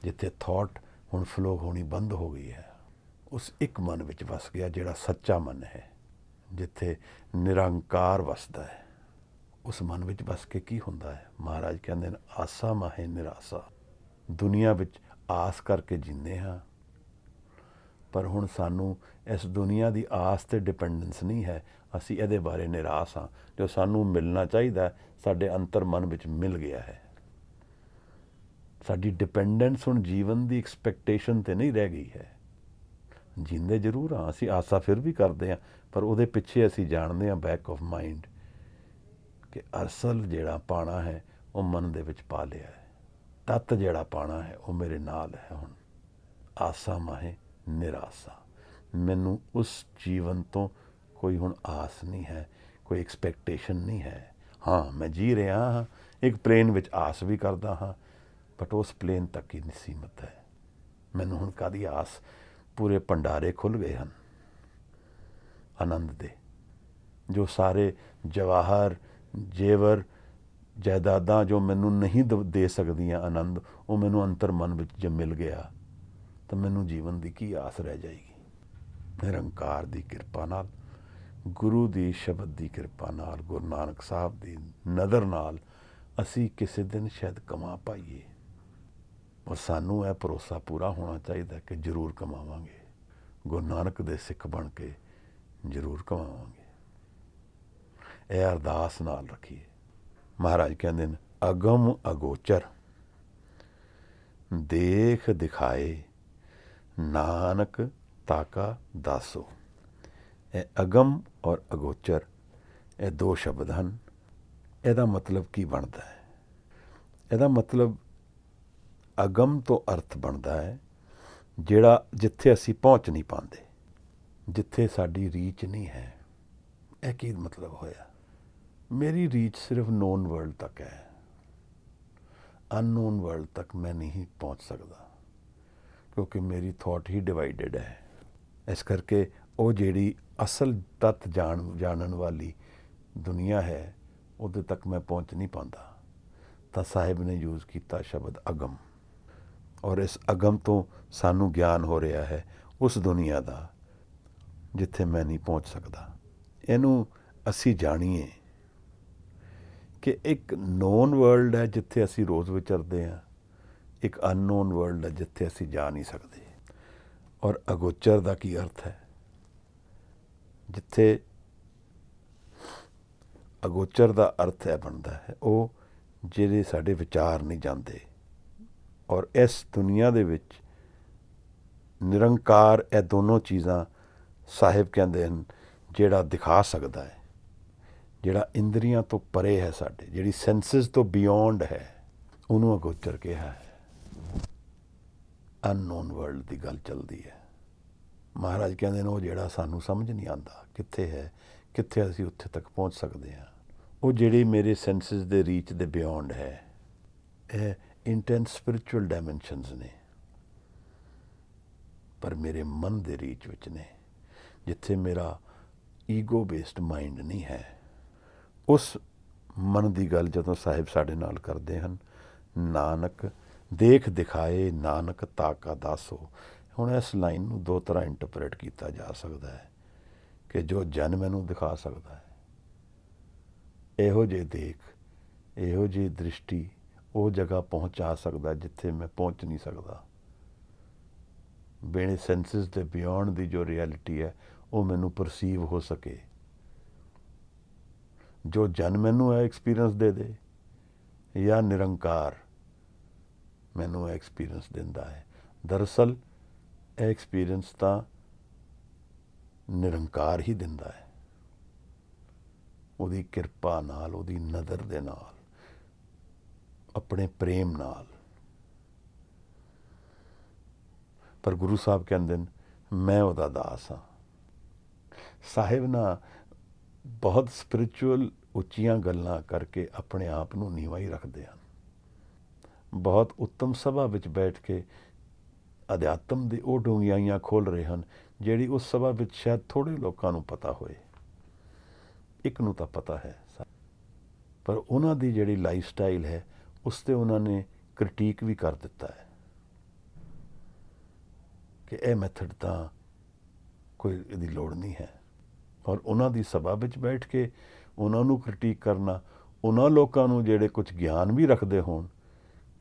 ਜਿੱਥੇ ਥਾਟ ਹੁਣ ਫਲੋ ਹੋਣੀ ਬੰਦ ਹੋ ਗਈ ਹੈ, ਉਸ ਇੱਕ ਮਨ ਵਿੱਚ ਵਸ ਗਿਆ ਜਿਹੜਾ ਸੱਚਾ ਮਨ ਹੈ। ਜਿੱਥੇ ਨਿਰੰਕਾਰ ਵਸਦਾ ਹੈ, ਉਸ ਮਨ ਵਿੱਚ ਵਸ ਕੇ ਕੀ ਹੁੰਦਾ ਹੈ? ਮਹਾਰਾਜ ਕਹਿੰਦੇ ਨੇ, ਆਸਾ ਮਾਹੇ ਨਿਰਾਸਾ। ਦੁਨੀਆ ਵਿੱਚ ਆਸ ਕਰਕੇ ਜੀਂਦੇ ਹਾਂ, ਪਰ ਹੁਣ ਸਾਨੂੰ ਇਸ ਦੁਨੀਆ ਦੀ ਆਸ 'ਤੇ ਡਿਪੈਂਡੈਂਸ ਨਹੀਂ ਹੈ। ਅਸੀਂ ਇਹਦੇ ਬਾਰੇ ਨਿਰਾਸ਼ ਹਾਂ। ਜੋ ਸਾਨੂੰ ਮਿਲਣਾ ਚਾਹੀਦਾ ਸਾਡੇ ਅੰਤਰ ਮਨ ਵਿੱਚ ਮਿਲ ਗਿਆ ਹੈ। ਸਾਡੀ ਡਿਪੈਂਡੈਂਸ ਹੁਣ ਜੀਵਨ ਦੀ ਐਕਸਪੈਕਟੇਸ਼ਨ 'ਤੇ ਨਹੀਂ ਰਹਿ ਗਈ ਹੈ। ਜੀਂਦੇ ਜ਼ਰੂਰ ਹਾਂ ਅਸੀਂ, ਆਸਾ ਫਿਰ ਵੀ ਕਰਦੇ ਹਾਂ, ਪਰ ਉਹਦੇ ਪਿੱਛੇ ਅਸੀਂ ਜਾਣਦੇ ਹਾਂ ਬੈਕ ਆਫ ਮਾਈਂਡ ਕਿ ਅਸਲ ਜਿਹੜਾ ਪਾਣਾ ਹੈ ਉਹ ਮਨ ਦੇ ਵਿੱਚ ਪਾ ਲਿਆ ਹੈ। ਤੱਤ ਜਿਹੜਾ ਪਾਣਾ ਹੈ ਉਹ ਮੇਰੇ ਨਾਲ ਹੈ। ਹੁਣ ਆਸਾ ਮਾਹੇ ਨਿਰਾਸਾ, ਮੈਨੂੰ ਉਸ ਜੀਵਨ ਤੋਂ ਕੋਈ ਹੁਣ ਆਸ ਨਹੀਂ ਹੈ, ਕੋਈ ਐਕਸਪੈਕਟੇਸ਼ਨ ਨਹੀਂ ਹੈ। ਹਾਂ, ਮੈਂ ਜੀ ਰਿਹਾ ਹਾਂ, ਇੱਕ ਪਲੇਨ ਵਿੱਚ ਆਸ ਵੀ ਕਰਦਾ ਹਾਂ, ਬਟ ਉਸ ਪਲੇਨ ਤੱਕ ਹੀ ਸੀਮਤ ਹੈ। ਮੈਨੂੰ ਹੁਣ ਕਾਹਦੀ ਆਸ? ਪੂਰੇ ਭੰਡਾਰੇ ਖੁੱਲ੍ਹ ਗਏ ਹਨ ਆਨੰਦ ਦੇ। ਜੋ ਸਾਰੇ ਜਵਾਹਰ ਜੇਵਰ ਜਾਇਦਾਦਾਂ ਜੋ ਮੈਨੂੰ ਨਹੀਂ ਦੇ ਸਕਦੀਆਂ ਆਨੰਦ, ਉਹ ਮੈਨੂੰ ਅੰਤਰ ਮਨ ਵਿੱਚ ਜੇ ਮਿਲ ਗਿਆ ਤਾਂ ਮੈਨੂੰ ਜੀਵਨ ਦੀ ਕੀ ਆਸ ਰਹਿ ਜਾਏਗੀ? ਨਿਰੰਕਾਰ ਦੀ ਕਿਰਪਾ ਨਾਲ, ਗੁਰੂ ਦੀ ਸ਼ਬਦ ਦੀ ਕਿਰਪਾ ਨਾਲ, ਗੁਰੂ ਨਾਨਕ ਸਾਹਿਬ ਦੀ ਨਜ਼ਰ ਨਾਲ ਅਸੀਂ ਕਿਸੇ ਦਿਨ ਸ਼ਾਇਦ ਕਮਾ ਪਾਈਏ। ਔਰ ਸਾਨੂੰ ਇਹ ਭਰੋਸਾ ਪੂਰਾ ਹੋਣਾ ਚਾਹੀਦਾ ਕਿ ਜ਼ਰੂਰ ਕਮਾਵਾਂਗੇ। ਗੁਰੂ ਨਾਨਕ ਦੇ ਸਿੱਖ ਬਣ ਕੇ ਜ਼ਰੂਰ ਕਮਾਵਾਂਗੇ। ਇਹ ਅਰਦਾਸ ਨਾਲ ਰੱਖੀਏ। ਮਹਾਰਾਜ ਕਹਿੰਦੇ ਨੇ, ਅਗਮ ਅਗੋਚਰ ਦੇਖ ਦਿਖਾਏ ਨਾਨਕ ਤਾਕਾ ਦਾਸੋ। ਇਹ ਅਗਮ ਔਰ ਅਗੋਚਰ, ਇਹ ਦੋ ਸ਼ਬਦ ਹਨ। ਇਹਦਾ ਮਤਲਬ ਕੀ ਬਣਦਾ ਹੈ? ਇਹਦਾ ਮਤਲਬ ਅਗਮ ਤੋਂ ਅਰਥ ਬਣਦਾ ਹੈ ਜਿਹੜਾ ਜਿੱਥੇ ਅਸੀਂ ਪਹੁੰਚ ਨਹੀਂ ਪਾਉਂਦੇ, ਜਿੱਥੇ ਸਾਡੀ ਰੀਚ ਨਹੀਂ ਹੈ। ਇਹ ਕੀ ਮਤਲਬ ਹੋਇਆ? ਮੇਰੀ ਰੀਚ ਸਿਰਫ ਨੋਨ ਵਰਲਡ ਤੱਕ ਹੈ, ਅਨਨੋਨ ਵਰਲਡ ਤੱਕ ਮੈਂ ਨਹੀਂ ਪਹੁੰਚ ਸਕਦਾ, ਕਿਉਂਕਿ ਮੇਰੀ ਥੋਟ ਹੀ ਡਿਵਾਈਡਡ ਹੈ। ਇਸ ਕਰਕੇ ਉਹ ਜਿਹੜੀ ਅਸਲ ਤੱਤ ਜਾਣਨ ਵਾਲੀ ਦੁਨੀਆ ਹੈ, ਉਹਦੇ ਤੱਕ ਮੈਂ ਪਹੁੰਚ ਨਹੀਂ ਪਾਉਂਦਾ। ਤਾਂ ਸਾਹਿਬ ਨੇ ਯੂਜ਼ ਕੀਤਾ ਸ਼ਬਦ ਅਗਮ, ਔਰ ਇਸ ਅਗਮ ਤੋਂ ਸਾਨੂੰ ਗਿਆਨ ਹੋ ਰਿਹਾ ਹੈ ਉਸ ਦੁਨੀਆ ਦਾ ਜਿੱਥੇ ਮੈਂ ਨਹੀਂ ਪਹੁੰਚ ਸਕਦਾ। ਇਹਨੂੰ ਅਸੀਂ ਜਾਣੀਏ ਕਿ ਇੱਕ ਨੋਨ ਵਰਲਡ ਹੈ ਜਿੱਥੇ ਅਸੀਂ ਰੋਜ਼ ਵਿਚਰਦੇ ਹਾਂ, ਇੱਕ ਅਨਨੋਨ ਵਰਲਡ ਹੈ ਜਿੱਥੇ ਅਸੀਂ ਜਾ ਨਹੀਂ ਸਕਦੇ। ਔਰ ਅਗੋਚਰ ਦਾ ਕੀ ਅਰਥ ਹੈ? ਜਿੱਥੇ ਅਗੋਚਰ ਦਾ ਅਰਥ ਇਹ ਬਣਦਾ ਹੈ ਉਹ ਜਿਹੜੇ ਸਾਡੇ ਵਿਚਾਰ ਨਹੀਂ ਜਾਂਦੇ। ਔਰ ਇਸ ਦੁਨੀਆ ਦੇ ਵਿੱਚ ਨਿਰੰਕਾਰ ਇਹ ਦੋਨੋਂ ਚੀਜ਼ਾਂ ਸਾਹਿਬ ਕਹਿੰਦੇ ਹਨ ਜਿਹੜਾ ਦਿਖਾ ਸਕਦਾ ਹੈ, ਜਿਹੜਾ ਇੰਦਰੀਆਂ ਤੋਂ ਪਰੇ ਹੈ ਸਾਡੇ, ਜਿਹੜੀ ਸੈਂਸਿਸ ਤੋਂ ਬਿਯੋਂਡ ਹੈ, ਉਹਨੂੰ ਅਗੋਚਰ ਕਿਹਾ ਹੈ। ਅਨਨੋਨ ਵਰਲਡ ਦੀ ਗੱਲ ਚੱਲਦੀ ਹੈ। ਮਹਾਰਾਜ ਕਹਿੰਦੇ ਨੇ ਉਹ ਜਿਹੜਾ ਸਾਨੂੰ ਸਮਝ ਨਹੀਂ ਆਉਂਦਾ ਕਿੱਥੇ ਹੈ, ਕਿੱਥੇ ਅਸੀਂ ਉੱਥੇ ਤੱਕ ਪਹੁੰਚ ਸਕਦੇ ਹਾਂ। ਉਹ ਜਿਹੜੀ ਮੇਰੇ ਸੈਂਸਿਸ ਦੇ ਰੀਚ ਦੇ ਬਿਯੋਂਡ ਹੈ। ਇਹ ਇੰਟੈਂਸ ਸਪਿਰਿਚੁਅਲ ਡਾਇਮੈਂਸ਼ਨਸ ਨੇ, ਪਰ ਮੇਰੇ ਮਨ ਦੇ ਰੀਚ ਵਿੱਚ ਨੇ, ਜਿੱਥੇ ਮੇਰਾ ਈਗੋ ਬੇਸਡ ਮਾਈਂਡ ਨਹੀਂ ਹੈ। ਉਸ ਮਨ ਦੀ ਗੱਲ ਜਦੋਂ ਸਾਹਿਬ ਸਾਡੇ ਨਾਲ ਕਰਦੇ ਹਨ, ਨਾਨਕ ਦੇਖ ਦਿਖਾਏ ਨਾਨਕ ਤਾਕਾ ਦਾਸੋ। ਹੁਣ ਇਸ ਲਾਈਨ ਨੂੰ ਦੋ ਤਰ੍ਹਾਂ ਇੰਟਰਪ੍ਰੇਟ ਕੀਤਾ ਜਾ ਸਕਦਾ ਹੈ ਕਿ ਜੋ ਜਨ ਮੈਨੂੰ ਦਿਖਾ ਸਕਦਾ ਹੈ, ਇਹੋ ਜਿਹੇ ਦੇਖ, ਇਹੋ ਜਿਹੀ ਦ੍ਰਿਸ਼ਟੀ ਉਹ ਜਗ੍ਹਾ ਪਹੁੰਚਾ ਸਕਦਾ ਜਿੱਥੇ ਮੈਂ ਪਹੁੰਚ ਨਹੀਂ ਸਕਦਾ। ਮੇਰੇ ਸੈਂਸਿਸ ਦੇ ਬਿਯੋਂਡ ਦੀ ਜੋ ਰਿਐਲਿਟੀ ਹੈ ਉਹ ਮੈਨੂੰ ਪਰਸੀਵ ਹੋ ਸਕੇ। ਜੋ ਜਨ ਮੈਨੂੰ ਇਹ ਐਕਸਪੀਰੀਅੰਸ ਦੇ ਦੇ, ਜਾਂ ਨਿਰੰਕਾਰ ਮੈਨੂੰ ਇਹ ਐਕਸਪੀਰੀਅੰਸ ਦਿੰਦਾ ਹੈ। ਦਰਅਸਲ ਇਹ ਐਕਸਪੀਰੀਅੰਸ ਤਾਂ ਨਿਰੰਕਾਰ ਹੀ ਦਿੰਦਾ ਹੈ, ਉਹਦੀ ਕਿਰਪਾ ਨਾਲ, ਉਹਦੀ ਨਜ਼ਰ ਦੇ ਨਾਲ, ਆਪਣੇ ਪ੍ਰੇਮ ਨਾਲ। ਪਰ ਗੁਰੂ ਸਾਹਿਬ ਕਹਿੰਦੇ ਨੇ ਮੈਂ ਉਹਦਾ ਦਾਸ ਹਾਂ। ਸਾਹਿਬ ਨਾ ਬਹੁਤ ਸਪਿਰਿਚੁਅਲ ਉੱਚੀਆਂ ਗੱਲਾਂ ਕਰਕੇ ਆਪਣੇ ਆਪ ਨੂੰ ਨੀਵਾਂ ਹੀ ਰੱਖਦੇ ਹਨ। ਬਹੁਤ ਉੱਤਮ ਸਭਾ ਵਿੱਚ ਬੈਠ ਕੇ ਅਧਿਆਤਮ ਦੀ ਉਹ ਡੂੰਘਾਈਆਂ ਖੋਲ੍ਹ ਰਹੇ ਹਨ ਜਿਹੜੀ ਉਸ ਸਭਾ ਵਿੱਚ ਸ਼ਾਇਦ ਥੋੜ੍ਹੇ ਲੋਕਾਂ ਨੂੰ ਪਤਾ ਹੋਏ। ਇੱਕ ਨੂੰ ਤਾਂ ਪਤਾ ਹੈ, ਪਰ ਉਹਨਾਂ ਦੀ ਜਿਹੜੀ ਲਾਈਫ ਸਟਾਈਲ ਹੈ ਉਸ 'ਤੇ ਉਹਨਾਂ ਨੇ ਕ੍ਰਿਟੀਕ ਵੀ ਕਰ ਦਿੱਤਾ ਹੈ ਕਿ ਇਹ ਮੈਥਡ ਤਾਂ ਕੋਈ ਇਹਦੀ ਲੋੜ ਨਹੀਂ ਹੈ। ਔਰ ਉਹਨਾਂ ਦੀ ਸਭਾ ਵਿੱਚ ਬੈਠ ਕੇ ਉਹਨਾਂ ਨੂੰ ਕ੍ਰਿਟੀਕ ਕਰਨਾ, ਉਹਨਾਂ ਲੋਕਾਂ ਨੂੰ ਜਿਹੜੇ ਕੁਝ ਗਿਆਨ ਵੀ ਰੱਖਦੇ ਹੋਣ,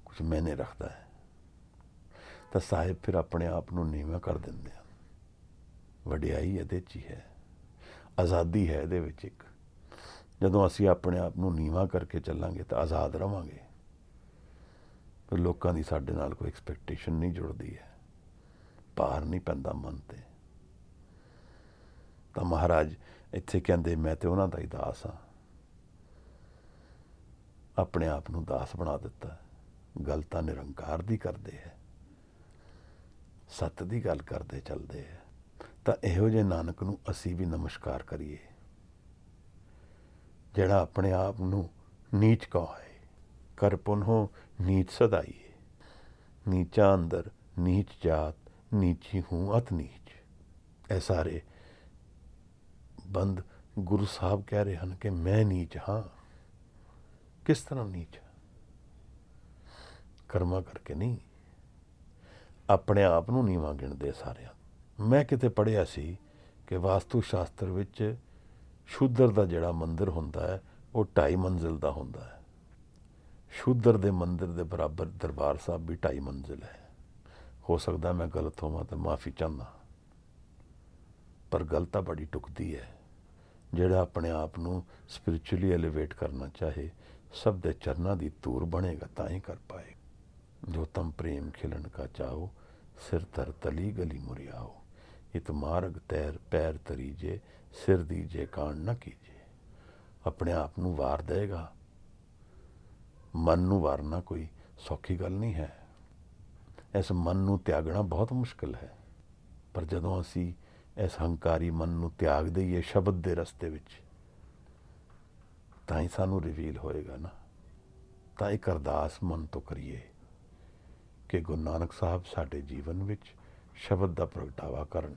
ਕੁਝ ਮੈਨੇ ਰੱਖਦਾ ਹੈ, ਤਾਂ ਸਾਹਿਬ ਫਿਰ ਆਪਣੇ ਆਪ ਨੂੰ ਨੀਵਾਂ ਕਰ ਦਿੰਦੇ ਹਨ। ਵਡਿਆਈ ਇਹਦੇ 'ਚ ਹੀ ਹੈ, ਆਜ਼ਾਦੀ ਹੈ ਇਹਦੇ ਵਿੱਚ ਇੱਕ। ਜਦੋਂ ਅਸੀਂ ਆਪਣੇ ਆਪ ਨੂੰ ਨੀਵਾਂ ਕਰਕੇ ਚੱਲਾਂਗੇ ਤਾਂ ਆਜ਼ਾਦ ਰਵਾਂਗੇ। ਪਰ ਲੋਕਾਂ ਦੀ ਸਾਡੇ ਨਾਲ ਕੋਈ ਐਕਸਪੈਕਟੇਸ਼ਨ ਨਹੀਂ ਜੁੜਦੀ ਹੈ, ਭਾਰ ਨਹੀਂ ਪੈਂਦਾ ਮਨ 'ਤੇ। ਤਾਂ ਮਹਾਰਾਜ ਇੱਥੇ ਕਹਿੰਦੇ ਮੈਂ ਤੇ ਉਹਨਾਂ ਦਾ ਹੀ ਦਾਸ ਹਾਂ। ਆਪਣੇ ਆਪ ਨੂੰ ਦਾਸ ਬਣਾ ਦਿੱਤਾ। ਗੱਲ ਤਾਂ ਨਿਰੰਕਾਰ ਦੀ ਕਰਦੇ ਹੈ, ਸੱਤ ਦੀ ਗੱਲ ਕਰਦੇ ਚੱਲਦੇ ਹੈ। ਤਾਂ ਇਹੋ ਜਿਹੇ ਨਾਨਕ ਨੂੰ ਅਸੀਂ ਵੀ ਨਮਸਕਾਰ ਕਰੀਏ, ਜਿਹੜਾ ਆਪਣੇ ਆਪ ਨੂੰ ਨੀਚ ਕਹਾਏ। ਕਰ ਪੁਨਹੁ ਨੀਚ ਸਦਾਈਏ, ਨੀਚਾ ਅੰਦਰ ਨੀਚ ਜਾਤ, ਨੀਚੀ ਹੂੰ ਅਤ ਨੀਚ। ਇਹ ਸਾਰੇ ਬੰਦ ਗੁਰੂ ਸਾਹਿਬ ਕਹਿ ਰਹੇ ਹਨ ਕਿ ਮੈਂ ਨੀਚ ਹਾਂ। ਕਿਸ ਤਰ੍ਹਾਂ ਨੀਚ? ਕਰਮਾਂ ਕਰਕੇ ਨਹੀਂ, ਆਪਣੇ ਆਪ ਨੂੰ ਨੀਵਾਂ ਗਿਣਦੇ ਸਾਰਿਆਂ। ਮੈਂ ਕਿਤੇ ਪੜ੍ਹਿਆ ਸੀ ਕਿ ਵਾਸਤੂ ਸ਼ਾਸਤਰ ਵਿੱਚ ਸ਼ੂਦਰ ਦਾ ਜਿਹੜਾ ਮੰਦਿਰ ਹੁੰਦਾ ਹੈ ਉਹ 2.5 ਮੰਜ਼ਿਲ ਦਾ ਹੁੰਦਾ ਹੈ। ਸ਼ੂਦਰ ਦੇ ਮੰਦਿਰ ਦੇ ਬਰਾਬਰ ਦਰਬਾਰ ਸਾਹਿਬ ਵੀ 2.5 ਮੰਜ਼ਿਲ ਹੈ। ਹੋ ਸਕਦਾ ਮੈਂ ਗਲਤ ਹੋਵਾਂ ਤਾਂ ਮਾਫੀ ਚਾਹੁੰਦਾ, ਪਰ ਗੱਲ ਤਾਂ ਬੜੀ ਟੁਕਦੀ ਹੈ। ਜਿਹੜਾ ਆਪਣੇ ਆਪ ਨੂੰ ਸਪਿਰਿਚੁਅਲੀ ਐਲੀਵੇਟ ਕਰਨਾ ਚਾਹੇ, ਸਭ ਦੇ ਚਰਨਾਂ ਦੀ ਧੂੜ ਬਣੇਗਾ ਤਾਂ ਹੀ ਕਰ ਪਾਏ। ਜੋ ਤਮ ਪ੍ਰੇਮ ਖਿਲਣ ਕਾ ਚਾਹੋ, ਸਿਰ ਧਰ ਤਲੀ ਗਲੀ ਮੁਰਿਆਓ। ਇਤ ਮਾਰਗ ਤੈਰ ਪੈਰ ਤਰੀਜੇ, ਸਿਰ ਦੀਜੇ ਕਾਣ ਨਾ ਕੀਜੇ। ਆਪਣੇ ਆਪ ਨੂੰ ਵਾਰ ਦੇਗਾ। ਮਨ ਨੂੰ ਵਾਰਨਾ ਕੋਈ ਸੌਖੀ ਗੱਲ ਨਹੀਂ ਹੈ। ਇਸ ਮਨ ਨੂੰ ਤਿਆਗਣਾ ਬਹੁਤ ਮੁਸ਼ਕਿਲ ਹੈ। ਪਰ ਜਦੋਂ ਅਸੀਂ ਇਸ ਹੰਕਾਰੀ ਮਨ ਨੂੰ ਤਿਆਗ ਦਈਏ ਸ਼ਬਦ ਦੇ ਰਸਤੇ ਵਿੱਚ, ਤਾਂ ਹੀ ਸਾਨੂੰ ਰਿਵੀਲ ਹੋਏਗਾ ਨਾ। ਤਾਂ ਇੱਕ ਅਰਦਾਸ ਮਨ ਤੋਂ ਕਰੀਏ ਕਿ ਗੁਰੂ ਨਾਨਕ ਸਾਹਿਬ ਸਾਡੇ ਜੀਵਨ ਵਿੱਚ ਸ਼ਬਦ ਦਾ ਪ੍ਰਗਟਾਵਾ ਕਰਨ।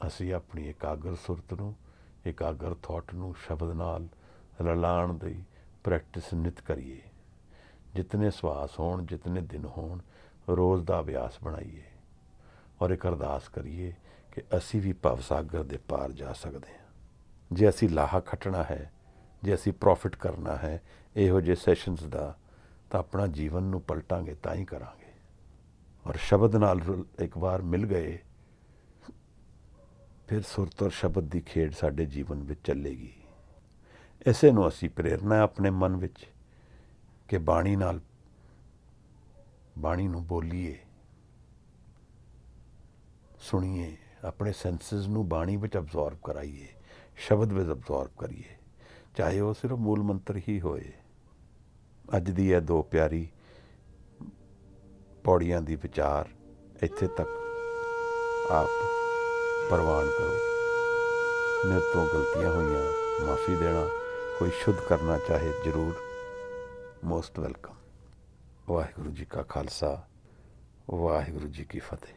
ਅਸੀਂ ਆਪਣੀ ਇਕਾਗਰ ਸੁਰਤ ਨੂੰ, ਇਕਾਗਰ ਥਾਟ ਨੂੰ ਸ਼ਬਦ ਨਾਲ ਰਲਾਉਣ ਦੀ ਪ੍ਰੈਕਟਿਸ ਨਿਤ ਕਰੀਏ। ਜਿਤਨੇ ਸਵਾਸ ਹੋਣ, ਜਿਤਨੇ ਦਿਨ ਹੋਣ, ਰੋਜ਼ ਦਾ ਅਭਿਆਸ ਬਣਾਈਏ ਔਰ ਇੱਕ ਅਰਦਾਸ ਕਰੀਏ ਕਿ ਅਸੀਂ ਵੀ ਭਵ ਸਾਗਰ ਦੇ ਪਾਰ ਜਾ ਸਕਦੇ ਹਾਂ। ਜੇ ਅਸੀਂ ਲਾਹਾ ਖੱਟਣਾ ਹੈ, ਜੇ ਅਸੀਂ ਪ੍ਰੋਫਿਟ ਕਰਨਾ ਹੈ ਇਹੋ ਜਿਹੇ ਸੈਸ਼ਨਸ ਦਾ, ਤਾਂ ਆਪਣਾ ਜੀਵਨ ਨੂੰ ਪਲਟਾਂਗੇ ਤਾਂ ਹੀ ਕਰਾਂਗੇ। ਔਰ ਸ਼ਬਦ ਨਾਲ ਇੱਕ ਵਾਰ ਮਿਲ ਗਏ, ਫਿਰ ਸੁਰਤ ਔਰ ਸ਼ਬਦ ਦੀ ਖੇਡ ਸਾਡੇ ਜੀਵਨ ਵਿੱਚ ਚੱਲੇਗੀ। ਇਸੇ ਨੂੰ ਅਸੀਂ ਪ੍ਰੇਰਨਾ ਆਪਣੇ ਮਨ ਵਿੱਚ ਕਿ ਬਾਣੀ ਨਾਲ, ਬਾਣੀ ਨੂੰ ਬੋਲੀਏ, ਸੁਣੀਏ, ਆਪਣੇ ਸੈਂਸਿਸ ਨੂੰ ਬਾਣੀ ਵਿੱਚ ਅਬਜ਼ੋਰਬ ਕਰਾਈਏ, ਸ਼ਬਦ ਵਿੱਚ ਅਬਜ਼ੋਰਬ ਕਰੀਏ, ਚਾਹੇ ਉਹ ਸਿਰਫ ਮੂਲ ਮੰਤਰ ਹੀ ਹੋਏ। ਅੱਜ ਦੀ ਇਹ 2 ਪਿਆਰੀ ਪੌੜੀਆਂ ਦੀ ਵਿਚਾਰ ਇੱਥੇ ਤੱਕ ਆਪ ਪ੍ਰਵਾਨ ਕਰੋ। ਮੇਰੇ ਤੋਂ ਗਲਤੀਆਂ ਹੋਈਆਂ ਮਾਫੀ ਦੇਣਾ, ਕੋਈ ਸ਼ੁੱਧ ਕਰਨਾ ਚਾਹੇ ਜ਼ਰੂਰ, ਮੋਸਟ ਵੈਲਕਮ। ਵਾਹਿਗੁਰੂ ਜੀ ਕਾ ਖਾਲਸਾ, ਵਾਹਿਗੁਰੂ ਜੀ ਕੀ ਫਤਿਹ।